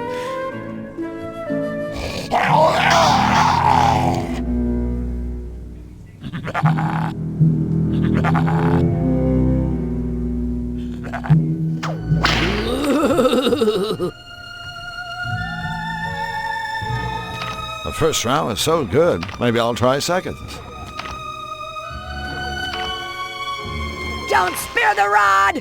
B: The first round was so good. Maybe I'll try seconds.
A: Don't spare the rod!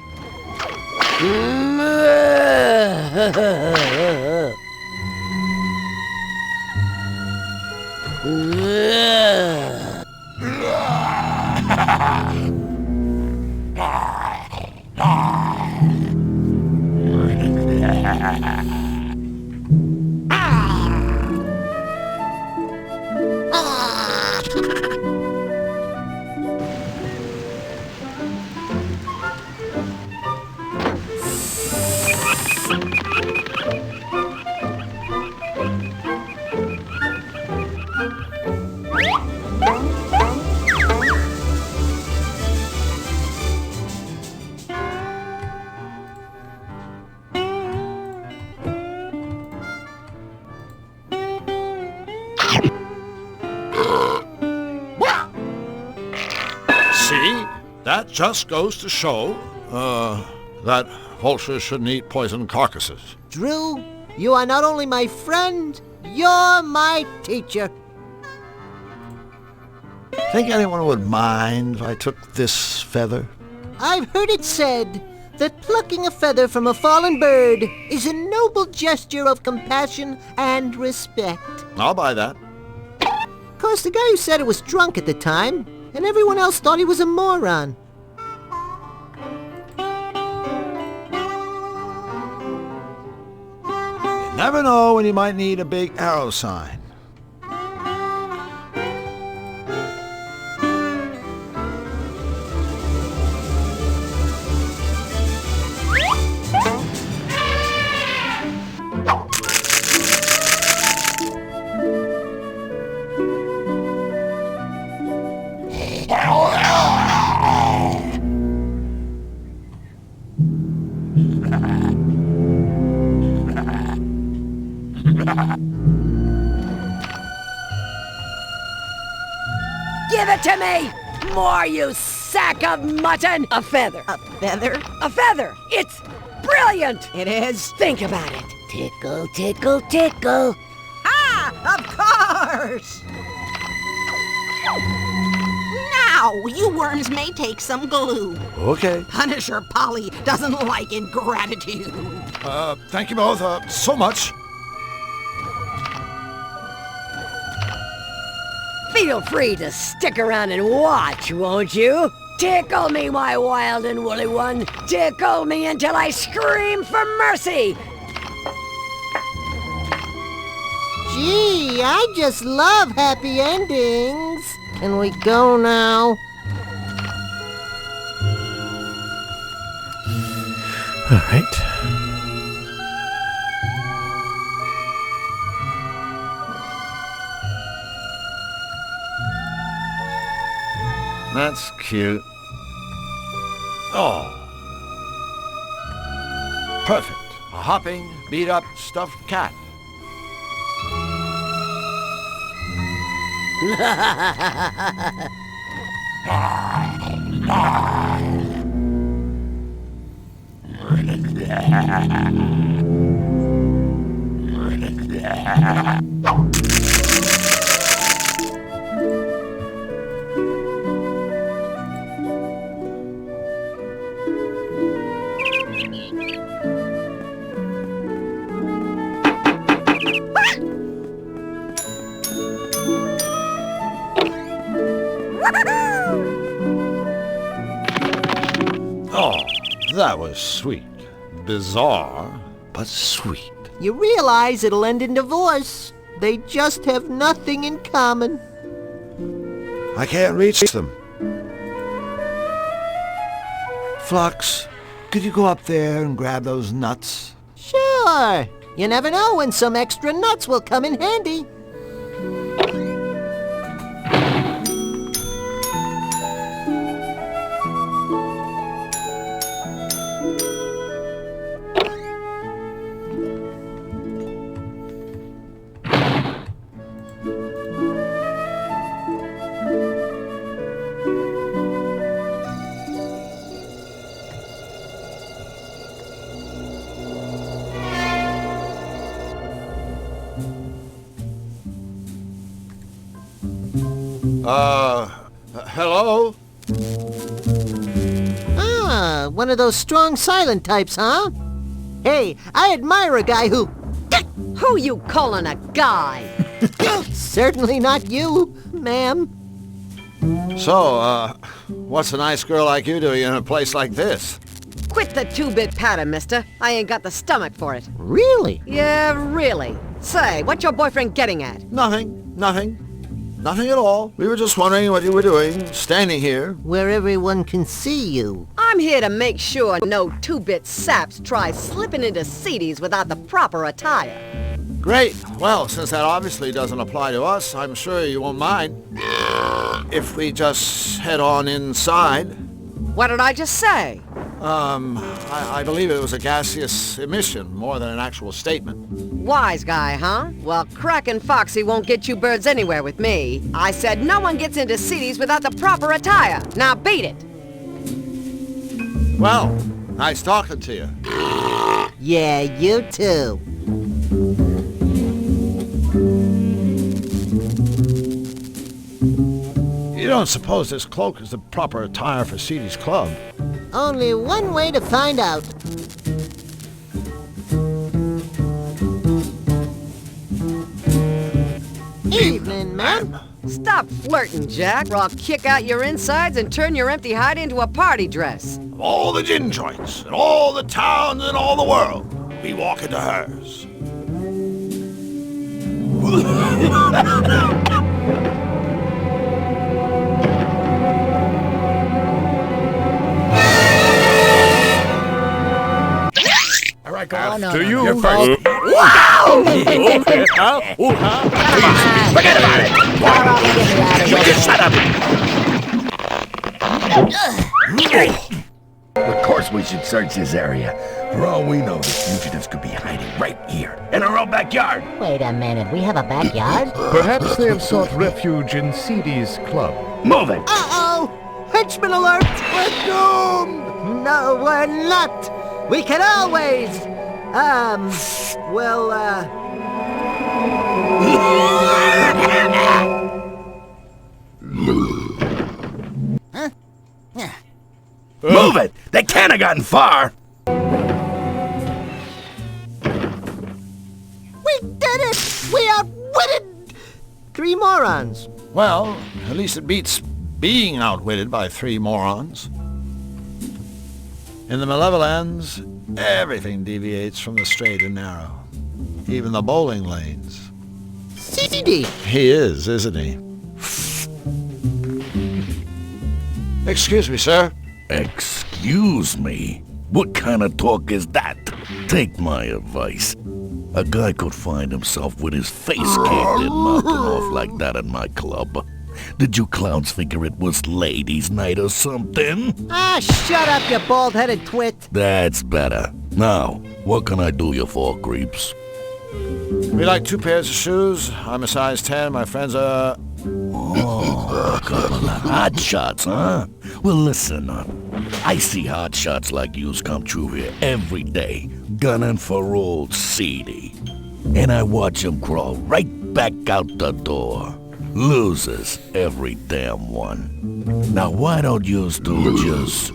B: See? That just goes to show, that vultures shouldn't eat poisoned carcasses.
H: Drew, you are not only my friend, you're my teacher.
B: Think anyone would mind if I took this feather?
H: I've heard it said that plucking a feather from a fallen bird is a noble gesture of compassion and respect.
B: I'll buy that.
H: Of course, the guy who said it was drunk at the time, and everyone else thought he was a moron.
B: You never know when you might need a big arrow sign.
A: Give it to me! More, you sack of mutton! A feather.
H: A feather?
A: A feather! It's brilliant!
H: It is?
A: Think about it.
E: Tickle, tickle, tickle.
H: Ah, of course!
M: Now, you worms may take some glue.
B: Okay.
M: Punisher Polly doesn't like ingratitude.
B: Thank you both, so much.
A: Feel free to stick around and watch, won't you? Tickle me, my wild and woolly one. Tickle me until I scream for mercy.
H: Gee, I just love happy endings. Can we go now?
I: All right.
B: That's cute. Oh. Perfect. A hopping, beat-up, stuffed cat. Oh, that was sweet. Bizarre, but sweet.
H: You realize it'll end in divorce. They just have nothing in common.
B: I can't reach them. Flux, could you go up there and grab those nuts?
H: Sure. You never know when some extra nuts will come in handy.
B: Hello?
H: Ah, one of those strong silent types, huh? Hey, I admire a guy who...
R: Who you calling a guy?
H: Certainly not you, ma'am.
B: So, what's a nice girl like you doing in a place like this?
R: Quit the two-bit patter, mister. I ain't got the stomach for it.
H: Really?
R: Yeah, really. Say, what's your boyfriend getting at?
B: Nothing. Nothing at all. We were just wondering what you were doing, standing here.
H: Where everyone can see you.
R: I'm here to make sure no two-bit saps try slipping into CDs without the proper attire.
B: Great. Well, since that obviously doesn't apply to us, I'm sure you won't mind if we just head on inside.
R: What did I just say?
B: I believe it was a gaseous emission more than an actual statement.
R: Wise guy, huh? Well, Kraken Foxy won't get you birds anywhere with me. I said no one gets into cities without the proper attire. Now beat it.
B: Well, nice talking to you.
H: Yeah, you too.
B: You don't suppose this cloak is the proper attire for Seedy's club?
H: Only one way to find out. Evening, ma'am.
R: Stop flirting, Jack, or I'll kick out your insides and turn your empty hide into a party dress.
B: Of all the gin joints, and all the towns, and all the world, we walk into hers.
J: After you.
B: Wow!
J: Forget about it!
B: You just shut up!
F: Of course we should search this area. For all we know, the fugitives could be hiding right here, in our own backyard.
K: Wait a minute, we have a backyard?
J: Perhaps they have sought refuge in Seedy's club.
F: Move it!
H: Uh-oh! Henchman alert! We're doomed! No, we're not! We can always...
F: Huh? Yeah. Move it! They can't have gotten far!
H: We did it! We outwitted 3 morons.
B: Well, at least it beats being outwitted by 3 morons. In the Malevolence, everything deviates from the straight and narrow. Even the bowling lanes.
H: Seedy!
B: He is, isn't he? Excuse me, sir.
F: Excuse me? What kind of talk is that? Take my advice. A guy could find himself with his face kicked and knocking off like that in my club. Did you clowns figure it was ladies' night or something?
H: Ah, shut up, you bald-headed twit.
F: That's better. Now, what can I do you for, creeps?
B: We like 2 pairs of shoes. I'm a size 10. My friends are...
F: Oh, a couple of hot shots, huh? Well, listen up. I see hot shots like yous come through here every day, gunning for old Seedy. And I watch them crawl right back out the door. Losers, every damn one. Now why don't yous do just...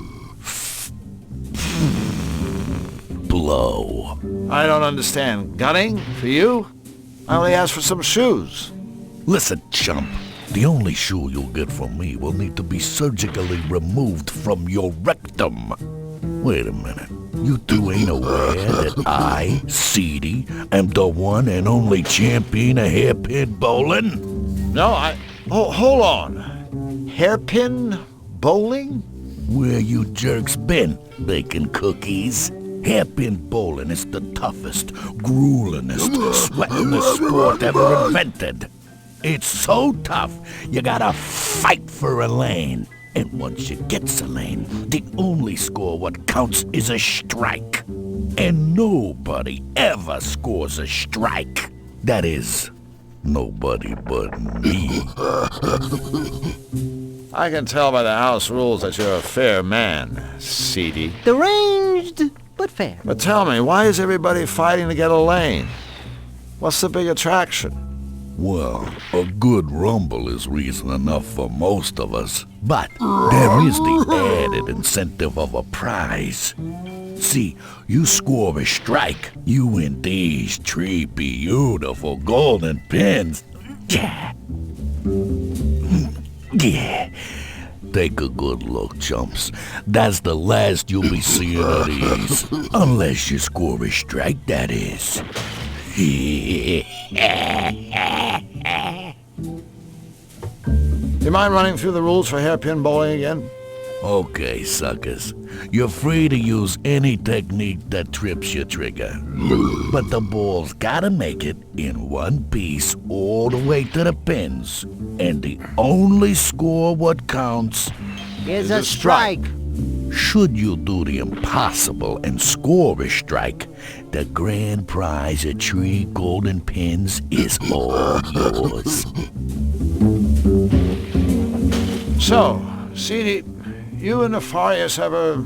F: blow?
B: I don't understand. Gunning? For you? I only asked for some shoes.
F: Listen, chump. The only shoe you'll get from me will need to be surgically removed from your rectum. Wait a minute. You two ain't aware that I, Seedy, am the one and only champion of hairpin bowling?
B: No, Oh, hold on. Hairpin bowling?
F: Where you jerks been, baking cookies? Hairpin bowling is the toughest, gruelingest, sweatingest sport ever invented. It's so tough, you gotta fight for a lane. And once you get a lane, the only score what counts is a strike. And nobody ever scores a strike. That is, nobody but me.
B: I can tell by the house rules that you're a fair man, Seedy.
H: Deranged, but fair.
B: But tell me, why is everybody fighting to get a lane? What's the big attraction?
F: Well, a good rumble is reason enough for most of us. But there is the added incentive of a prize. See, you score a strike, you win these 3 beautiful golden pins. Yeah. Yeah. Take a good look, chumps. That's the last you'll be seeing of these. Unless you score a strike, that is.
B: You mind running through the rules for hairpin bowling again?
F: Okay, suckers. You're free to use any technique that trips your trigger. But the ball's gotta make it in one piece all the way to the pins. And the only score what counts
H: is a strike.
F: Should you do the impossible and score a strike, the grand prize of 3 golden pins is all yours.
B: So, Seedy, you and Nefarious ever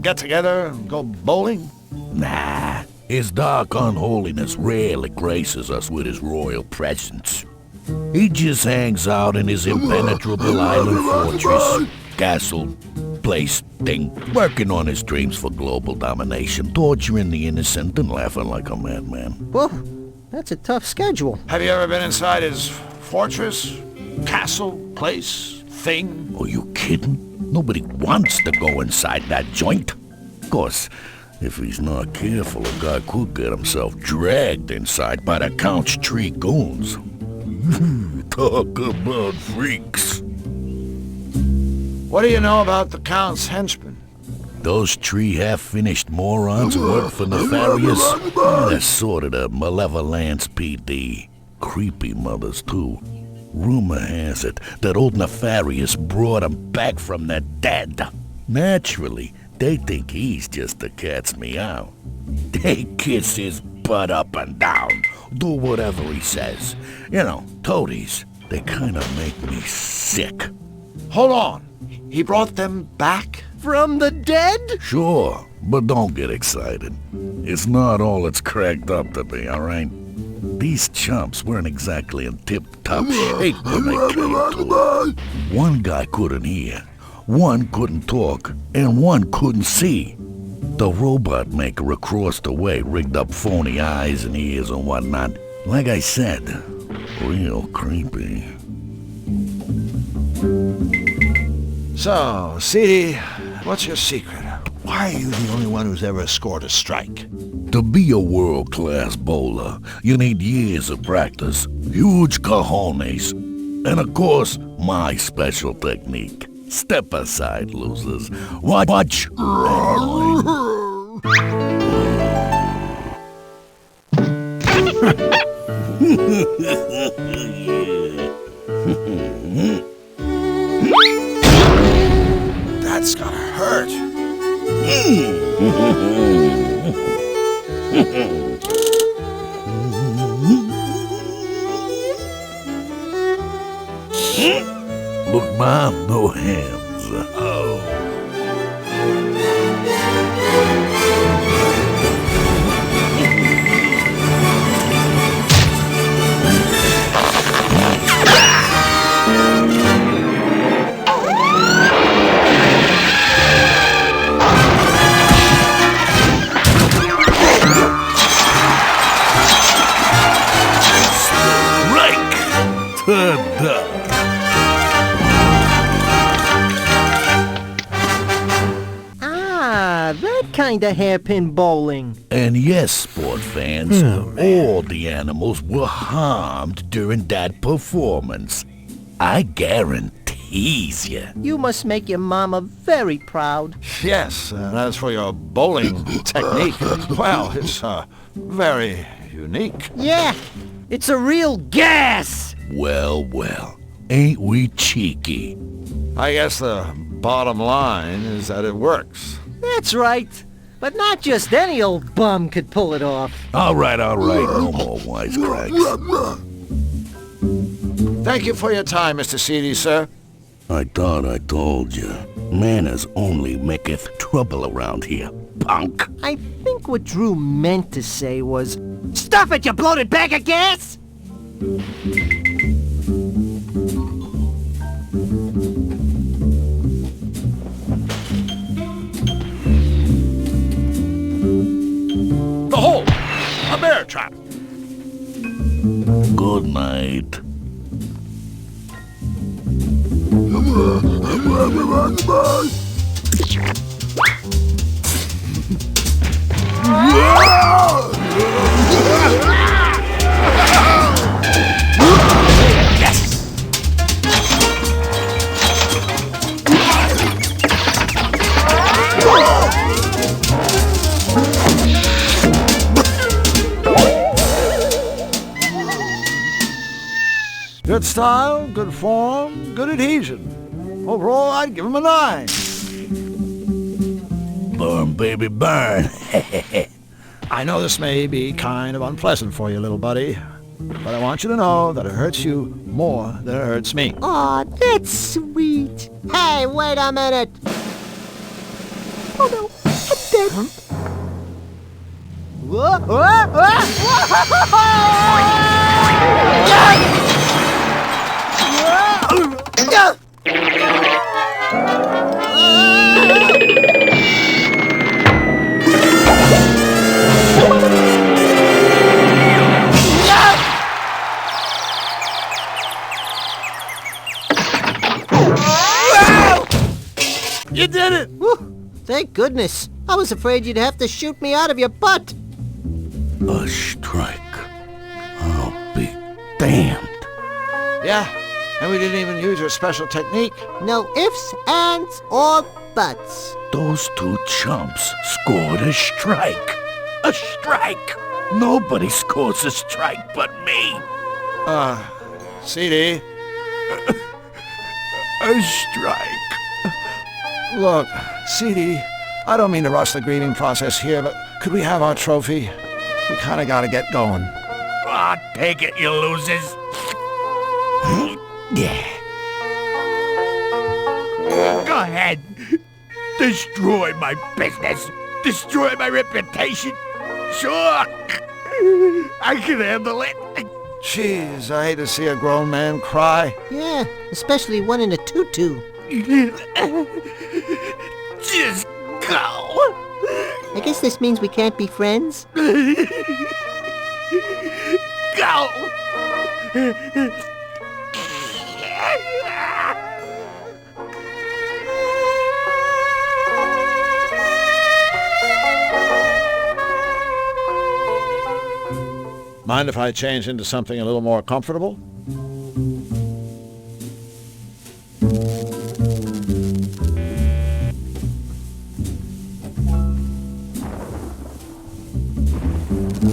B: get together and go bowling?
F: Nah, his dark unholiness rarely graces us with his royal presence. He just hangs out in his impenetrable island fortress, castle, place thing, working on his dreams for global domination, torturing the innocent and laughing like a madman.
H: Whoa, that's a tough schedule.
B: Have you ever been inside his fortress, castle, place, thing?
F: Are you kidding? Nobody wants to go inside that joint. Of course, if he's not careful, a guy could get himself dragged inside by the Count's 3 goons. Talk about freaks.
B: What do you know about the Count's henchmen?
F: Those 3 half-finished morons who work for Nefarious? They're sort of the Malevolence PD. Creepy mothers, too. Rumor has it that old Nefarious brought 'em back from the dead. Naturally, they think he's just the cat's meow. They kiss his butt up and down, do whatever he says. You know, toadies, they kind of make me sick.
B: Hold on. He brought them back?
H: From the dead?
F: Sure, but don't get excited. It's not all it's cracked up to be, all right? These chumps weren't exactly in tip-top shape when they came to it. One guy couldn't hear, one couldn't talk, and one couldn't see. The robot maker across the way rigged up phony eyes and ears and whatnot. Like I said, real creepy.
B: So, Seedy, what's your secret? Why are you the only one who's ever scored a strike?
F: To be a world-class bowler, you need years of practice, huge cojones, and of course, my special technique. Step aside, losers. Watch.
B: That's gotta hurt.
F: Look, Mom, no hands. Oh.
H: That kind of hairpin bowling.
F: And yes, sport fans, all the animals were harmed during that performance. I guarantees you.
H: You must make your mama very proud.
B: Yes, and as for your bowling technique, well, it's very unique.
H: Yeah, it's a real gas.
F: Well, ain't we cheeky?
B: I guess the bottom line is that it works.
H: That's right. But not just any old bum could pull it off.
F: All right, no more wisecracks.
B: Thank you for your time, Mr. Seedy, sir.
F: I thought I told you. Manners only maketh trouble around here, punk.
H: I think what Drew meant to say was, "Stuff it, you bloated bag of gas!"
B: The hole! A bear trap!
F: Good night.
B: Good style, good form, good adhesion. Overall, I'd give him a 9. Burn, baby, burn. I know this may be kind of unpleasant for you, little buddy, but I want you to know that it hurts you more than it hurts me.
H: Aw, that's sweet. Hey, wait a minute. Oh no, I'm dead. Huh? Whoa, whoa, whoa,
B: You did it!
H: Whew, thank goodness. I was afraid you'd have to shoot me out of your butt.
F: A strike. I'll be damned.
B: Yeah, and we didn't even use your special technique.
H: No ifs, ands, or buts.
F: Those two chumps scored a strike. A strike! Nobody scores a strike but me.
B: CD.
F: A strike.
B: Look, CD, I don't mean to rush the grieving process here, but could we have our trophy? We kind of got to get going.
F: Ah, take it, you losers. Yeah. Go ahead. Destroy my business. Destroy my reputation. Sure. I can handle it.
B: Jeez, I hate to see a grown man cry.
H: Yeah, especially one in a tutu.
F: Just go.
H: I guess this means we can't be friends.
F: Go.
B: Mind if I change into something a little more comfortable?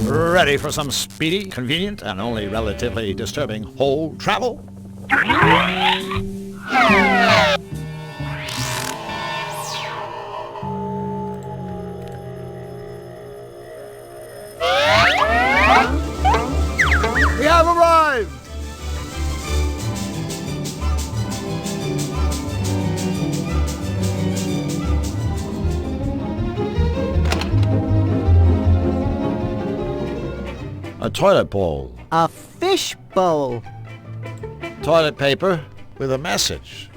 B: Ready for some speedy, convenient, and only relatively disturbing whole travel? We have arrived! A toilet bowl.
H: A fish bowl.
B: Toilet paper with a message.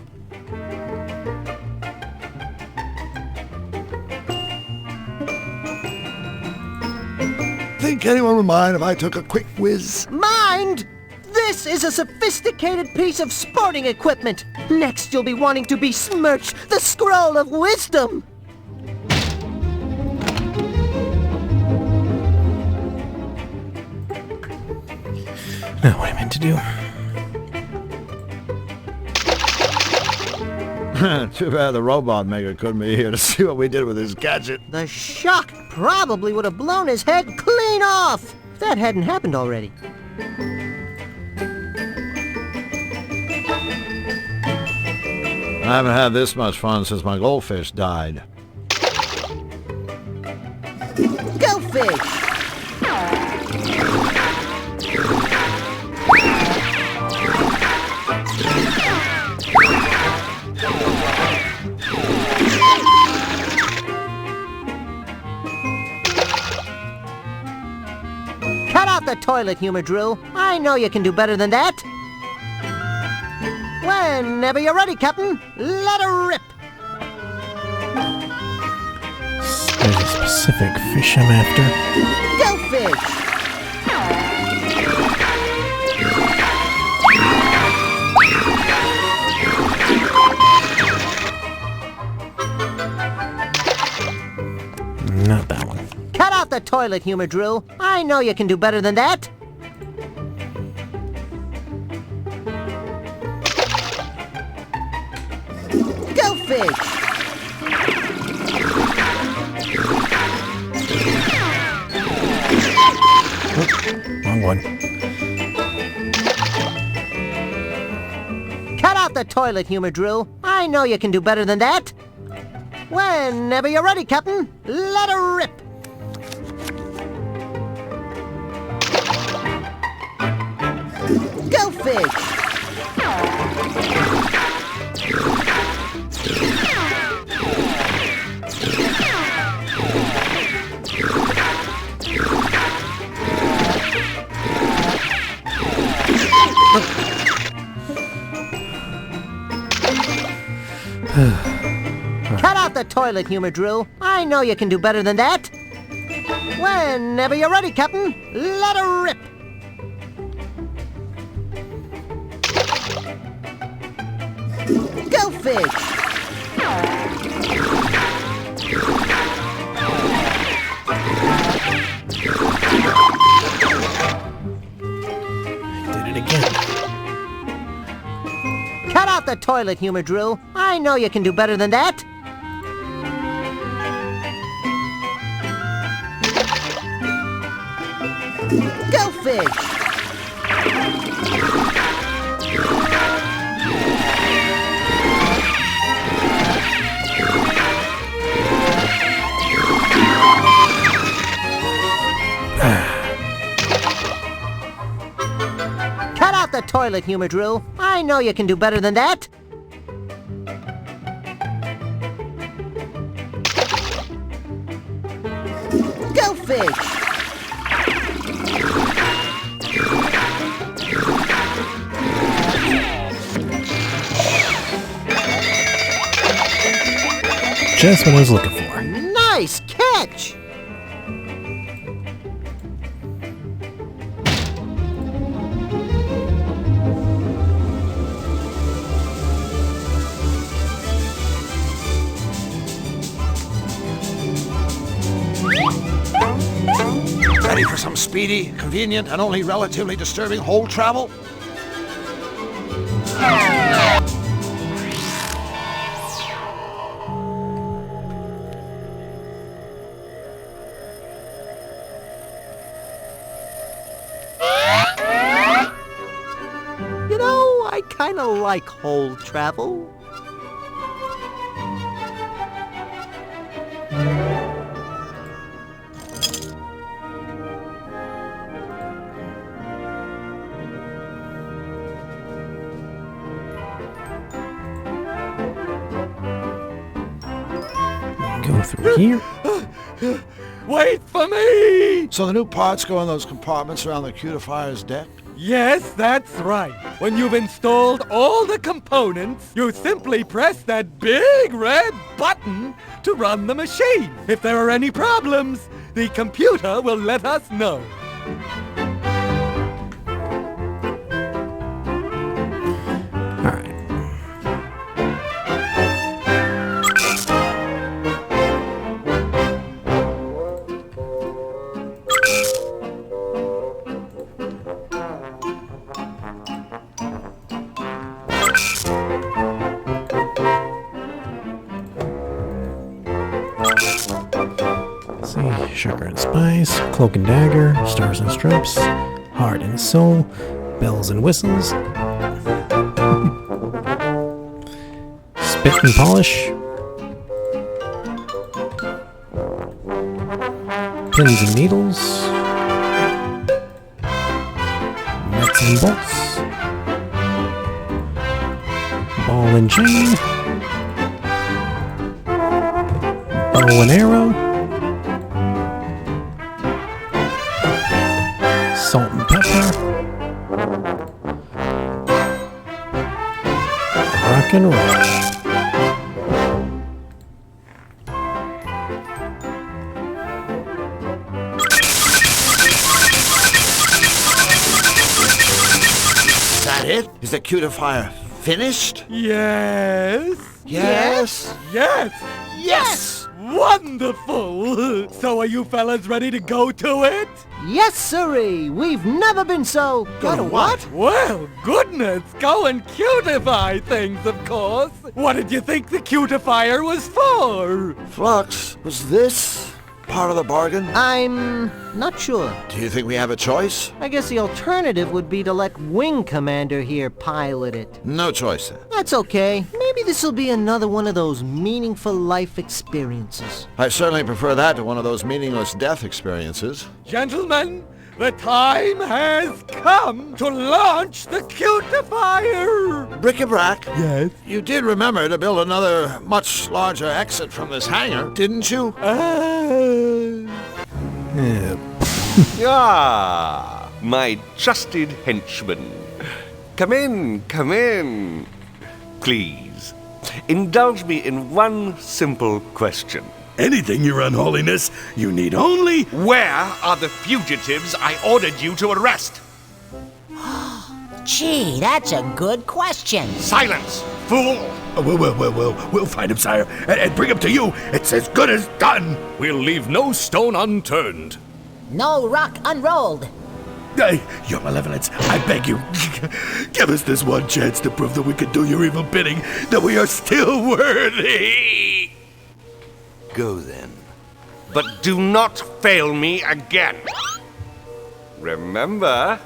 B: Think anyone would mind if I took a quick whiz?
H: Mind? This is a sophisticated piece of sporting equipment. Next you'll be wanting to besmirch the scroll of wisdom.
I: Not what I meant to do.
B: Too bad the robot maker couldn't be here to see what we did with his gadget.
H: The shock probably would have blown his head clean off if that hadn't happened already.
B: I haven't had this much fun since my goldfish died.
H: Go fish! Cut out the toilet humor drill. I know you can do better than that. Whenever you're ready, Captain, let her rip.
I: There's a specific fish I'm after.
H: Go fish!
I: Not that one.
H: Cut out the toilet humor drill. I know you can do better than that. Go fish!
I: Wrong one.
H: Cut out the toilet humor drill. I know you can do better than that. Whenever you're ready, Captain, let her rip. Go fish! Cut out the toilet humor drill. I know you can do better than that. Whenever you're ready, Captain, let her rip. Go fish!
I: Did it again.
H: Cut out the toilet humor drill. I know you can do better than that. Go fish! Cut out the toilet humor drill. I know you can do better than that. Go fish!
I: Just what I was looking for.
H: Nice catch!
B: Ready for some speedy, convenient, and only relatively disturbing hold travel?
H: You know, I kinda like hold travel.
I: Go through here.
P: Wait for me!
B: So the new parts go in those compartments around the cutifier's deck?
P: Yes, that's right. When you've installed all the components, you simply press that big red button to run the machine. If there are any problems, the computer will let us know.
I: See, Sugar and Spice, Cloak and Dagger, Stars and Stripes, Heart and Soul, Bells and Whistles, Spit and Polish, Pins and Needles, Nuts and Bolts, Ball and Chain, Bow and Arrow, Salt and Pepper, Rock and Roll.
B: Is that it? Is the cutifier finished?
P: Yes.
B: Yes?
P: Yes.
B: Yes!
P: Wonderful! So are you fellas ready to go to it?
H: Yes, sirree! We've never been so...
B: Go to what?
P: Well, goodness, go and cutify things, of course. What did you think the cutifier was for?
B: Flux, was this part of the bargain?
H: I'm not sure.
B: Do you think we have a choice?
H: I guess the alternative would be to let Wing Commander here pilot it.
B: No choice then.
H: That's okay. Maybe this'll be another one of those meaningful life experiences.
B: I certainly prefer that to one of those meaningless death experiences.
P: Gentlemen, the time has come to launch the Cutifier!
B: Bric-a-brac?
P: Yes?
B: You did remember to build another much larger exit from this hangar, didn't you?
S: Ah, my trusted henchman. Come in, come in. Please, indulge me in one simple question.
F: Anything, Your Unholiness. You need only...
S: Where are the fugitives I ordered you to arrest?
K: Gee, that's a good question.
S: Silence, fool!
F: We'll find him, sire, and bring him to you. It's as good as done.
J: We'll leave no stone unturned.
K: No rock unrolled.
F: Your Malevolence, I beg you, give us this one chance to prove that we can do your evil bidding, that we are still worthy.
S: Go then. But do not fail me again. Remember,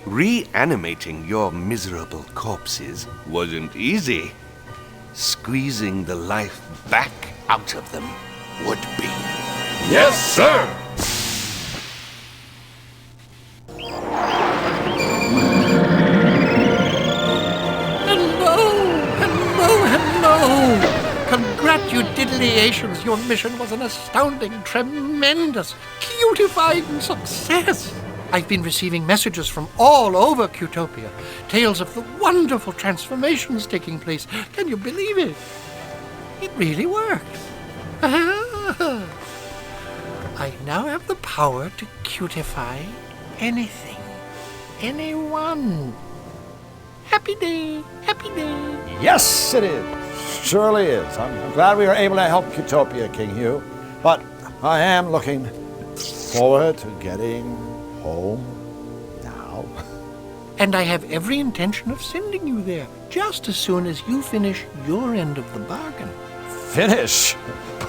S: reanimating your miserable corpses wasn't easy. Squeezing the life back out of them would be.
F: Yes, sir!
N: Hello! Congratulations! Your mission was an astounding, tremendous, cutifying success! I've been receiving messages from all over Cutopia, tales of the wonderful transformations taking place. Can you believe it? It really works. I now have the power to cutify anything, anyone. Happy day, happy day.
B: Yes, it is. Surely is. I'm glad we were able to help Cutopia, King Hugh. But I am looking forward to getting home now.
N: And I have every intention of sending you there, just as soon as you finish your end of the bargain.
B: Finish?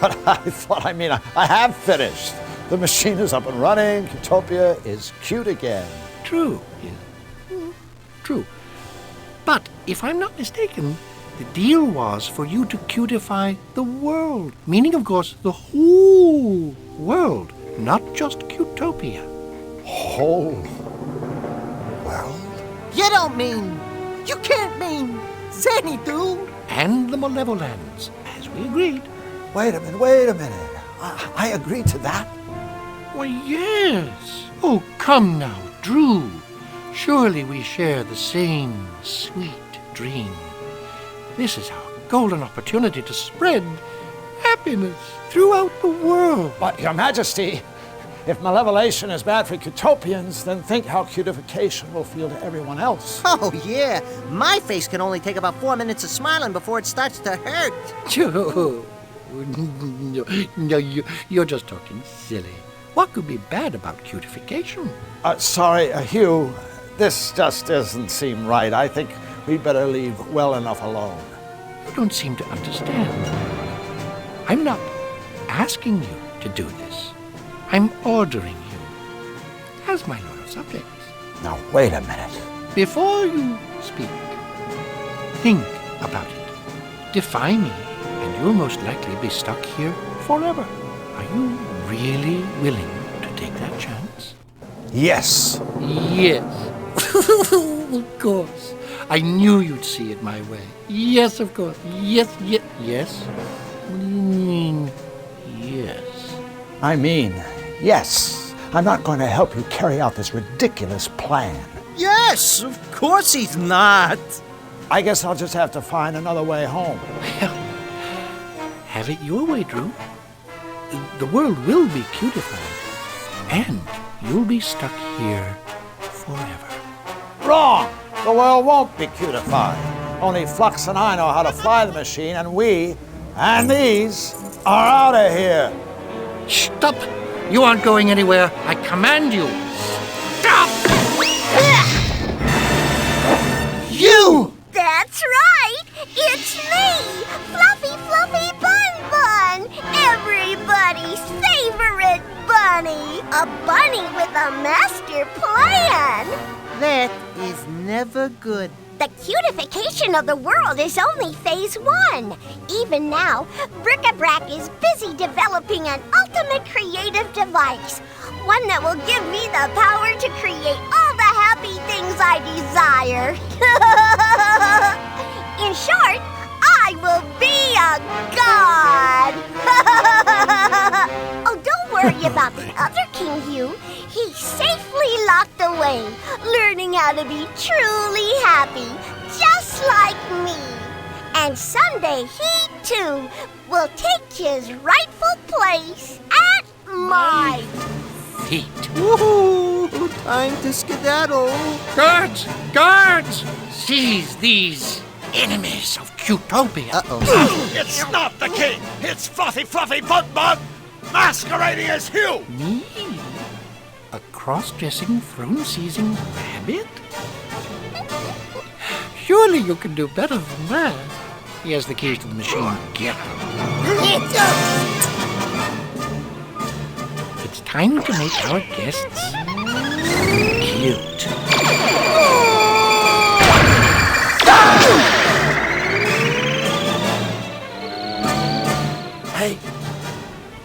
B: But I have finished. The machine is up and running. Cutopia is cute again.
N: True. True. But if I'm not mistaken, the deal was for you to cutify the world. Meaning, of course, the whole world, not just Cutopia.
B: Whole world?
H: You don't mean... You can't mean... Xanadu?
N: And the Malevolence, as we agreed.
B: Wait a minute. I agreed to that?
N: Why, yes. Oh, come now, Drew. Surely we share the same sweet dream. This is our golden opportunity to spread happiness throughout the world.
B: But, Your Majesty, if malevolation is bad for Cutopians, then think how cutification will feel to everyone else.
H: Oh, yeah. My face can only take about 4 minutes of smiling before it starts to hurt.
N: No, you're just talking silly. What could be bad about cutification?
B: Sorry, Hugh. This just doesn't seem right. I think we'd better leave well enough alone.
N: You don't seem to understand. I'm not asking you to do this. I'm ordering you as my loyal subjects.
B: Now, wait a minute.
N: Before you speak, think about it. Defy me, and you'll most likely be stuck here forever. Are you really willing to take that chance?
B: Yes.
N: Yes. Of course. I knew you'd see it my way. Yes, of course. Yes. Yes? What do you mean, yes?
B: I mean, yes. I'm not going to help you carry out this ridiculous plan.
H: Yes, of course he's not.
B: I guess I'll just have to find another way home.
N: Well, have it your way, Drew. The world will be cutified, and you'll be stuck here forever.
B: Wrong! The world won't be cutified. Only Flux and I know how to fly the machine, and we, and these, are out of here.
N: Stop! You aren't going anywhere. I command you. Stop! You!
E: That's right! It's me! Fluffy Bun Bun! Everybody's favorite A bunny with a master plan!
H: That is never good.
E: The cutification of the world is only phase 1. Even now, Bric-a-Brac is busy developing an ultimate creative device. One that will give me the power to create all the happy things I desire. In short, I will be a god! Oh, don't worry about the other King Hugh. He's safely locked away, learning how to be truly happy, just like me. And someday he, too, will take his rightful place at my
H: Feet. Woohoo! Time to skedaddle.
N: Guards! Guards! Seize these enemies of Cutopia.
H: Uh-oh.
B: It's not the king! It's Fluffy Bud Bud, masquerading as Hugh!
N: Me? A cross-dressing, throne-seizing rabbit? Surely you can do better than that. He has the keys to the machine. Get him. It's time to make our guests cute.
B: Hey,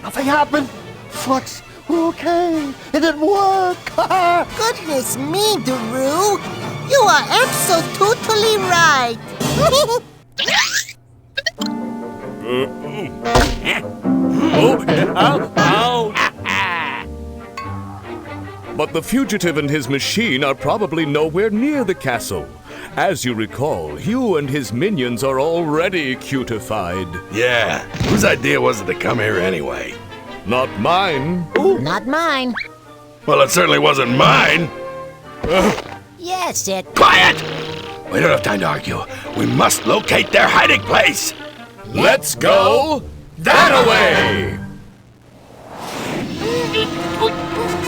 B: nothing happened. Flux, okay, it didn't work.
H: Goodness me, Daru. You are absolutely right.
J: But the fugitive and his machine are probably nowhere near the castle. As you recall, Hugh and his minions are already cutified.
D: Yeah, whose idea was it to come here anyway?
J: Not mine.
K: Not mine.
D: Well, it certainly wasn't mine.
K: Yes, it...
D: Quiet! We don't have time to argue. We must locate their hiding place.
J: Let's go that way!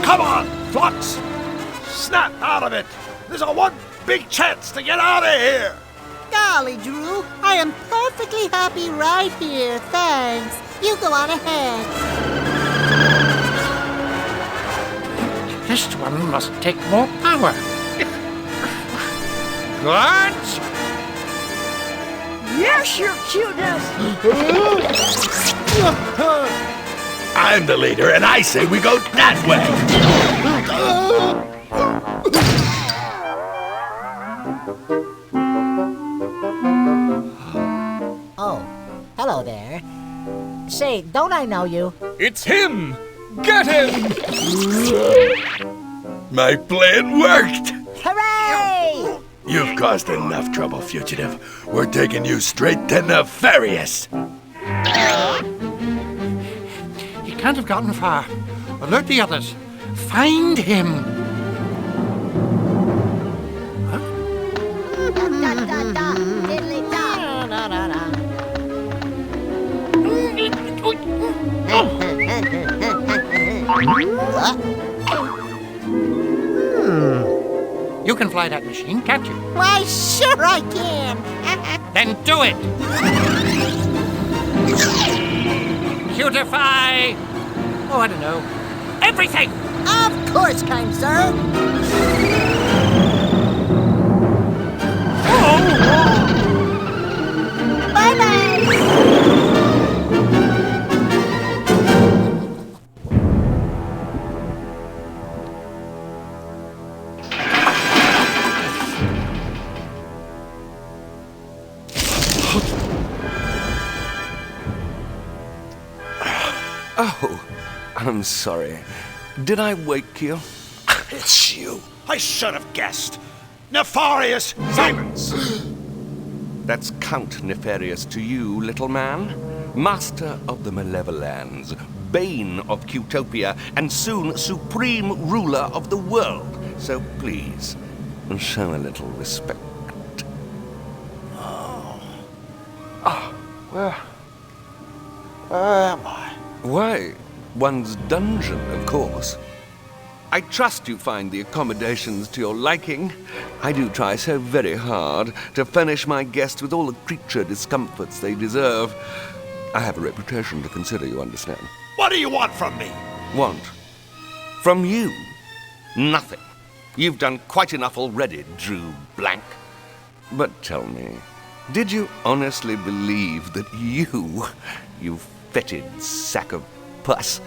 B: Come on, Flux! Snap out of it! There's a one big chance to get out of here!
H: Golly, Drew, I am perfectly happy right here. Thanks. You go on ahead.
N: This one must take more power. Guards!
A: Yes, your cuteness!
D: I'm the leader, and I say we go that way.
K: Oh, hello there. Say, don't I know you?
J: It's him! Get him!
D: My plan worked.
K: Hooray!
D: You've caused enough trouble, fugitive. We're taking you straight to Nefarious.
N: He can't have gotten far. Alert the others. Find him. You can fly that machine, can't you?
H: Why, sure I can.
N: Then do it! Cutify! Oh, I don't know. Everything!
H: Of course, kind sir. Bye-bye!
S: Oh, I'm sorry. Did I wake you?
B: It's you. I should have guessed. Nefarious Simons.
S: That's Count Nefarious to you, little man. Master of the Malevolans, bane of Cutopia, and soon supreme ruler of the world. So please, show a little respect.
B: Where am I?
S: Why, one's dungeon, of course. I trust you find the accommodations to your liking. I do try so very hard to furnish my guests with all the creature discomforts they deserve. I have a reputation to consider, you understand.
B: What do you want from me?
S: Want? From you, nothing. You've done quite enough already, Drew Blank. But tell me, did you honestly believe that you fetid sack of pus,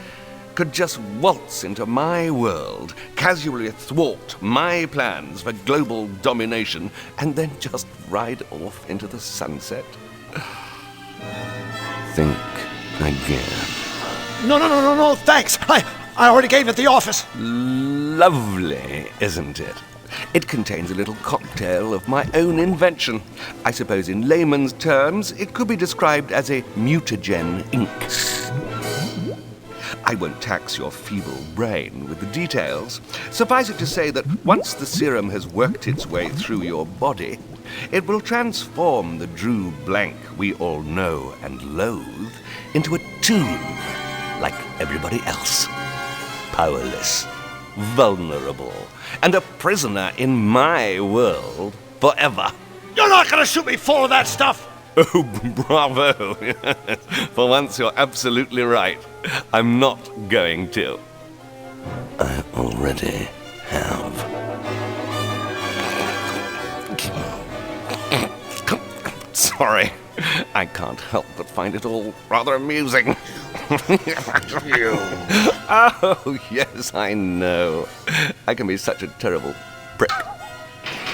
S: could just waltz into my world, casually thwart my plans for global domination, and then just ride off into the sunset? Think again.
B: No, thanks. I already gave it the office.
S: Lovely, isn't it? It contains a little cocktail of my own invention. I suppose in layman's terms, it could be described as a mutagen ink. I won't tax your feeble brain with the details. Suffice it to say that once the serum has worked its way through your body, it will transform the Drew Blank we all know and loathe into a toon, like everybody else. Powerless, vulnerable, and a prisoner in my world forever.
B: You're not going to shoot me full of that stuff!
S: Oh, bravo! For once you're absolutely right. I'm not going to. I already have. Sorry, I can't help but find it all rather amusing. Oh, yes, I know. I can be such a terrible prick.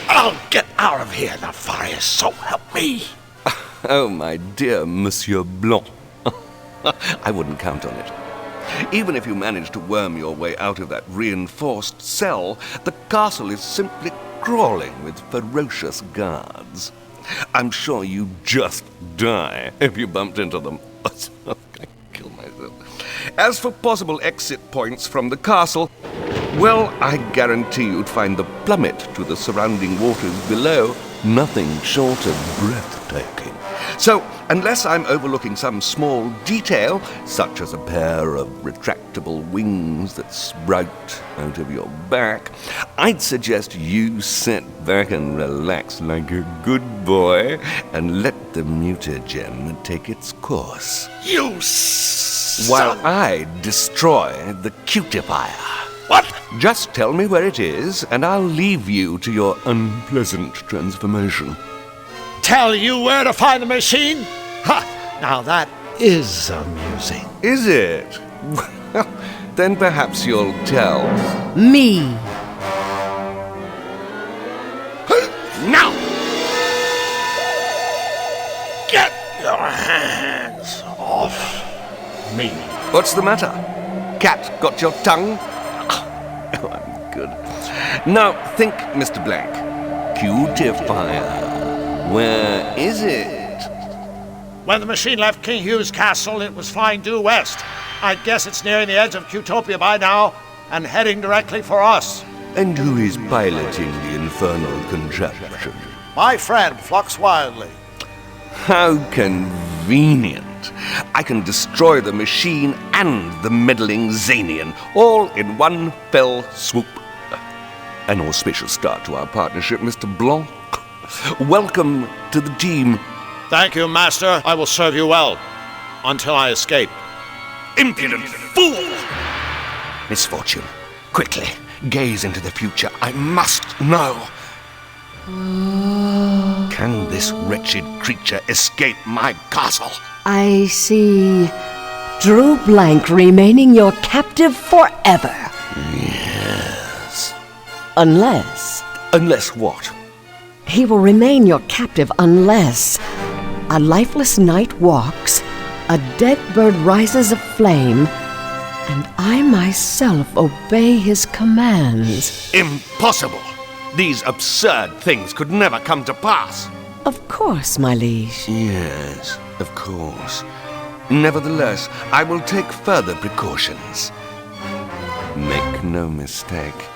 B: I'll get out of here, Nefarious, so help me!
S: Oh, my dear Monsieur Blanc. I wouldn't count on it. Even if you manage to worm your way out of that reinforced cell, the castle is simply crawling with ferocious guards. I'm sure you'd just die if you bumped into them. I'm gonna kill myself. As for possible exit points from the castle, well, I guarantee you'd find the plummet to the surrounding waters below nothing short of breathtaking. So, unless I'm overlooking some small detail, such as a pair of retractable wings that sprout out of your back, I'd suggest you sit back and relax like a good boy and let the mutagen take its course.
B: You
S: While I destroy the cutifier.
B: What?
S: Just tell me where it is, and I'll leave you to your unpleasant transformation.
B: Tell you where to find the machine? Ha! Now that is amusing.
S: Is it? Well, then perhaps you'll tell
V: me.
B: Now! Get your hands off me.
S: What's the matter? Cat got your tongue? Oh, I'm good. Now, think, Mr. Blank. Cutifier. Where is it?
B: When the machine left King Hugh's castle, it was flying due west. I guess it's nearing the edge of Cutopia by now and heading directly for us.
S: And who is piloting the infernal contraption?
B: My friend, Flux Wildly.
S: How convenient. I can destroy the machine and the meddling Zanian, all in one fell swoop. An auspicious start to our partnership, Mr. Blanc. Welcome to the team.
B: Thank you, Master. I will serve you well. Until I escape.
S: Impudent fool! Misfortune. Quickly, gaze into the future. I must know. Can this wretched creature escape my castle?
A: I see Drew Blank remaining your captive forever.
S: Yes.
A: Unless
S: what?
A: He will remain your captive unless a lifeless knight walks, a dead bird rises aflame, and I myself obey his commands.
S: Impossible! These absurd things could never come to pass.
A: Of course, my liege.
S: Yes, of course. Nevertheless, I will take further precautions. Make no mistake.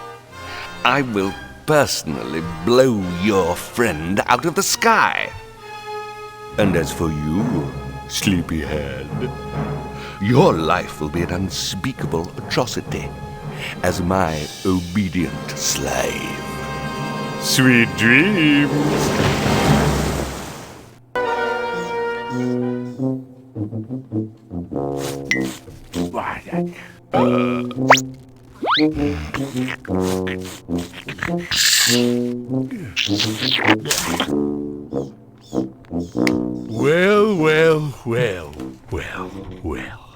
S: I will personally blow your friend out of the sky. And as for you, sleepyhead, your life will be an unspeakable atrocity as my obedient slave. Sweet dreams!
F: Well.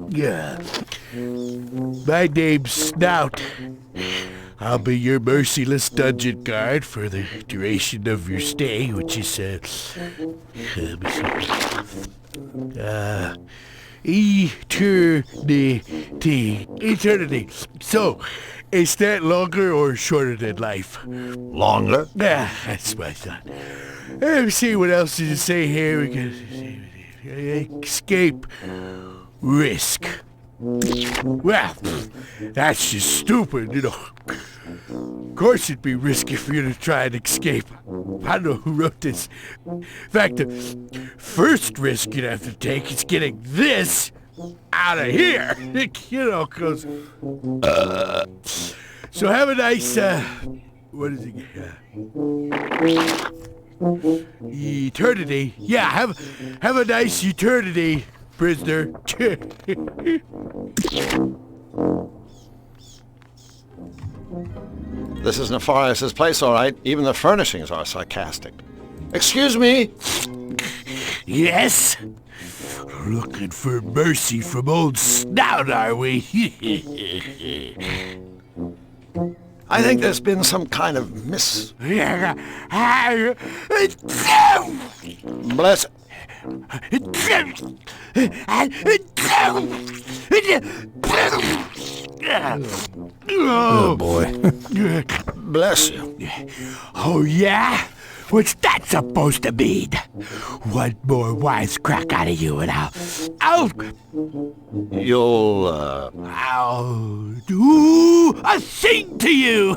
F: Yeah. My name's Snout. I'll be your merciless dungeon guard for the duration of your stay, which is, let me see. Eternity. So, is that longer or shorter than life?
B: Longer?
F: Yeah, that's what I thought. Let me see what else did it say here. We got escape, risk. Well, that's just stupid, you know. Of course it'd be risky for you to try and escape. I don't know who wrote this. In fact, the first risk you'd have to take is getting this out of here. You know, because... So have a nice, what is it? Eternity. Yeah, have a nice eternity, prisoner.
B: This is Nefarious' place, all right. Even the furnishings are sarcastic. Excuse me?
F: Yes? Looking for mercy from old Snout, are we?
B: I think there's been some kind of Bless...
F: Oh, boy.
B: Bless you.
F: Oh, yeah? What's that supposed to mean? One more wisecrack out of you and I'll do a thing to you!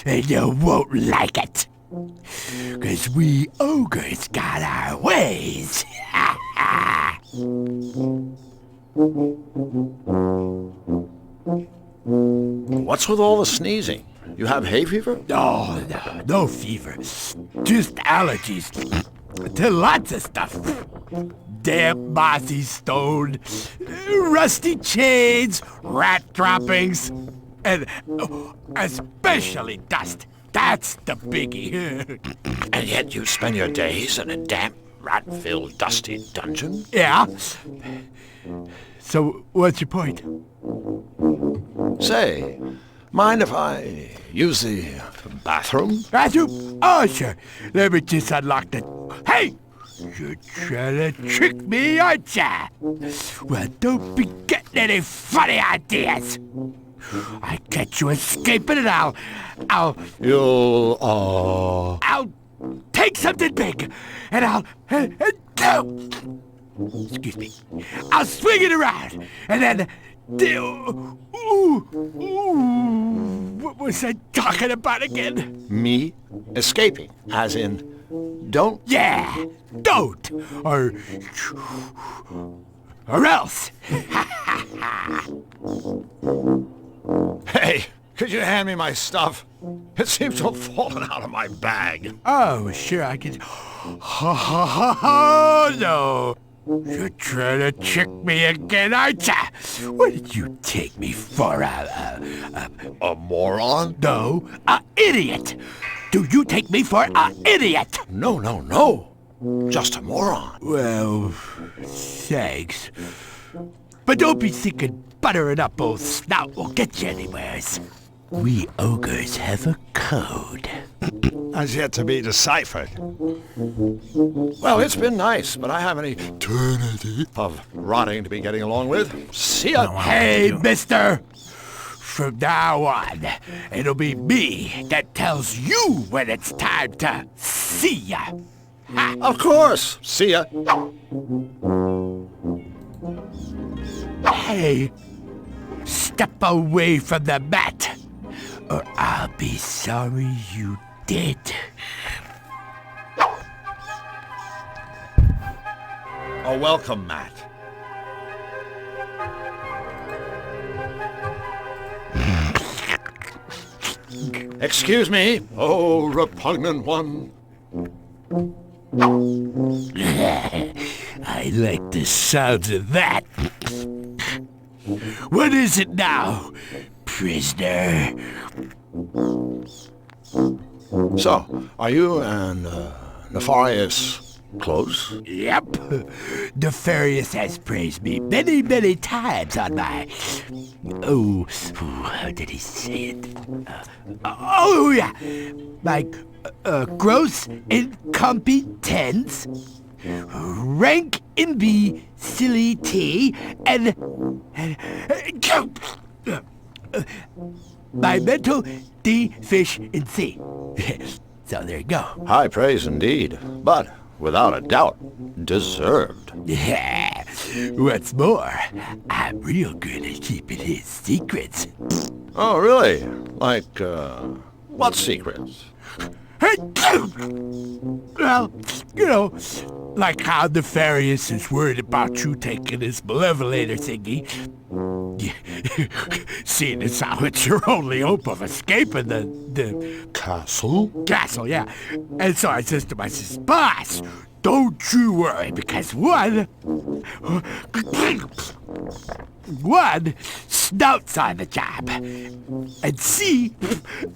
F: And you won't like it. 'Cause we ogres got our ways.
B: What's with all the sneezing? You have hay fever?
F: Oh, no fever. Just allergies to lots of stuff. Damp, mossy stone, rusty chains, rat droppings, and especially dust. That's the biggie.
B: And yet you spend your days in a damp, rat-filled, dusty dungeon?
F: Yeah. So, what's your point?
B: Say, mind if I use the bathroom?
F: Bathroom? Oh, sure. Let me just unlock the... Hey! You're trying to trick me, aren't ya? Well, don't be getting any funny ideas. I catch you escaping and I'll take something big and excuse me. I'll swing it around and then... what was I talking about again?
B: Me escaping, as in, don't?
F: Yeah, don't, or else.
B: Hey, could you hand me my stuff? It seems to have fallen out of my bag.
F: Oh, sure, I can... Oh, no. You're trying to trick me again, aren't ya? What did you take me for,
B: a moron?
F: No, a idiot. Do you take me for a idiot?
B: No. Just a moron.
F: Well, thanks. But don't be thinking buttering up old Snout will get you anywheres. We ogres have a code.
B: Has yet to be deciphered. Well, it's been nice, but I have an eternity of rotting to be getting along with. See ya.
F: Hey, mister! From now on, it'll be me that tells you when it's time to see ya. Ha.
B: Of course. See ya.
F: Hey, step away from the mat, or I'll be sorry you did.
B: A welcome mat. Excuse me, oh repugnant one.
F: I like the sounds of that. What is it now, prisoner?
B: So, are you and Nefarious close?
F: Yep. Nefarious has praised me many, many times on my... how did he say it? Yeah. My gross incompetence, rank imbecility, and my mental deficiency. So there you go.
B: High praise indeed, but without a doubt, deserved.
F: Yeah. What's more, I'm real good at keeping his secrets.
B: Oh, really? Like, what secrets?
F: Well, you know, like how Nefarious is worried about you taking his malevolator thingy. Seeing as how it's your only hope of escaping the
B: castle?
F: Castle, yeah. And so I says to myself, boss, don't you worry, because one snouts on the job, and C,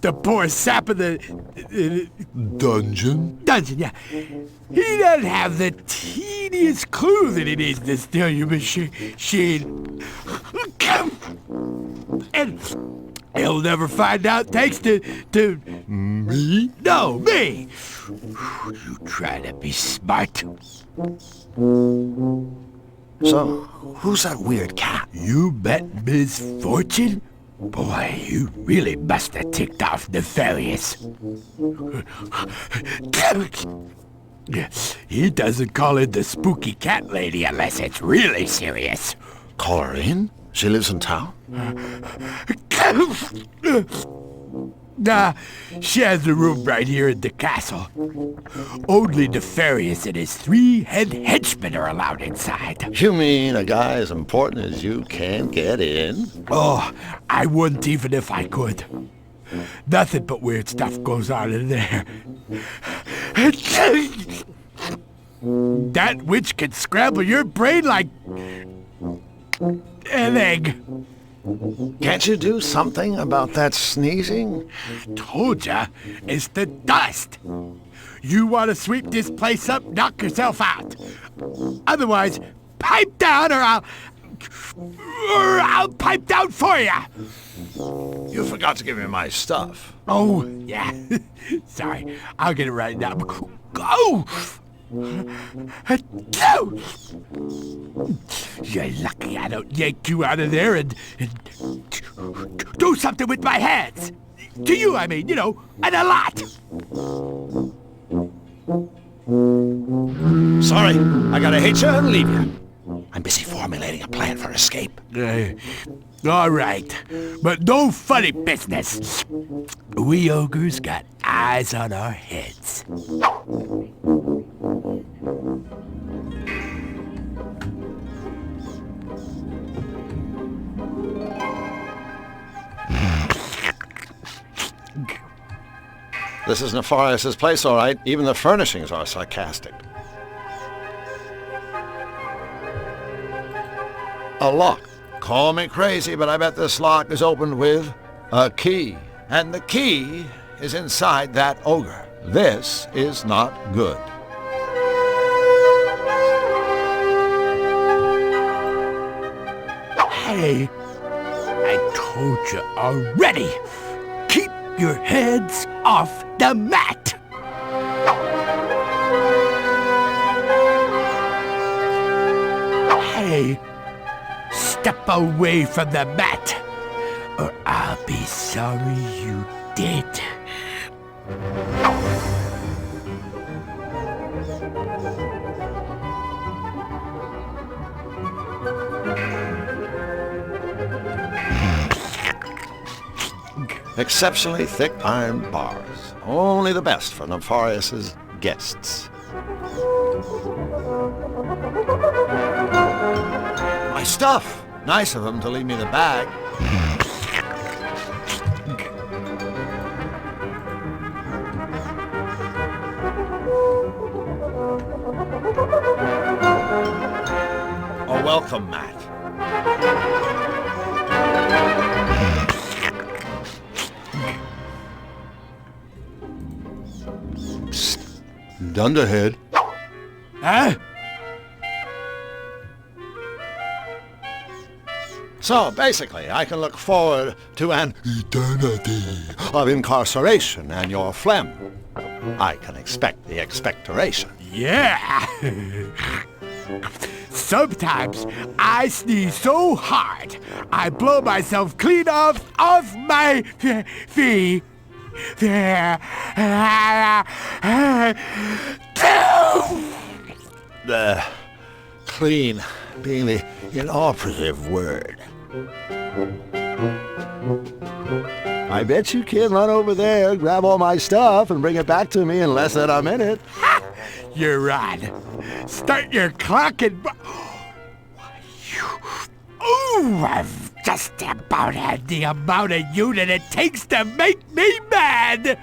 F: the poor sap of the
B: dungeon,
F: yeah, he doesn't have the teeniest clue that he needs to steal your machine, and he'll never find out thanks to me. No, me. You try to be smart.
B: So, who's that weird cat?
F: You met Ms. Fortune? Boy, you really must have ticked off Nefarious. He doesn't call in the spooky cat lady unless it's really serious.
B: Call her in? She lives in town?
F: Nah, she has a room right here in the castle. Only Nefarious and his 3 head henchmen are allowed inside.
B: You mean a guy as important as you can't get in?
F: Oh, I wouldn't even if I could. Nothing but weird stuff goes on in there. That witch can scramble your brain like an egg.
B: Can't you do something about that sneezing?
F: Told ya, it's the dust. You want to sweep this place up, knock yourself out. Otherwise, pipe down or I'll pipe down for ya.
B: You forgot to give me my stuff.
F: Oh, yeah. Sorry, I'll get it right now. Go! You're lucky I don't yank you out of there and do something with my hands. To you, I mean, you know, and a lot.
B: Sorry, I gotta hit you and leave you. I'm busy formulating a plan for escape.
F: All right, but no funny business. We ogres got eyes on our heads.
B: This is Nefarious's place, all right. Even the furnishings are sarcastic. A lock. Call me crazy, but I bet this lock is opened with a key. And the key is inside that ogre. This is not good.
F: Hey, I told you already. Keep your heads off the mat. Hey, step away from the mat, or I'll be sorry you did.
B: Exceptionally thick iron bars. Only the best for Nefarious's guests. My stuff! Nice of him to leave me the bag. A welcome mat. Dunderhead.
N: Huh?
B: So, basically, I can look forward to an eternity of incarceration and your phlegm. I can expect the expectoration.
N: Yeah. Sometimes I sneeze so hard, I blow myself clean off my feet.
B: Clean being the inoperative word. I bet you can run over there, grab all my stuff, and bring it back to me in less than a minute.
N: You're on. Start your clock and... Ooh, I've just about had the amount of unit it takes to make me mad.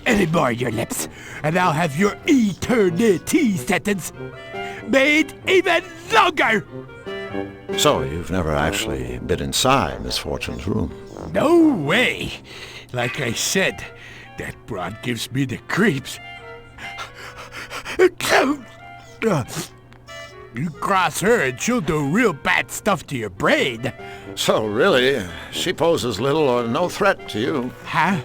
N: Any more of your lips, and I'll have your eternity sentence made even longer.
B: So, you've never actually been inside Miss Fortune's room?
N: No way. Like I said, that broad gives me the creeps. You cross her and she'll do real bad stuff to your brain.
B: So, really, she poses little or no threat to you.
N: Huh?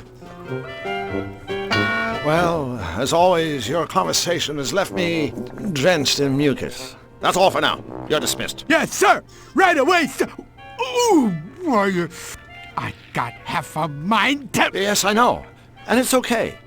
B: Well, as always, your conversation has left me drenched in mucus. That's all for now. You're dismissed.
N: Yes, sir! Right away, sir! Ooh, warrior! I got half a mind to...
B: Yes, I know. And it's okay.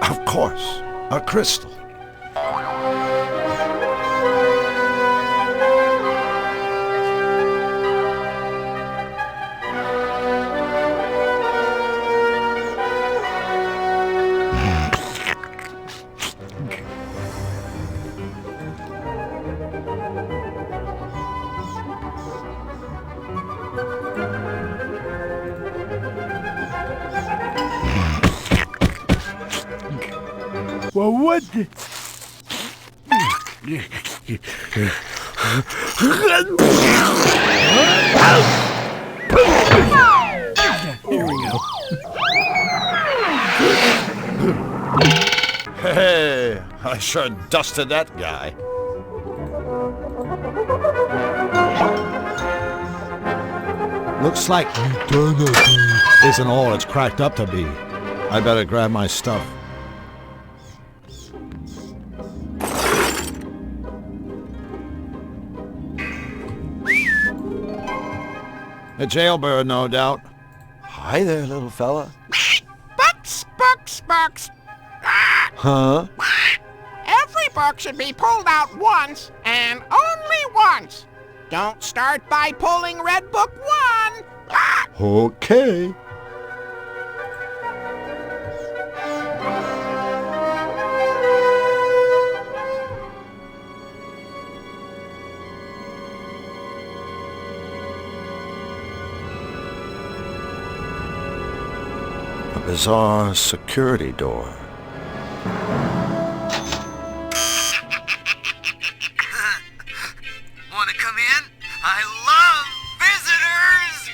B: Of course, a crystal.
N: Well, what the...
B: Here we go. Hey, I sure dusted that guy. Looks like eternity isn't all it's cracked up to be. I better grab my stuff. A jailbird, no doubt. Hi there, little fella.
O: Bucks, bucks, bucks.
B: Huh?
O: Every book should be pulled out once, and only once. Don't start by pulling Red Book 1.
B: Okay. A bizarre security door.
T: Wanna come in? I love visitors!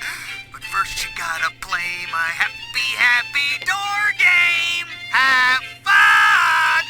T: But first you gotta play my happy, happy door game! Have fun!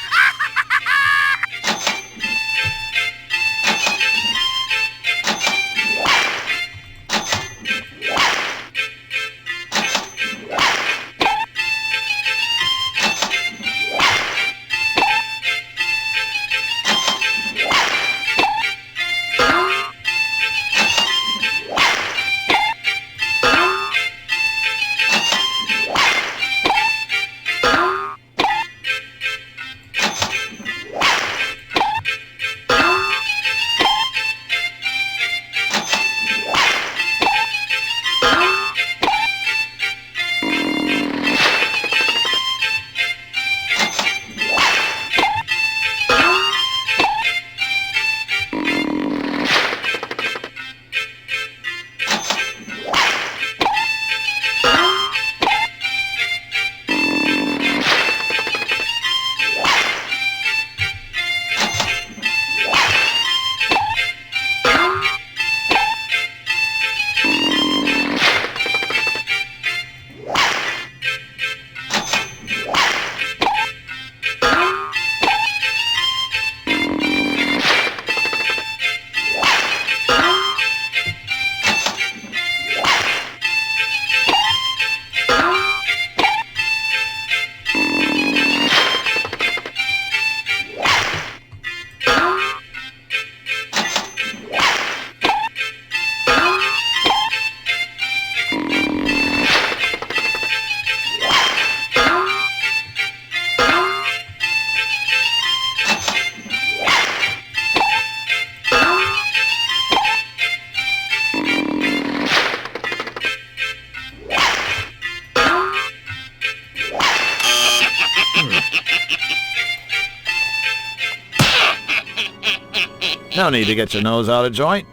B: No need to get your nose out of joint.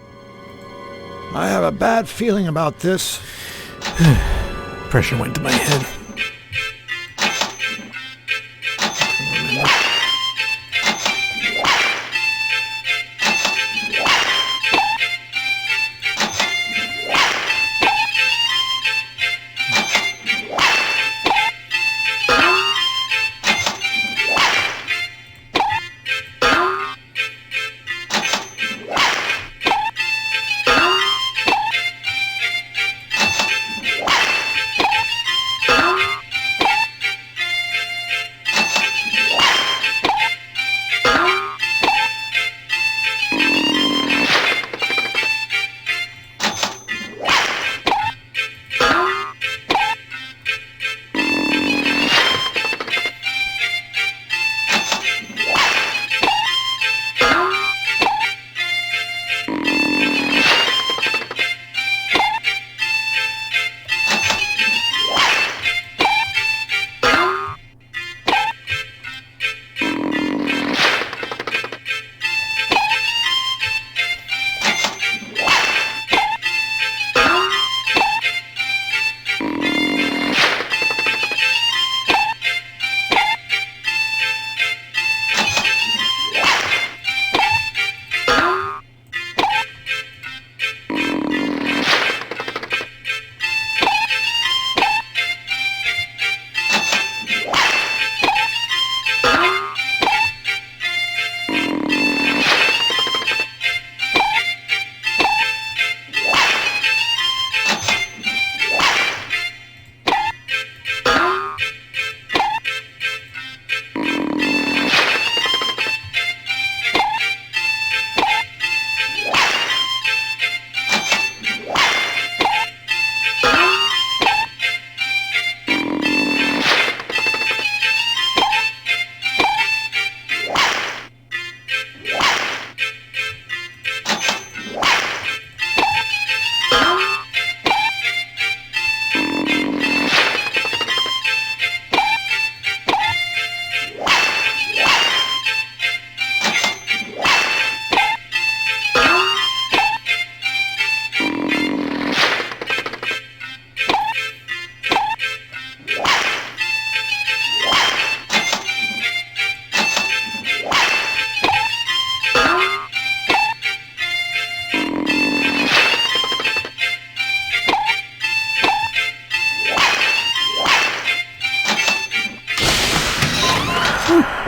B: I have a bad feeling about this.
I: Pressure went to my head.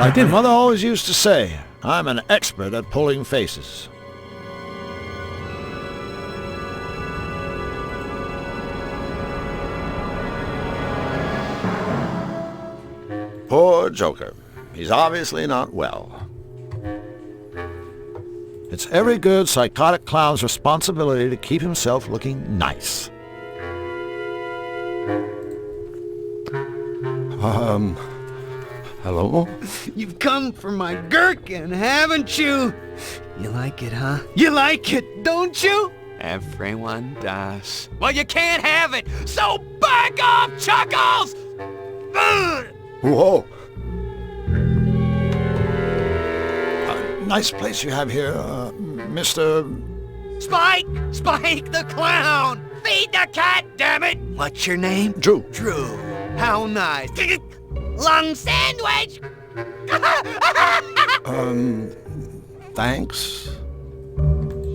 B: Like my mother always used to say, I'm an expert at pulling faces. Poor Joker. He's obviously not well. It's every good psychotic clown's responsibility to keep himself looking nice.
L: Hello? You've come for my gherkin, haven't you? You like it, huh? You like it, don't you?
Q: Everyone does. Well, you can't have it, so back off, Chuckles!
B: Whoa! Nice place you have here, Mr.
L: Spike! Spike the clown! Feed the cat, damn it! What's your name?
B: Drew.
L: Drew. How nice. Lung sandwich!
B: Thanks.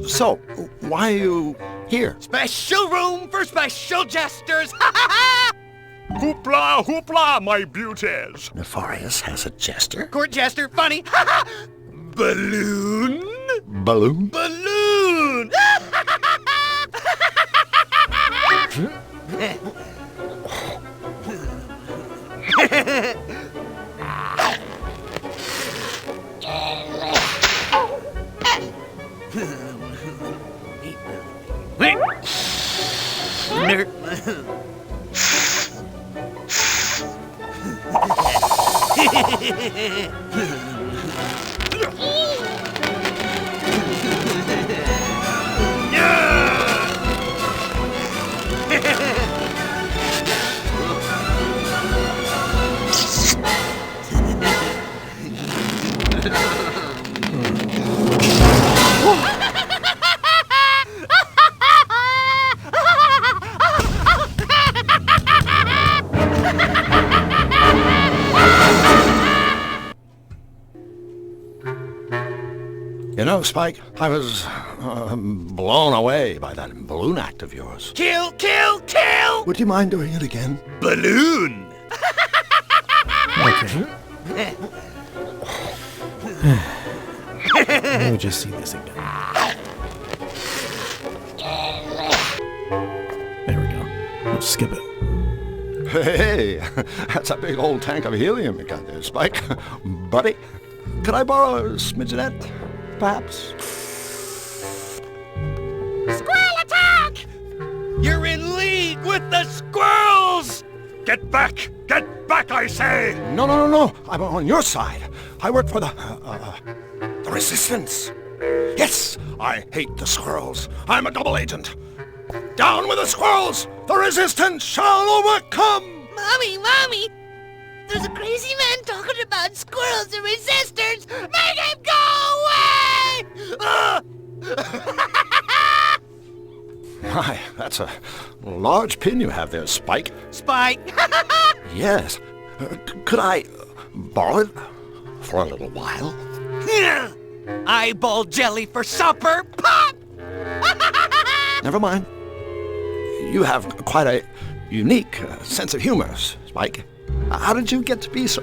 B: So, why are you here?
L: Special room for special jesters!
J: Hoopla, hoopla, my beauties!
F: Nefarious has a jester?
L: Court jester, funny! Balloon?
B: Balloon?
L: Balloon!
B: Spike. I was blown away by that balloon act of yours.
T: Kill, kill, kill!
B: Would you mind doing it again?
T: Balloon!
I: Okay. Let me just see this again. There we go. We'll skip it.
B: Hey, that's a big old tank of helium you got there, Spike. Buddy, could I borrow a smidgenette, perhaps?
T: Squirrel attack! You're in league with the squirrels!
B: Get back! Get back, I say! No. I'm on your side. I work for the Resistance. Yes, I hate the squirrels. I'm a double agent. Down with the squirrels! The Resistance shall overcome!
E: Mommy! There's a crazy man talking about squirrels and resistors! Make him go away!
B: My, that's a large pin you have there, Spike.
T: Spike!
B: Yes. Could I borrow it for a little while?
T: Eyeball jelly for supper! Pop!
B: Never mind. You have quite a unique sense of humor, Spike. How did you get to be so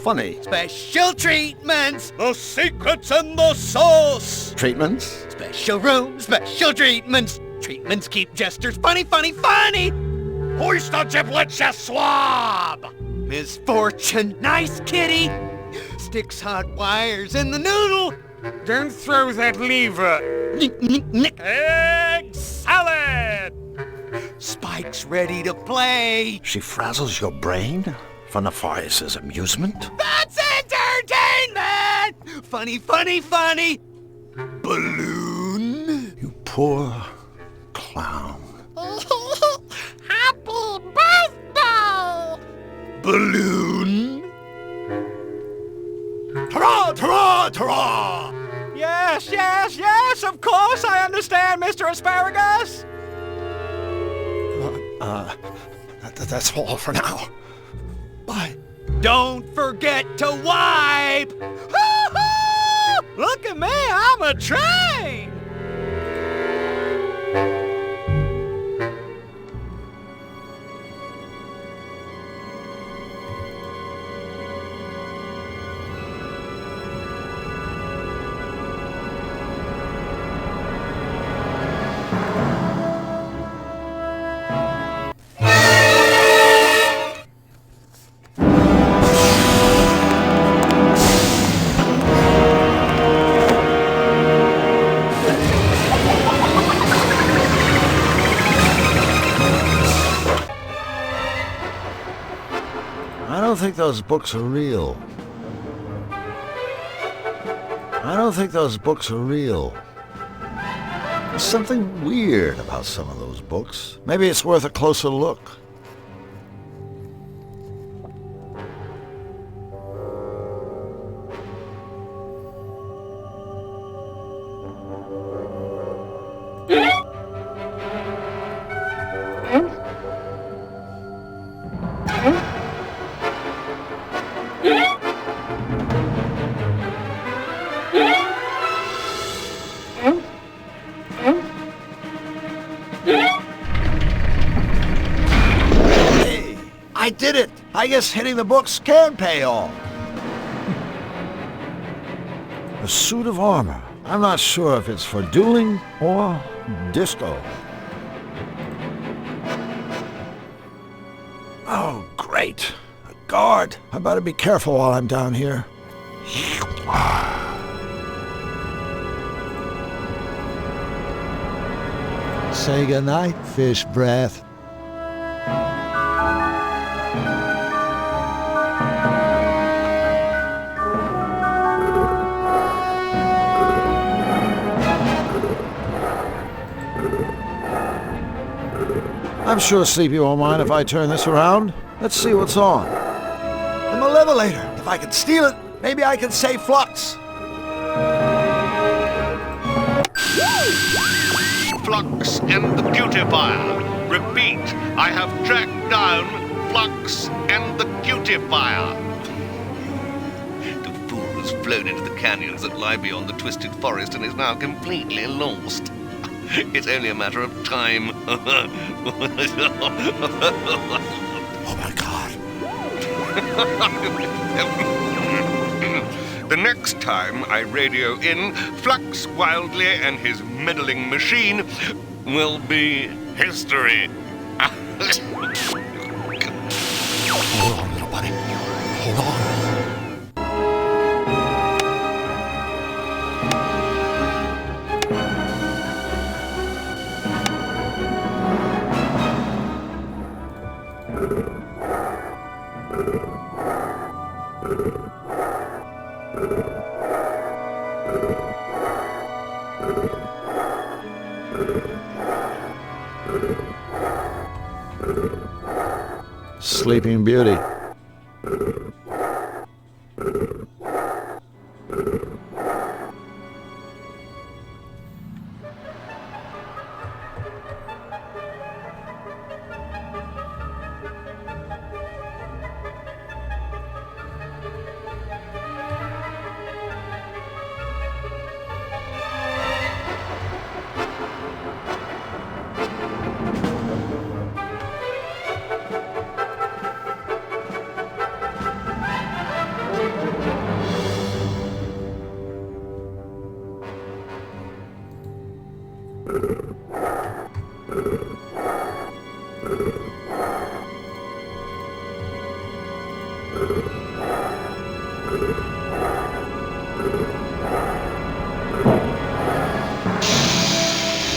B: funny?
T: Special treatments! The secret's in the sauce!
B: Treatments?
T: Special rooms, special treatments! Treatments keep jesters funny! Hoist the giblets, you swab! Misfortune, nice kitty! Sticks hot wires in the noodle!
N: Don't throw that lever. Egg salad!
T: Spike's ready to play!
B: She frazzles your brain for Nefarious' amusement?
T: That's entertainment! Funny! Balloon?
B: You poor clown.
E: Happy birthday!
T: Balloon?
B: Hurrah!
N: Yes, of course I understand, Mr. Asparagus.
B: That's all for now. Bye.
T: Don't forget to wipe!
N: Look at me, I'm a train!
B: I don't think those books are real. There's something weird about some of those books. Maybe it's worth a closer look. I did it! I guess hitting the books can pay off. A suit of armor. I'm not sure if it's for dueling or disco. Oh, great. A guard. I better be careful while I'm down here. Say goodnight, fish breath. I'm sure Sleepy won't mind if I turn this around. Let's see what's on. The Malevolator. If I can steal it, maybe I can save Flux.
J: Flux and the Cutifier. Repeat, I have tracked down Flux and the Cutifier. The fool's
S: has flown into the canyons that lie beyond the twisted forest and is now completely lost. It's only a matter of time.
F: Oh my God.
S: The next time I radio in, Flux Wildly and his meddling machine will be history.
F: Hold on, little buddy. Hold on.
B: Sleeping Beauty.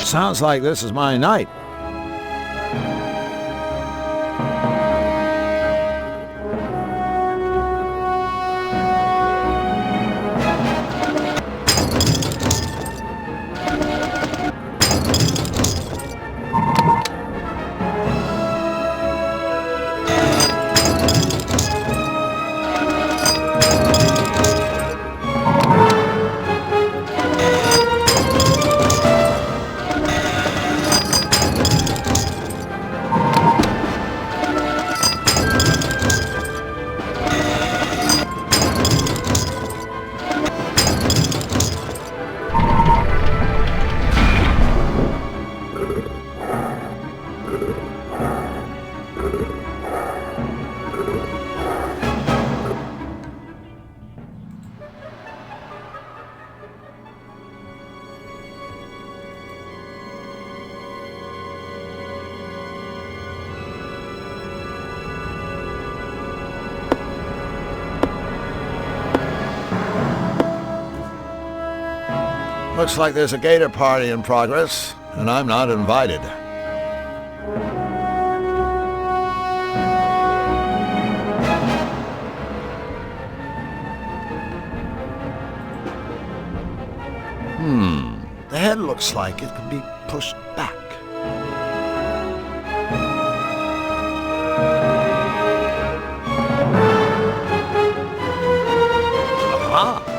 B: Sounds like this is my night. Looks like there's a gator party in progress, and I'm not invited. The head looks like it could be pushed back. Aha!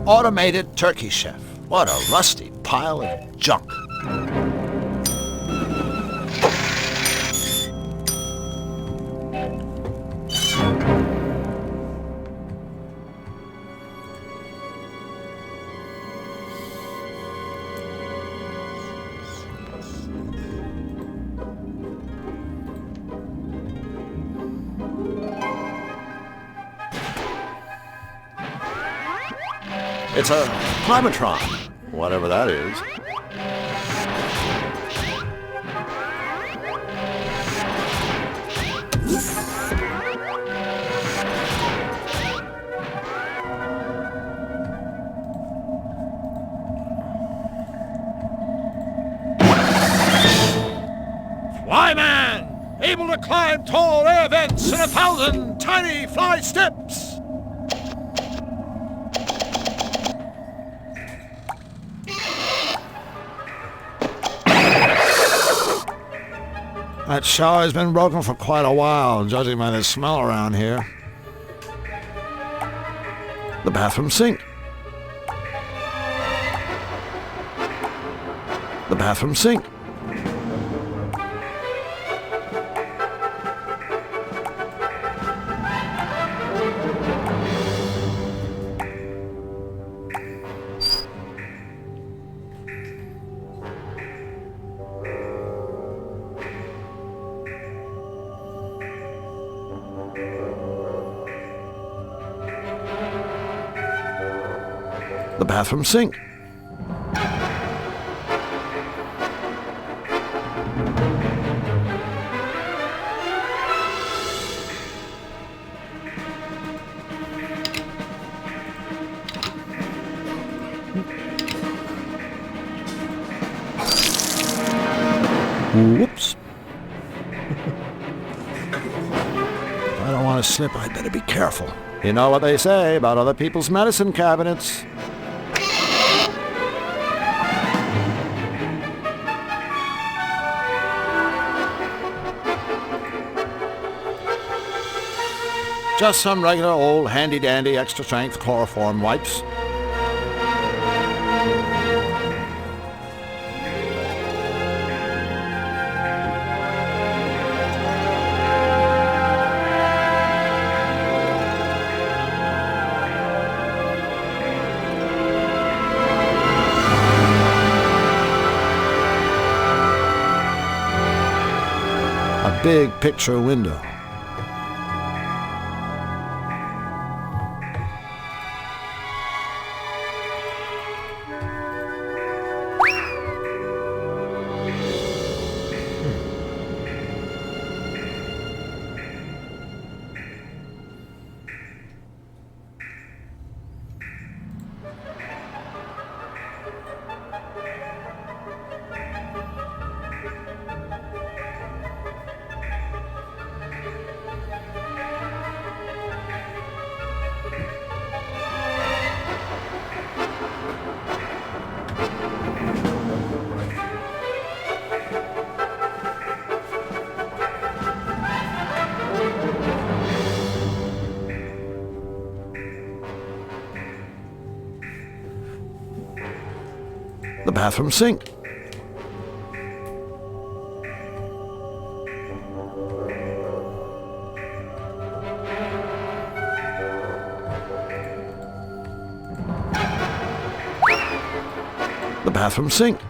B: Automated turkey chef. What a rusty pile of junk. It's a climatron, whatever that is.
G: Flyman! Able to climb tall air vents in 1,000
B: tiny fly steps. That shower's been broken for quite a while, judging by the smell around here. The bathroom sink. The bathroom sink. The bathroom sink. Whoops. If I don't want to slip, I'd better be careful. You know what they say about other people's medicine cabinets. Just some regular old handy-dandy extra-strength chloroform wipes. A big picture window. The bathroom sink. The bathroom sink.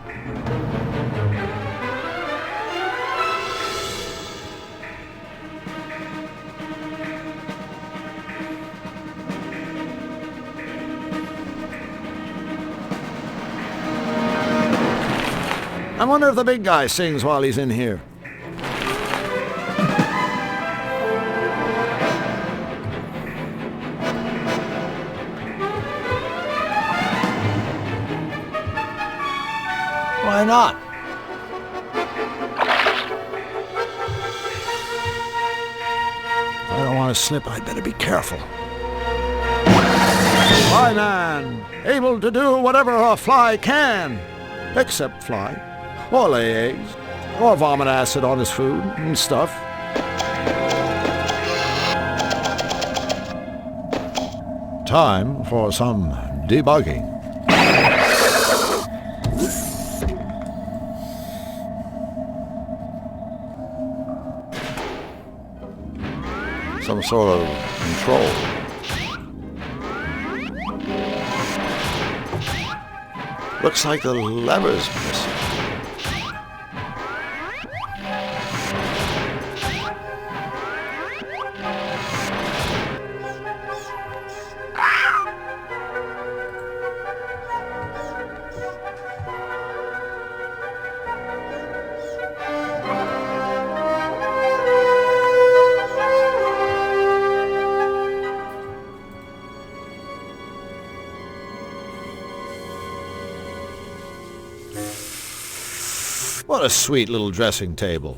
B: I wonder if the big guy sings while he's in here. Why not? If I don't want to slip, I'd better be careful. Fly man, able to do whatever a fly can, except fly, or lay eggs, or vomit acid on his food and stuff. Time for some debugging. Some sort of control. Looks like the lever's missing. What a sweet little dressing table.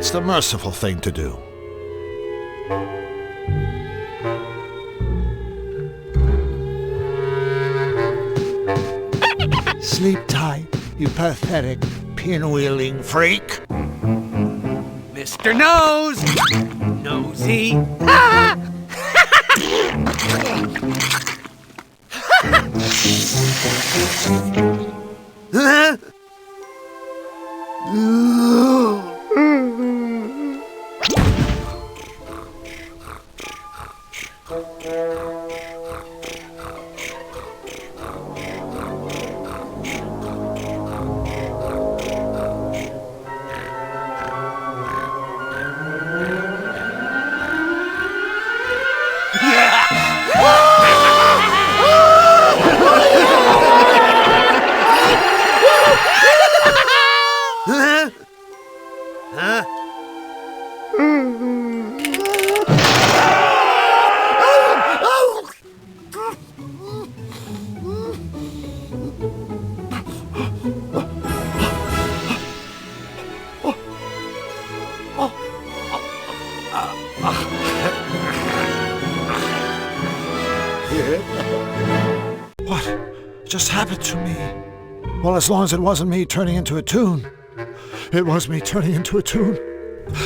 B: it's the merciful thing to do. Sleep tight, you pathetic pinwheeling freak.
L: Mr. Nose! Nosy! Huh? Huh? Huh?
B: What just happened to me? Well, as long as it wasn't me turning into a toon. It was me turning into a toon.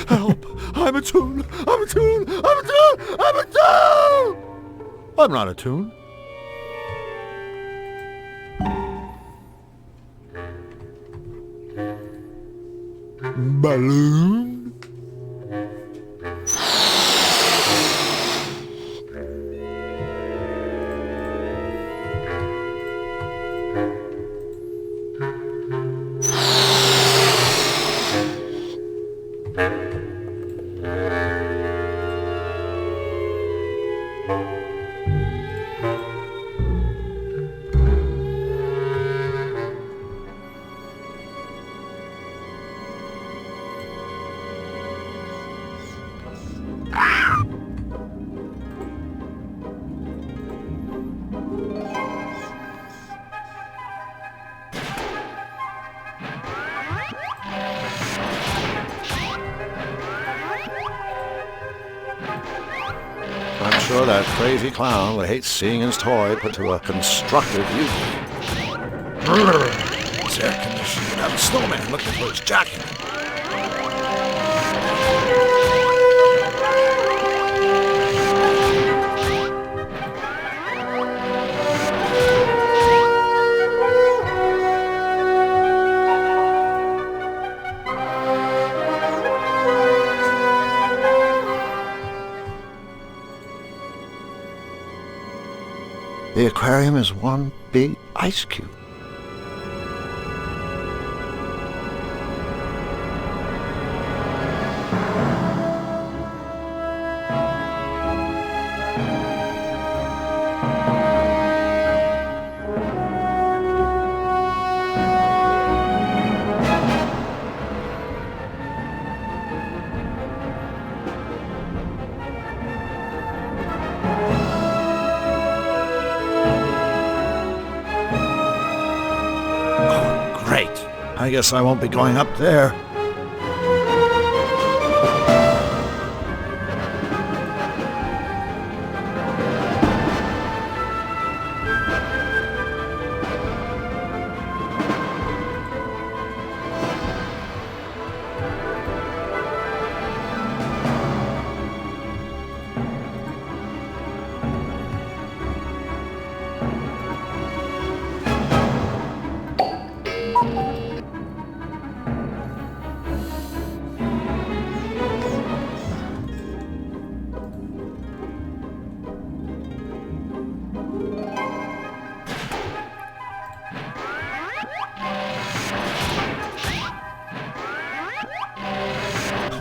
B: Help! I'm a toon! I'm a toon! I'm a toon! I'm a toon! I'm not a toon. Balloon? I'm sure that crazy clown would hate seeing his toy put to a constructive use. This air conditioner would have a snowman looking for his jacket. The aquarium is one big ice cube. Great. I guess I won't be going up there.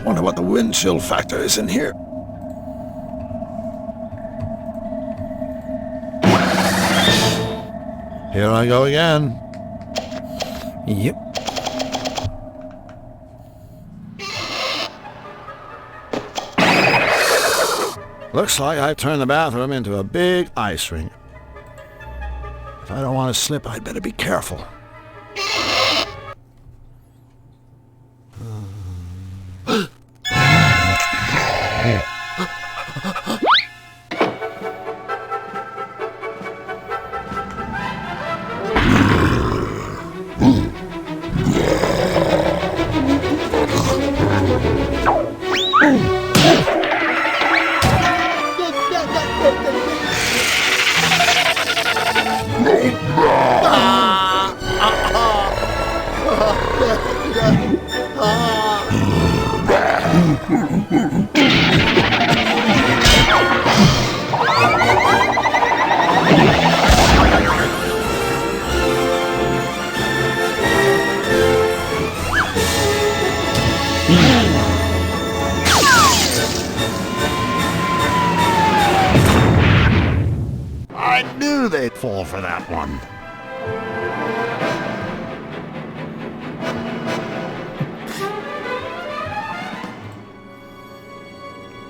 B: Wonder what the wind chill factor is in here. Here I go again.
I: Yep.
B: Looks like I've turned the bathroom into a big ice rink. If I don't want to slip, I'd better be careful. Ray? I knew they'd fall for that one.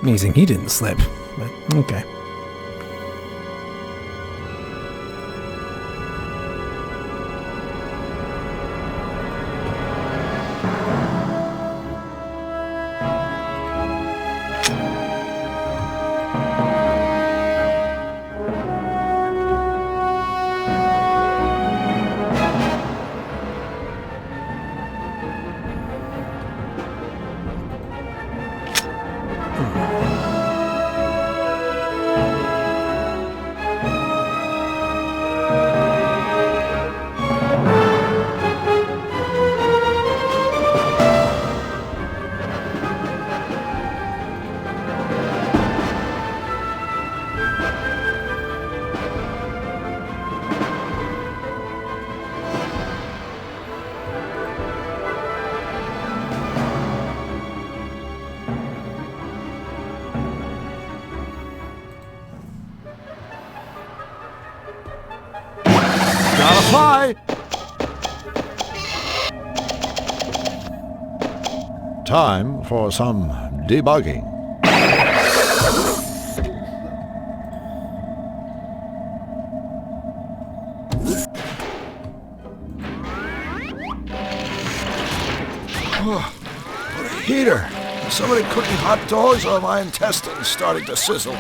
I: Amazing he didn't slip, but okay.
B: Gotta fly! Time for some debugging. Oh, what a heater! Is somebody cooking hot dogs or are my intestines starting to sizzle?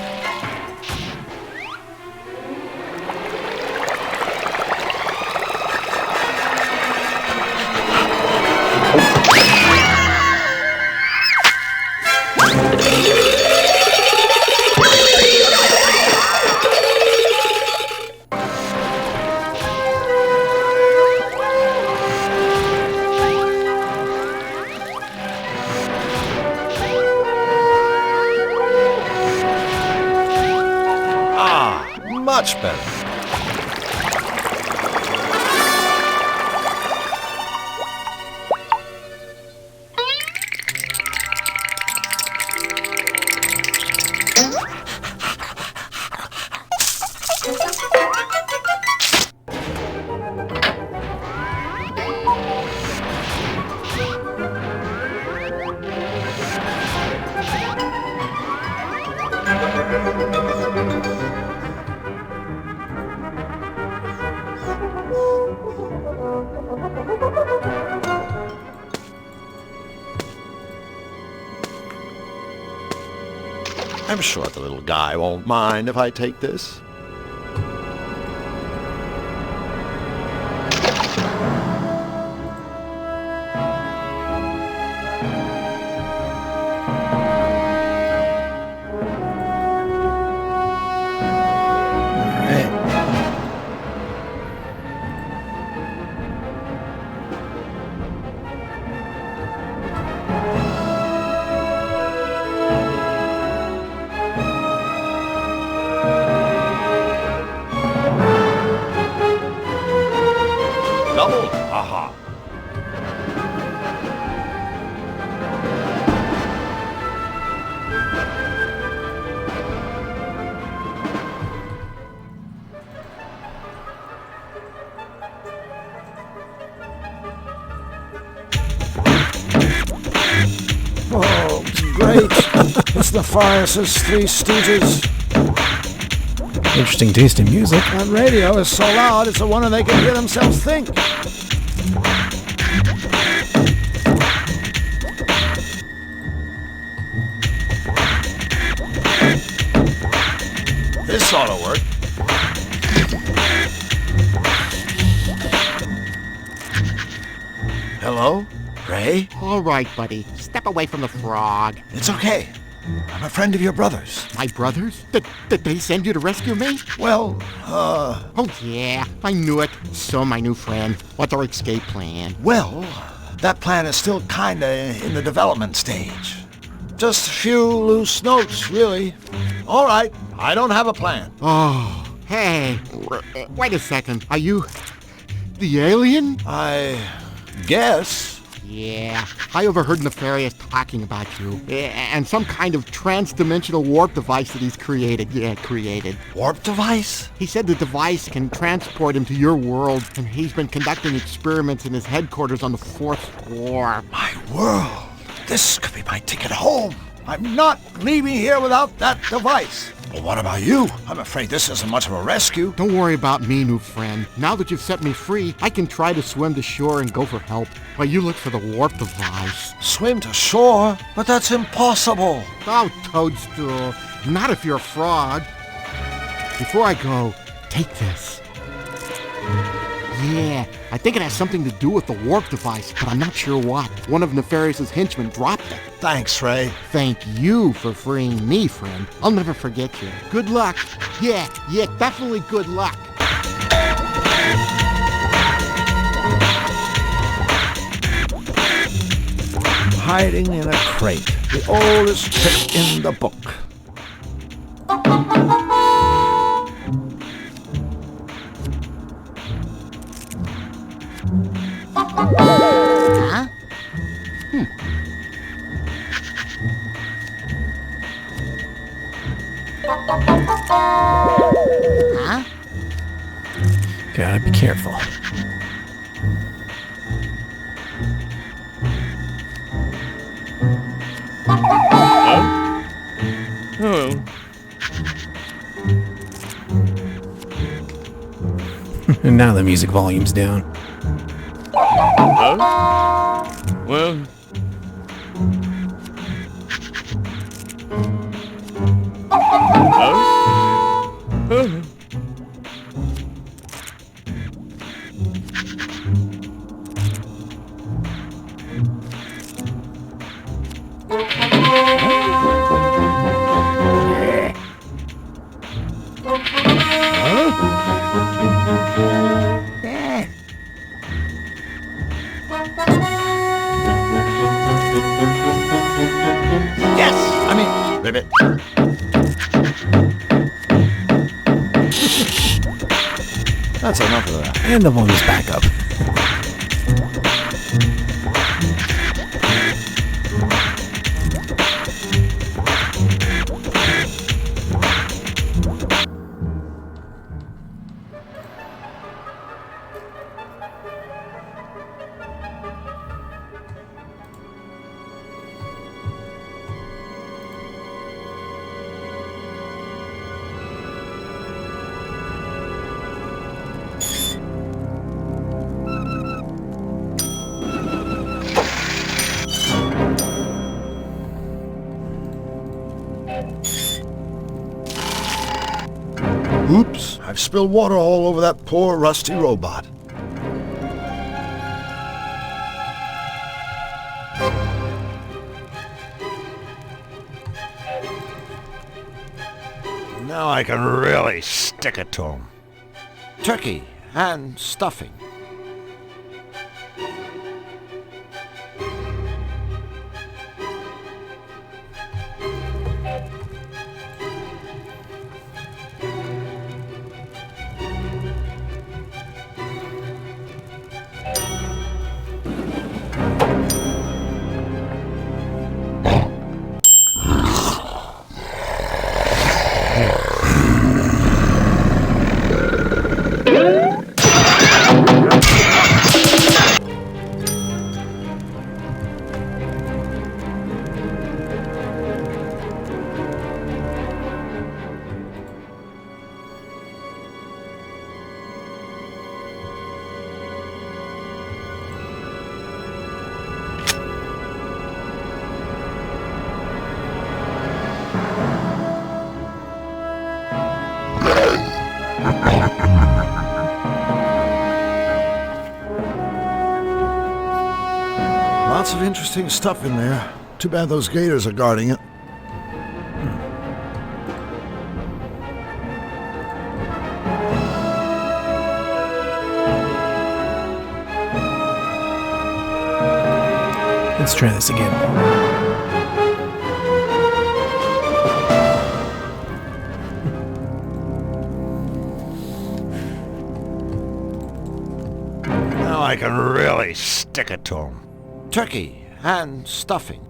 B: Much better. I'm sure the little guy won't mind if I take this. Double? Aha. Oh, great. It's the Farius's Three Stooges.
I: Interesting taste in music.
B: That radio is so loud, it's a wonder they can hear themselves think. This ought to work. Hello? Ray?
N: All right, buddy. Step away from the frog.
B: It's okay. I'm a friend of your brother's.
N: My brothers? Did they send you to rescue me?
B: Well,
N: Oh, yeah, I knew it. So, my new friend, what's our escape plan?
B: Well, that plan is still kinda in the development stage. Just a few loose notes, really. All right, I don't have a plan.
N: Oh, hey, wait a second. Are you the alien?
B: I guess.
N: Yeah, I overheard Nefarious talking about you, and some kind of trans-dimensional warp device that he's created. Yeah, created.
B: Warp device?
N: He said the device can transport him to your world, and he's been conducting experiments in his headquarters on the 4th floor.
B: My world! This could be my ticket home. I'm not leaving here without that device. Well, what about you? I'm afraid this isn't much of a rescue.
N: Don't worry about me, new friend. Now that you've set me free, I can try to swim to shore and go for help, while you look for the warp device.
B: Swim to shore? But that's impossible.
N: Oh, Toadstool. Not if you're a fraud. Before I go, take this. Yeah, I think it has something to do with the warp device, but I'm not sure what. One of Nefarious's henchmen dropped it.
B: Thanks, Ray.
N: Thank you for freeing me, friend. I'll never forget you. Good luck. Yeah, definitely good luck.
B: Hiding in a crate. The oldest trick in the book.
N: Huh? Huh?
I: Gotta be careful.
J: Oh.
I: And now the music volume's down.
J: Well.
B: Ribbit. That's enough of that.
I: And the volume's back up.
B: Oops, I've spilled water all over that poor rusty robot. Now I can really stick it to him. Turkey and stuffing. Lots of interesting stuff in there. Too bad those gators are guarding it.
I: Let's try this again.
B: Now I can really stick it to him. Turkey and stuffing.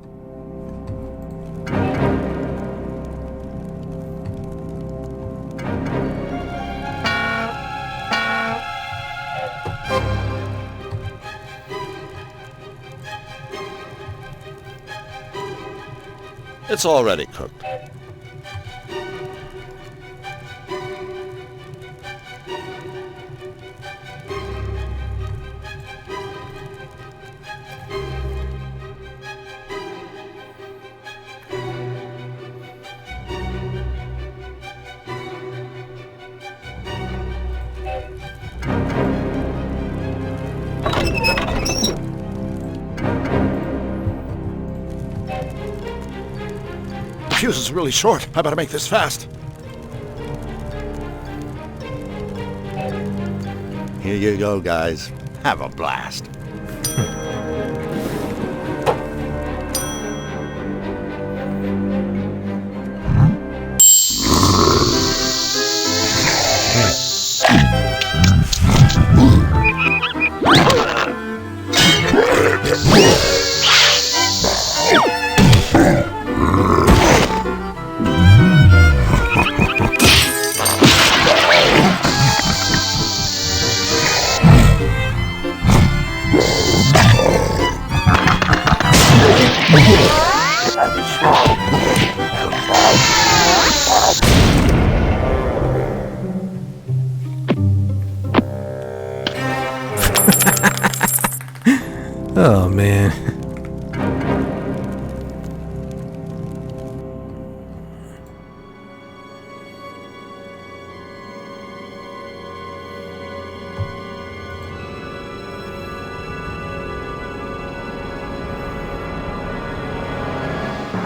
B: It's already cooked. The fuse is really short. I better make this fast. Here you go, guys. Have a blast.
I: Oh, man.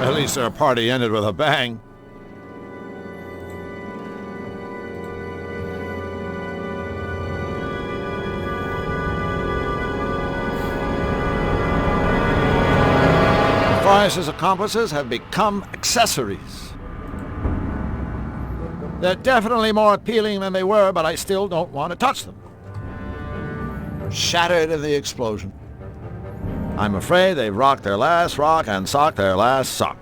B: At least our party ended with a bang. Fry's accomplices have become accessories. They're definitely more appealing than they were, but I still don't want to touch them. Shattered in the explosion. I'm afraid they've rocked their last rock and socked their last sock.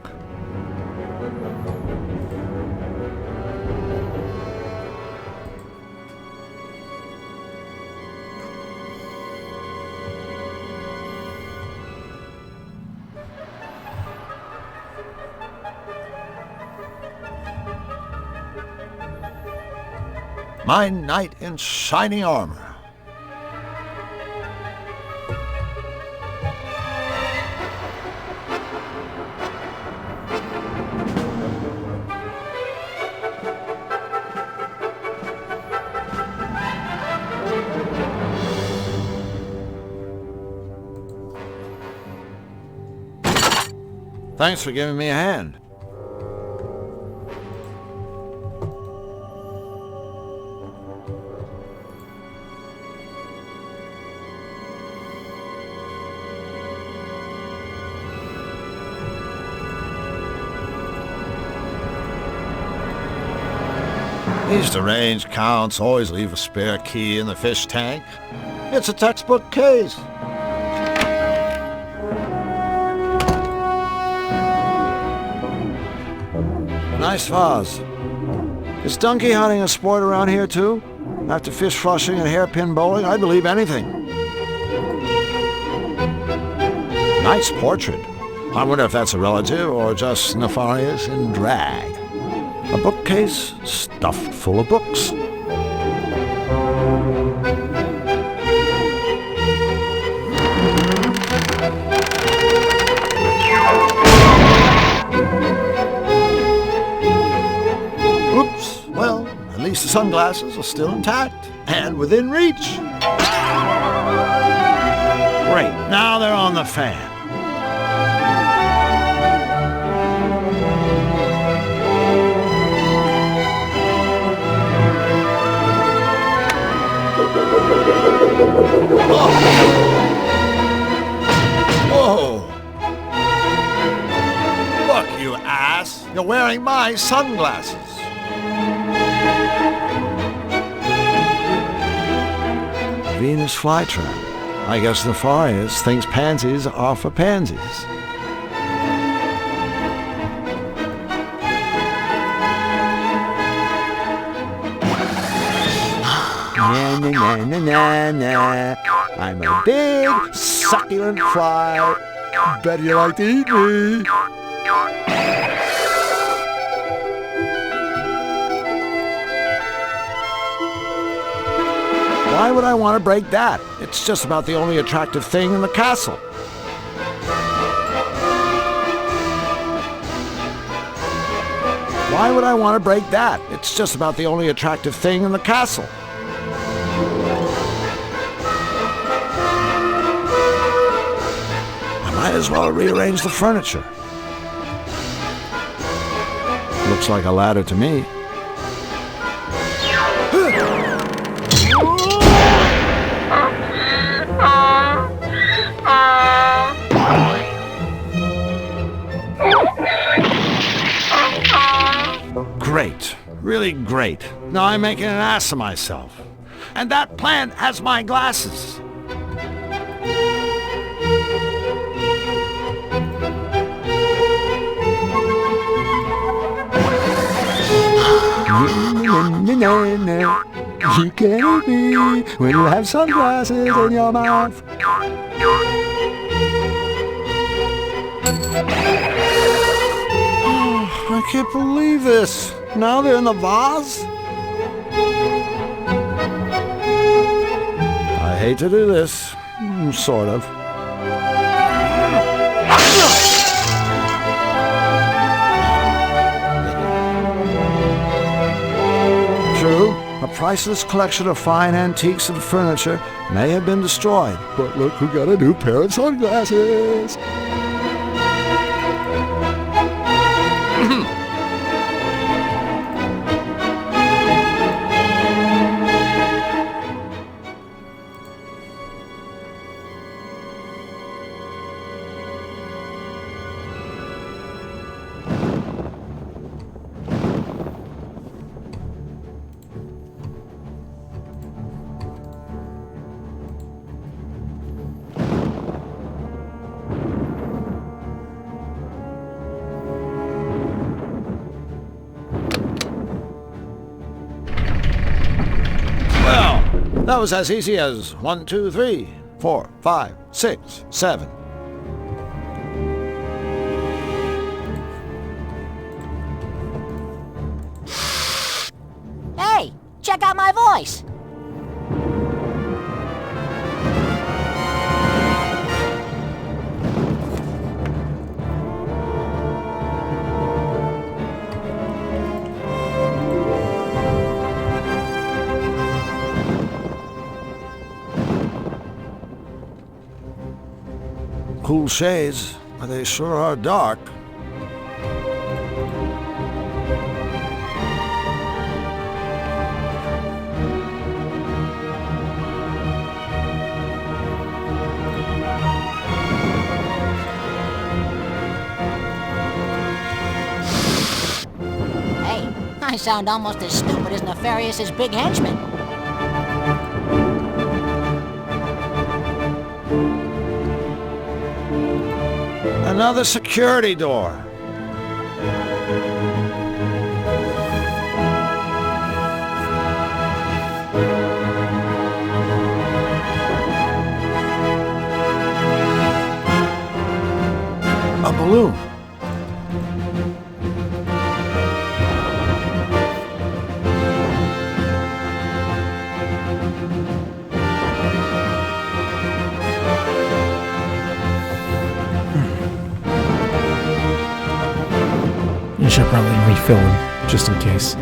B: My knight in shining armor. Thanks for giving me a hand. These deranged counts always leave a spare key in the fish tank. It's a textbook case. Nice vase. Is donkey hunting a sport around here too? After fish flushing and hairpin bowling, I'd believe anything. Nice portrait. I wonder if that's a relative or just nefarious in drag. A bookcase stuffed full of books. Oops, well, at least the sunglasses are still intact and within reach. Great, now they're on the fan. Whoa! ass. You're wearing my sunglasses. Venus flytrap. I guess the forest thinks pansies are for pansies.
F: Na na na na na. I'm a big, succulent fly. Bet you like to eat me.
B: Why would I want to break that? It's just about the only attractive thing in the castle. Why would I want to break that? It's just about the only attractive thing in the castle. I might as well rearrange the furniture. Looks like a ladder to me. Great. Really great. Now I'm making an ass of myself. And that plant has my glasses.
F: You can eat me when you have sunglasses in your mouth.
B: I can't believe this. Now they're in the vase? I hate to do this. Sort of. True, a priceless collection of fine antiques and furniture may have been destroyed.
F: But look who got a new pair of sunglasses.
B: That was as easy as 1, 2, 3, 4, 5, 6, 7.
K: Hey, check out my voice.
B: Cool shades, but they sure are dark.
K: Hey, I sound almost as stupid as Nefarious' big henchman.
B: Another security door. A balloon.
I: You should probably refill them, just in case.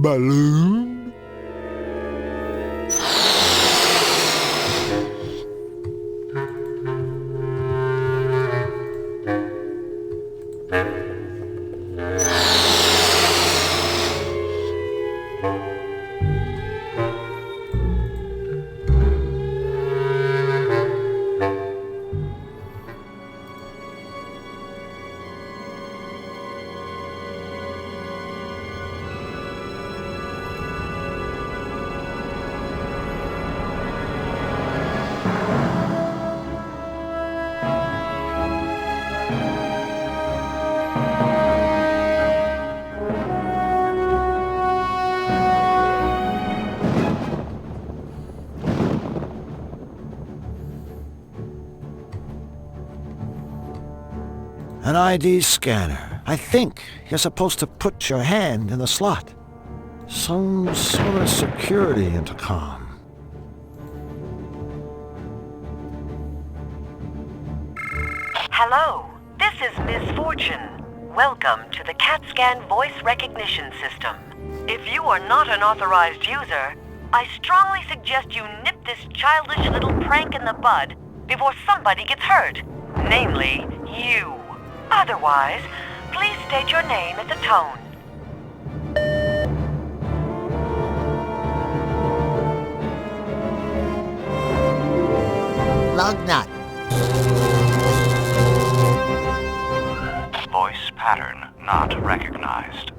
B: balloon? An ID scanner. I think you're supposed to put your hand in the slot. Some sort of security intercom.
G: Hello, this is Miss Fortune. Welcome to the CAT scan voice recognition system. If you are not an authorized user, I strongly suggest you nip this childish little prank in the bud before somebody gets hurt, namely you. Otherwise, please state your name at the tone.
H: Lugnut.
U: Voice pattern not recognized.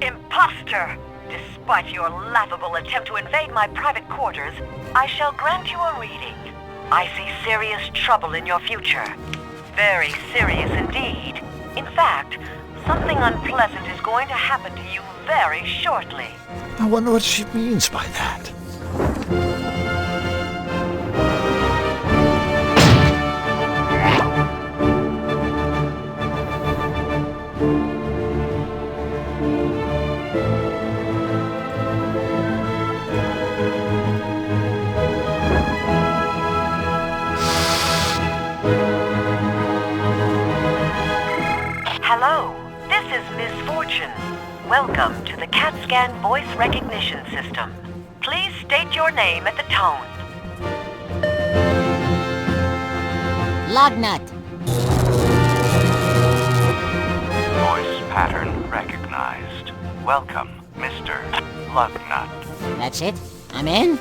G: Imposter! Despite your laughable attempt to invade my private quarters, I shall grant you a reading. I see serious trouble in your future. Very serious indeed. In fact, something unpleasant is going to happen to you very shortly.
B: I wonder what she means by that.
G: Hello, this is Miss Fortune. Welcome to the CAT scan voice recognition system. Please state your name at the tone.
H: Lugnut.
U: Voice pattern recognized. Welcome, Mr. Lugnut.
H: That's it? I'm in?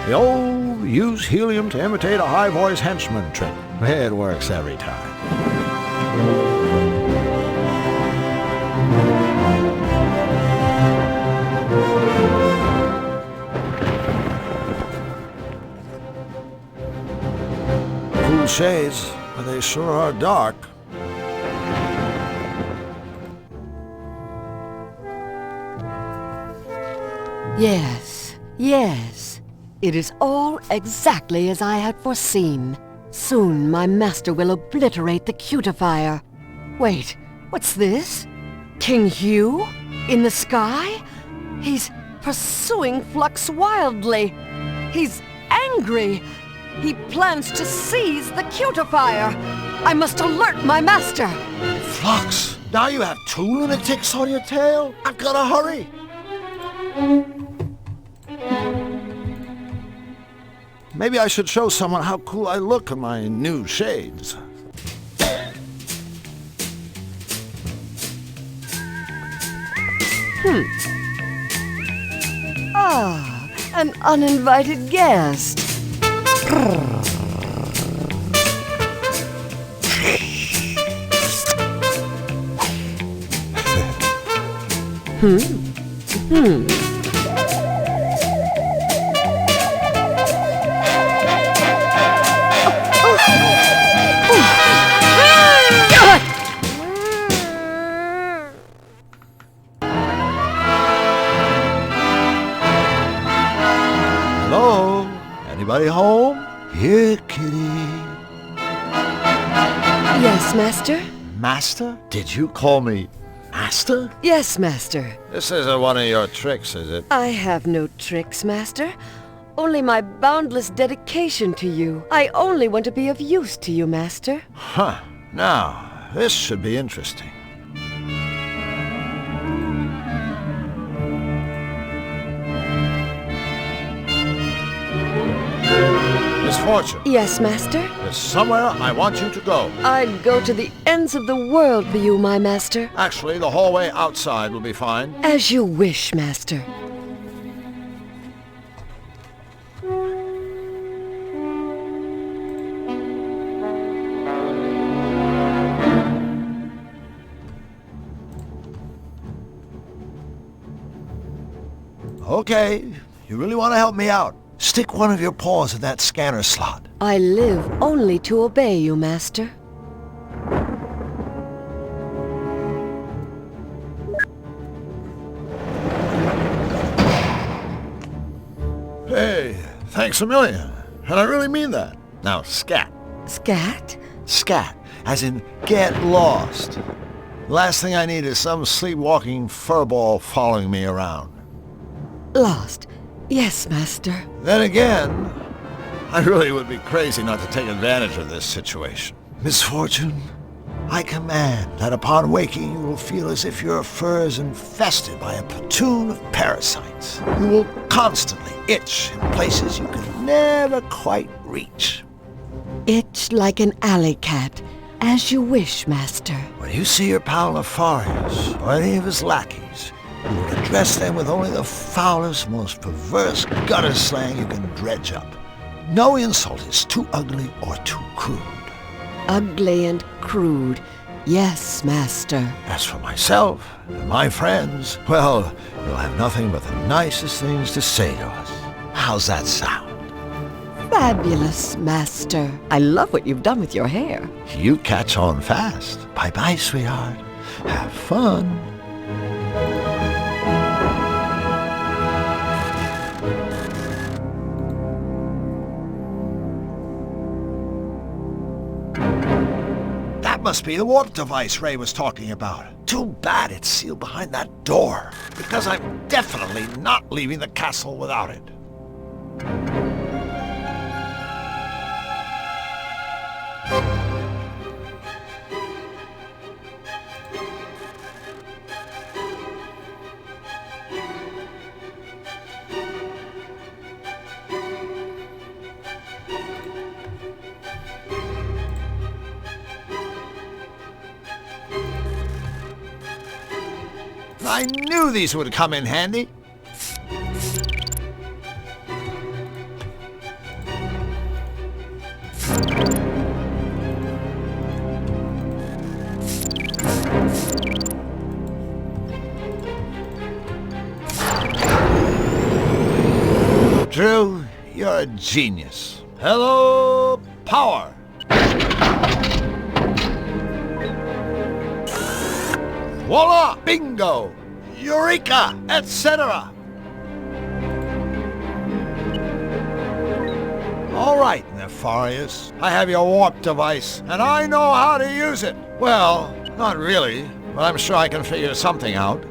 B: The old use helium to imitate a high voice henchman trick. It works every time. Cool shades, but they sure are dark.
A: Yes, yes. It is all exactly as I had foreseen. Soon my master will obliterate the cutifier. Wait, what's this? King Hugh? In the sky? He's pursuing Flux wildly. He's angry. He plans to seize the cutifier. I must alert my master.
B: Flux, now you have 2 lunatics on your tail? I've gotta hurry. Maybe I should show someone how cool I look in my new shades.
A: Ah, an uninvited guest.
B: Hello? Anybody home? Here, kitty.
A: Yes, master?
B: Master? Did you call me master?
A: Yes, master.
B: This isn't one of your tricks, is it?
A: I have no tricks, master. Only my boundless dedication to you. I only want to be of use to you, master.
B: Huh. Now, this should be interesting. Fortune,
R: Yes, master?
B: there's somewhere I want you to go.
R: I'd go to the ends of the world for you, my master.
B: Actually, the hallway outside will be fine.
R: As you wish, master.
B: Okay, you really want to help me out? Stick one of your paws in that scanner slot.
R: I live only to obey you, master.
B: Hey, thanks a million. And I really mean that. Now, scat.
R: Scat?
B: Scat, as in get lost. Last thing I need is some sleepwalking furball following me around.
R: Lost. Yes, master.
B: Then again, I really would be crazy not to take advantage of this situation. Miss Fortune, I command that upon waking you will feel as if your fur is infested by a platoon of parasites. You will constantly itch in places you can never quite reach.
A: Itch like an alley cat, as you wish, master.
B: When you see your pal Nefarious or any of his lackeys, you will address them with only the foulest, most perverse gutter slang you can dredge up. No insult is too ugly or too crude.
A: Ugly and crude. Yes, master.
B: As for myself and my friends, well, you'll have nothing but the nicest things to say to us. How's that sound?
A: Fabulous, master. I love what you've done with your hair.
B: You catch on fast. Bye-bye, sweetheart. Have fun. That must be the warp device Ray was talking about. Too bad it's sealed behind that door, because I'm definitely not leaving the castle without it. I knew these would come in handy. Drew, you're a genius. Hello, power. Voila! Bingo! Eureka! Etc. All right, Nefarious. I have your warp device, and I know how to use it. Well, not really, but I'm sure I can figure something out.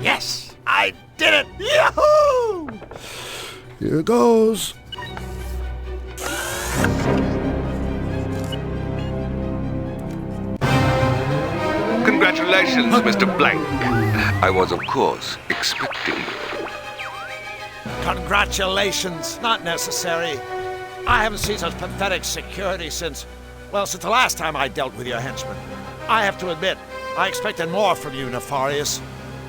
B: Yes, I did it! Yahoo! Here goes.
S: Congratulations, Mr. Blank. I was, of course, expecting you.
B: Congratulations, not necessary. I haven't seen such pathetic security since the last time I dealt with your henchmen. I have to admit, I expected more from you, Nefarious.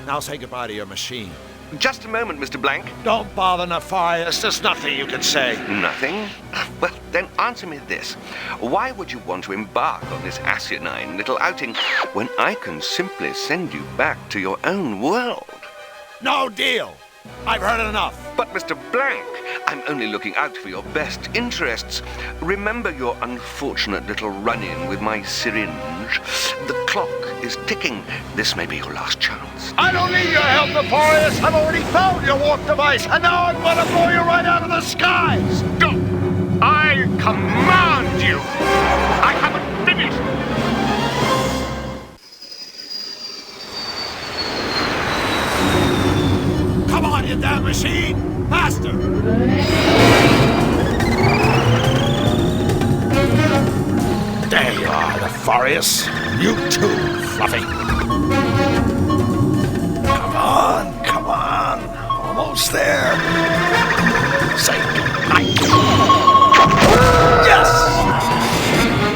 B: Now say goodbye to your machine.
S: Just a moment, Mr. Blank.
B: Don't bother, Nefarious. There's nothing you can say.
S: Nothing? Well, then answer me this. Why would you want to embark on this asinine little outing when I can simply send you back to your own world?
B: No deal. I've heard enough.
S: But, Mr. Blank, I'm only looking out for your best interests. Remember your unfortunate little run-in with my syringe. The clock is ticking. This may be your last chance.
B: I don't need your help, Nefarious. I've already found your warp device, and now I'm going to blow you right out of the skies.
O: Go! I command you! I haven't finished!
B: Come on, you damn machine! Faster! There you are, Nefarious. You too, Fluffy. Come on. Almost there. Say goodnight. Yes!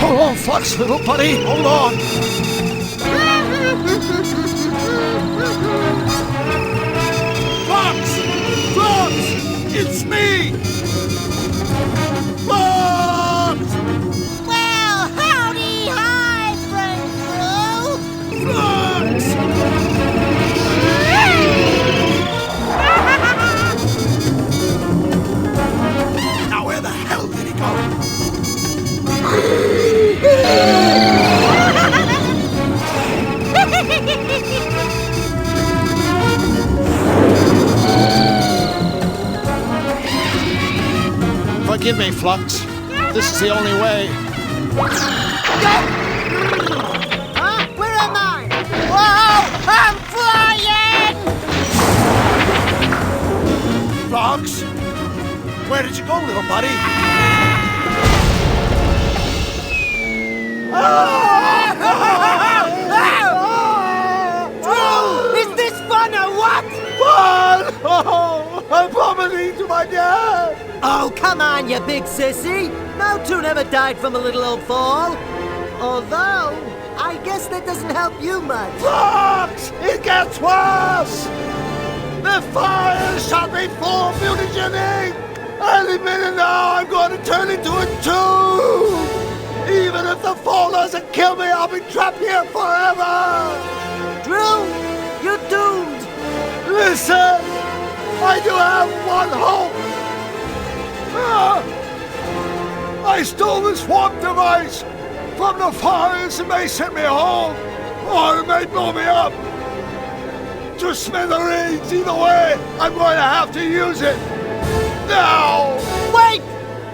B: Hold on, Flux, little buddy. Hold on. Flux! It's me! Flux!
H: Well, howdy, hi, friend crew!
B: Flux! Now where the hell did he go? Forgive me, Flux. This is the only way.
H: Huh? Where am I? Whoa! I'm flying!
B: Flux? Where did you go, little buddy?
H: Is this fun or what?
B: Fun! Oh, I'm plummeting to my death!
H: Oh, come on, you big sissy. No Toon ever died from a little old fall. Although, I guess that doesn't help you much.
B: Flux! It gets worse! The fire shot me full of mutagenic! Any minute now, I'm going to turn into a tube! Even if the fall doesn't kill me, I'll be trapped here forever!
H: Drew, you're doomed!
B: Listen! I do have one hope! I stole this warp device from the Nefarious. It may send me home, or it may blow me up. To smithereens, either way, I'm going to have to use it. Now!
H: Wait!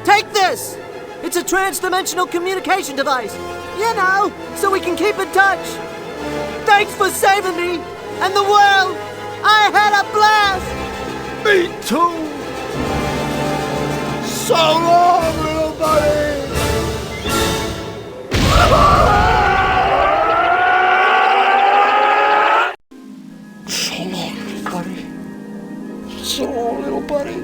H: Take this! It's a trans-dimensional communication device. You know, so we can keep in touch. Thanks for saving me and the world. I had a blast.
B: Me too. So long, little buddy. So long, little buddy. So long, little buddy.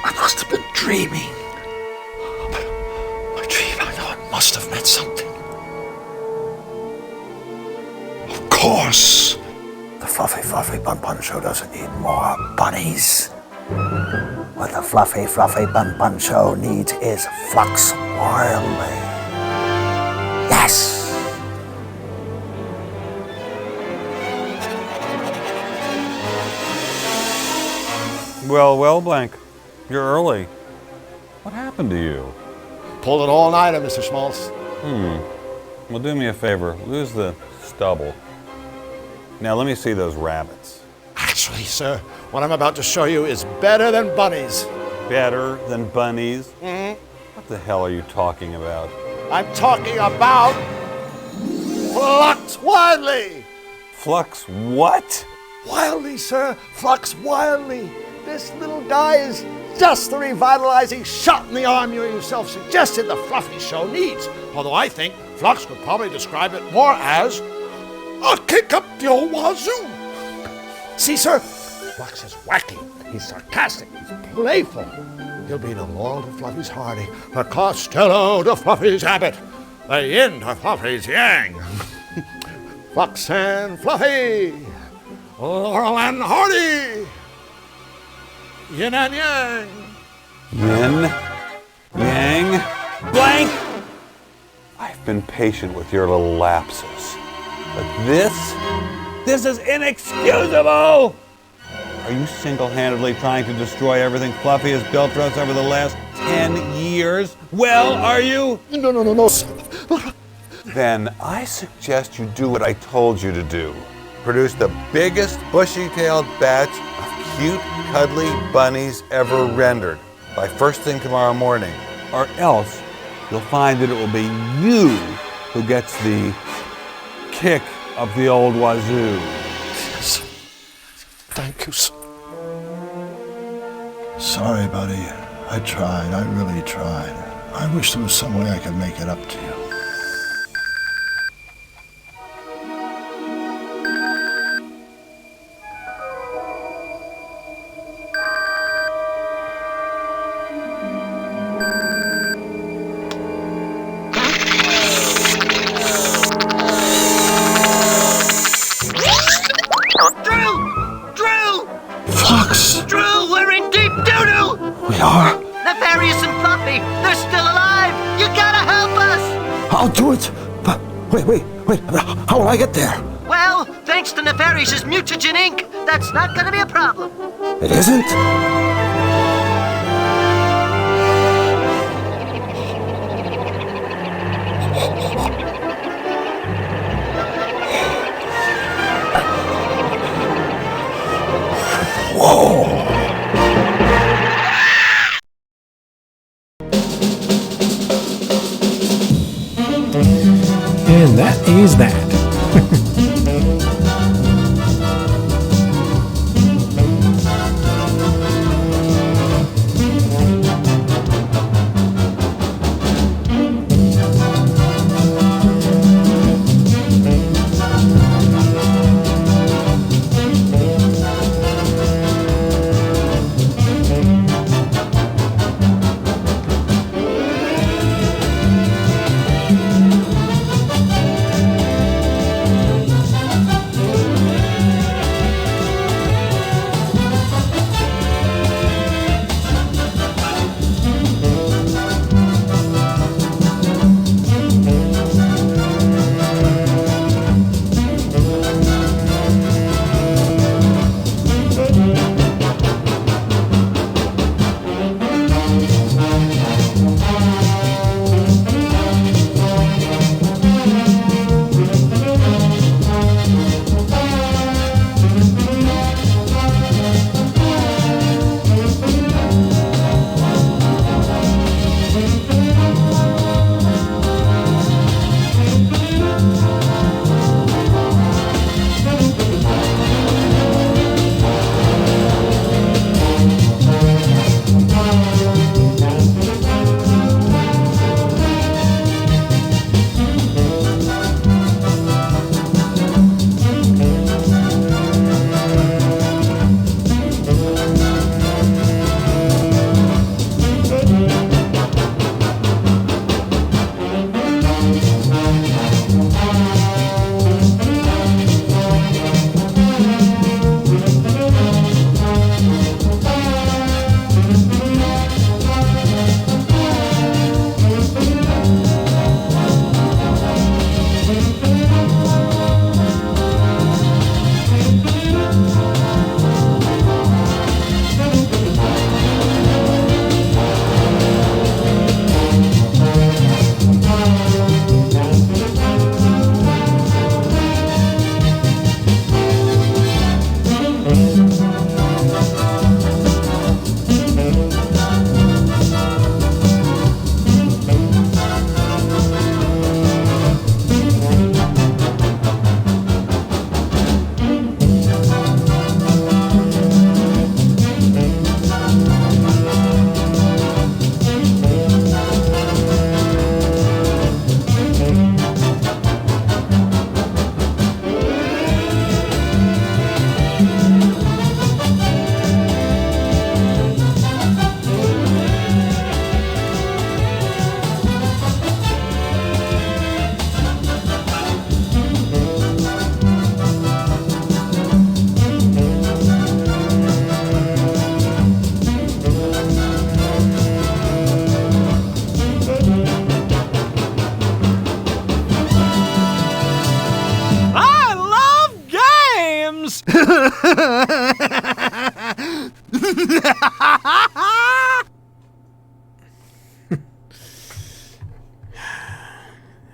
B: I must have been dreaming. A dream, I know it must have meant something. Of course.
C: The Fluffy Bun Show doesn't need more bunnies. What the Fluffy Bun Show needs is Flux Wildly. Yes!
M: Well, Blank. You're early. What happened to you?
B: Pulled an all-nighter, Mr. Schmaltz.
M: Well, do me a favor. Lose the stubble. Now, let me see those rabbits.
B: Actually, sir, what I'm about to show you is better than bunnies.
M: Better than bunnies?
B: Mm-hmm.
M: What the hell are you talking about?
B: I'm talking about Flux Wildly.
M: Flux what?
B: Wildly, sir. Flux Wildly. This little guy is just the revitalizing shot in the arm you yourself suggested the Fluffy Show needs. Although I think Flux would probably describe it more as a kick up the old wazoo. See, sir, Flux is wacky. He's sarcastic. He's playful.
C: He'll be no laurel to Fluffy's Hardy, but Costello to Fluffy's Habit, the yin to Fluffy's yang. Flux and Fluffy, Laurel and Hardy, yin and yang.
M: Yin, yang, blank. I've been patient with your little lapses, but this is inexcusable! Are you single-handedly trying to destroy everything Fluffy has built for us over the last 10 years? Well, are you?
C: No.
M: Then I suggest you do what I told you to do. Produce the biggest bushy-tailed batch of cute, cuddly bunnies ever rendered by first thing tomorrow morning. Or else you'll find that it will be you who gets the kick up the old wazoo.
C: Yes. Thank you. Sorry, buddy. I tried. I really tried. I wish there was some way I could make it up to you. We are?
H: Nefarious and Fluffy, they're still alive! You gotta help us!
C: I'll do it! But wait. How will I get there?
H: Well, thanks to Nefarious's mutagen ink, that's not gonna be a problem.
C: It isn't? Whoa!
I: And that is that.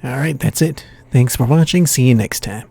I: Alright, that's it. Thanks for watching. See you next time.